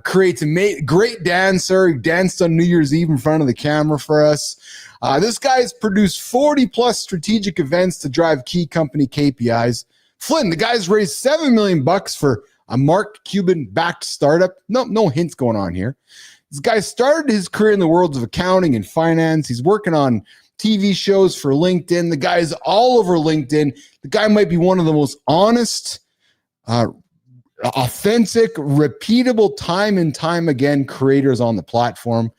creates a great dancer. He danced on New Year's Eve in front of the camera for us. This guy's produced 40 plus strategic events to drive key company KPIs. Flynn, the guy's raised $7 million for a Mark Cuban-backed startup. No hints going on here. This guy started his career in the worlds of accounting and finance. He's working on TV shows for LinkedIn. The guy is all over LinkedIn. The guy might be one of the most honest, authentic, repeatable, time and time again creators on the platform.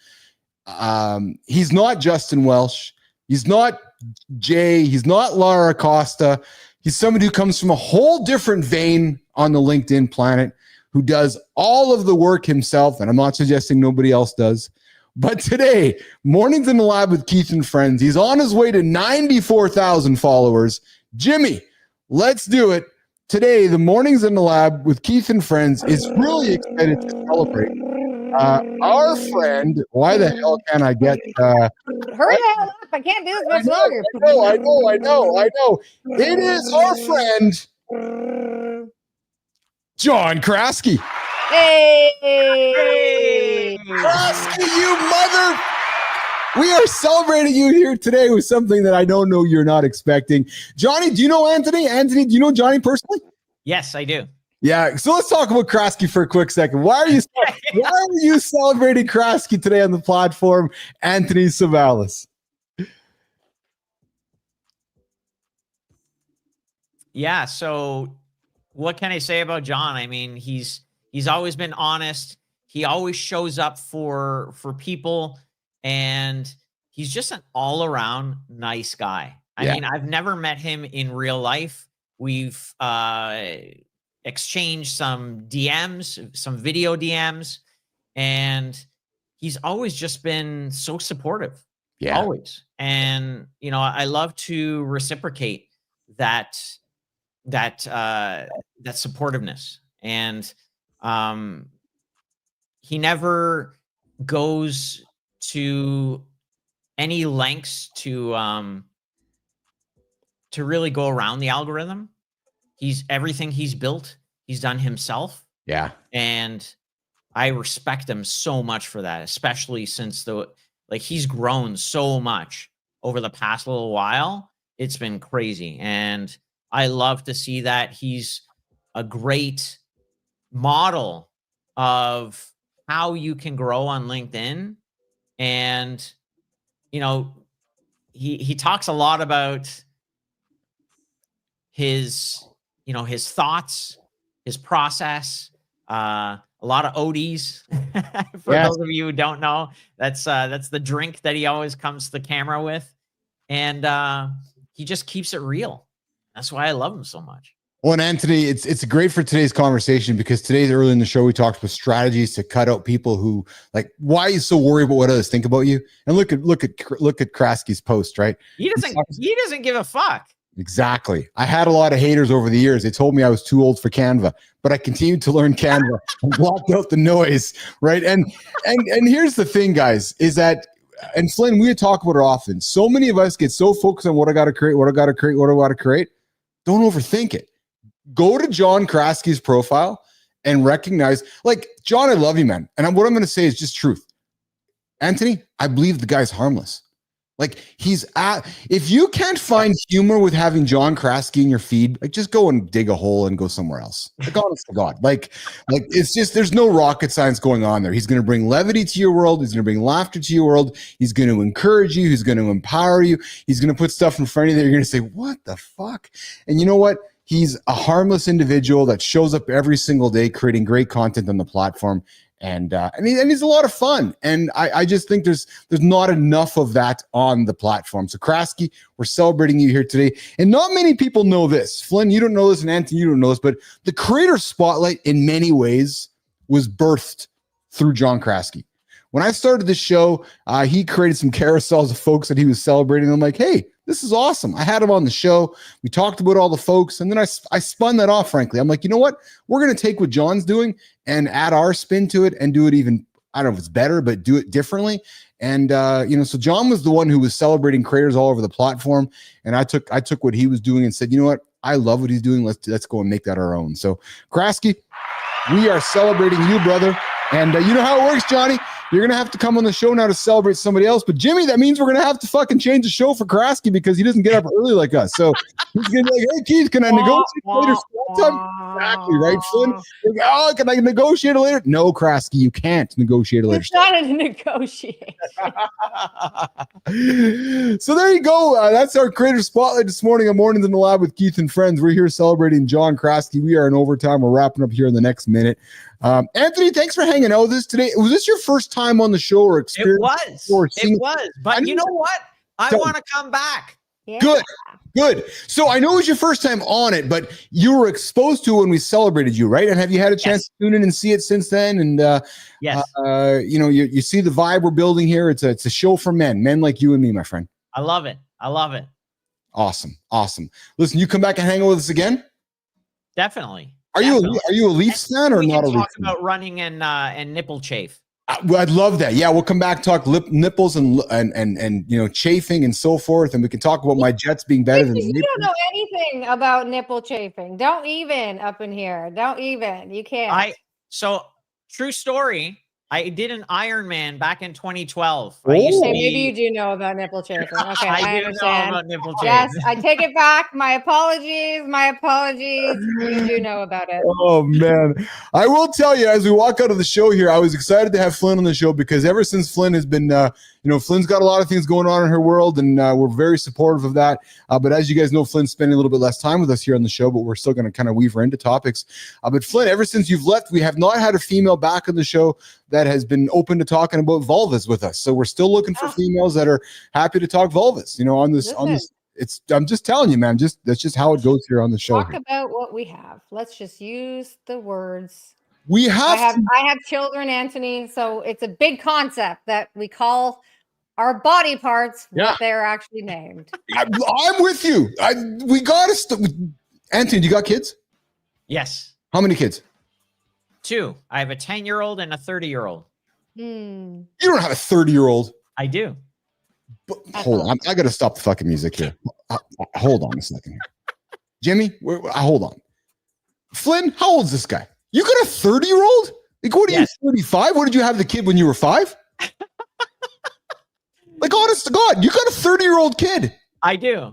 He's not Justin Welsh. He's not Jay. He's not Lara Costa. He's somebody who comes from a whole different vein on the LinkedIn planet, who does all of the work himself, and I'm not suggesting nobody else does. But today, Mornings in the Lab with Keith and Friends, he's on his way to 94,000 followers. Jimmy, let's do it. Today, the Mornings in the Lab with Keith and Friends is really excited to celebrate our friend. Why the hell can't I get... Hurry the hell up. I can't do this much longer. I know. It is our friend... John Krasky. Hey! Kraski, you mother! We are celebrating you here today with something that I don't know you're not expecting. Johnny, do you know Anthony? Anthony, do you know Johnny personally? Yes, I do. Yeah, so let's talk about Kraski for a quick second. Why are you celebrating Kraski today on the platform, Anthony Savalas? Yeah, so what can I say about John? I mean, he's always been honest. He always shows up for people, and he's just an all-around nice guy. I mean, I've never met him in real life. We've exchanged some DMs, some video DMs, and he's always just been so supportive. Yeah. Always. And, you know, I love to reciprocate that supportiveness. And he never goes to any lengths to really go around the algorithm. Everything he's built, he's done himself. Yeah. And I respect him so much for that, especially since he's grown so much over the past little while. It's been crazy. And I love to see that. He's a great model of how you can grow on LinkedIn. And, you know, he talks a lot about his thoughts, his process, a lot of ODs. For those of you who don't know, that's the drink that he always comes to the camera with. And he just keeps it real. That's why I love him so much. Well, and Anthony, it's great for today's conversation because today's early in the show, we talked about strategies to cut out people who like, why are you so worried about what others think about you? And look at Kraski's post, right? He doesn't give a fuck. Exactly. I had a lot of haters over the years. They told me I was too old for Canva, but I continued to learn Canva and blocked out the noise, right? And here's the thing, guys, is that, and Flynn, we talk about it often. So many of us get so focused on what I got to create, Don't overthink it. Go to John Krasky's profile and recognize, like, John, I love you, man. And what I'm going to say is just truth. Anthony, I believe the guy's harmless. Like, if you can't find humor with having John Krasky in your feed, like, just go and dig a hole and go somewhere else. Like, honest to God, like it's just, there's no rocket science going on there. He's going to bring levity to your world. He's going to bring laughter to your world. He's going to encourage you. He's going to empower you. He's going to put stuff in front of you that you're going to say, what the fuck? And you know what? He's a harmless individual that shows up every single day, creating great content on the platform. And he's a lot of fun. And I just think there's not enough of that on the platform. So Kraski, we're celebrating you here today. And not many people know this. Flynn, you don't know this, and Anthony, you don't know this, but the creator spotlight in many ways was birthed through John Krasky. When I started the show, he created some carousels of folks that he was celebrating. I'm like, hey, this is awesome. I had him on the show. We talked about all the folks, and then I spun that off, frankly. I'm like, you know what? We're going to take what John's doing and add our spin to it and do it even, I don't know if it's better, but do it differently. And, so John was the one who was celebrating creators all over the platform. And I took what he was doing and said, you know what? I love what he's doing. Let's go and make that our own. So Kraski, we are celebrating you, brother. And you know how it works, Johnny. You're going to have to come on the show now to celebrate somebody else. But Jimmy, that means we're going to have to fucking change the show for Kraski because he doesn't get up early like us. So he's going to be like, hey, Keith, can I negotiate later? Exactly, right, Flynn? Like, oh, can I negotiate later? No, Kraski, you can't negotiate later. It's not a negotiation. So there you go. That's our creator spotlight this morning on Mornings in the Lab with Keith and Friends. We're here celebrating John Krasky. We are in overtime. We're wrapping up here in the next minute. Anthony, thanks for hanging out with us today. Was this your first time on the show or experience? It was. But you know what? I want to come back. Yeah. Good. So I know it was your first time on it, but you were exposed to it when we celebrated you, right? And have you had a chance to tune in and see it since then? And yes, you see the vibe we're building here. It's a show for men like you and me, my friend. I love it. Awesome. Listen, you come back and hang out with us again? Definitely. Are you a Leafs fan or not a Leafs fan? Talk about running and nipple chafe. I'd love that. Yeah, we'll come back, talk nipples and chafing and so forth, and we can talk about my jets being better than. You don't know anything about nipple chafing. Don't even up in here. Don't even. You can't. So true story. I did an Ironman back in 2012. Maybe you do know about nipple chafing. Okay, I understand. Know about nipple chafing. Yes, I take it back. My apologies. You do know about it. Oh man, I will tell you, as we walk out of the show here, I was excited to have Flynn on the show because ever since Flynn has been, Flynn's got a lot of things going on in her world, and we're very supportive of that. But as you guys know, Flynn's spending a little bit less time with us here on the show, but we're still going to kind of weave her into topics. But Flynn, ever since you've left, we have not had a female back on the show that has been open to talking about vulvas with us. So we're still looking for females that are happy to talk vulvas, on this. I'm just telling you, man, that's just how it goes here on the show. Talk about what we have. Let's just use the words. I have children, Anthony. So it's a big concept that we call our body parts what they're actually named. I'm with you. We got to Anthony, you got kids? Yes. How many kids? 2. I have a 10-year-old and a 30-year-old. You don't have a 30-year-old. I do. But, hold on. I got to stop the fucking music here. Hold on a second here. Jimmy, hold on. Flynn, how old is this guy? You got a 30-year-old? Like, what are you, 35? What did you have the kid when you were 5? Like, honest to God, you got a 30-year-old kid. I do.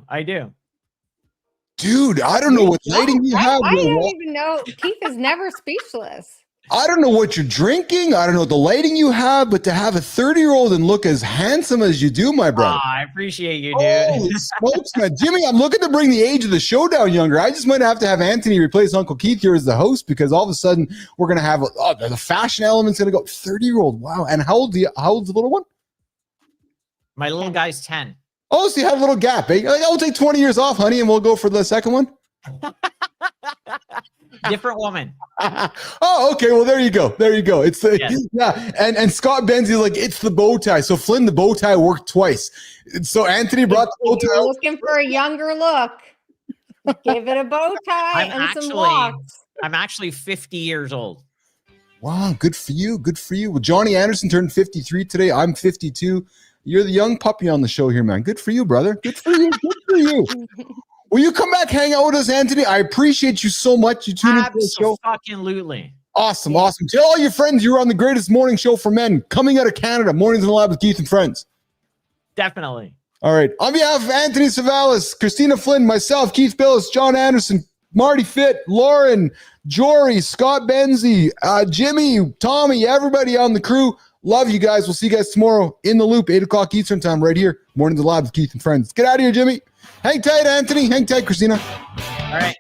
Dude, I don't know what lighting you have. I don't even know. Keith is never speechless. I don't know what you're drinking. I don't know the lighting you have, but to have a 30-year-old and look as handsome as you do, my brother. I appreciate you, dude. Holy smokes, man. Jimmy, I'm looking to bring the age of the show down younger. I just might have to have Anthony replace Uncle Keith here as the host because all of a sudden we're going to have the fashion element's going to go 30-year-old. Wow. And how old's the little one? My little guy's 10. Oh, so you had a little gap, eh? I'll take 20 years off, honey, and we'll go for the second one. Different woman. Oh, okay. Well, there you go. It's the And Scott Benzie's like, it's the bow tie. So Flynn, the bow tie worked twice. So Anthony brought the bow tie. You're looking for a younger look. Give it a bow tie some locks. I'm actually 50 years old. Wow, good for you. Well, Johnny Anderson turned 53 today. I'm 52. You're the young puppy on the show here, man. Good for you, brother. Good for you. Will you come back, hang out with us, Anthony? I appreciate you so much. You tuned into the show. Absolutely. Awesome. Tell all your friends you're on the greatest morning show for men coming out of Canada. Mornings in the Lab with Keith and Friends. Definitely. All right. On behalf of Anthony Savalas, Christina Flynn, myself, Keith Bilous, John Anderson, Marty Fitt, Lauren, Jory, Scott Benzie, Jimmy, Tommy, everybody on the crew. Love you guys. We'll see you guys tomorrow in the Loop, 8 o'clock Eastern time, right here. Mornings in the Lab with Keith and Friends. Get out of here, Jimmy. Hang tight, Anthony. Hang tight, Christina. All right.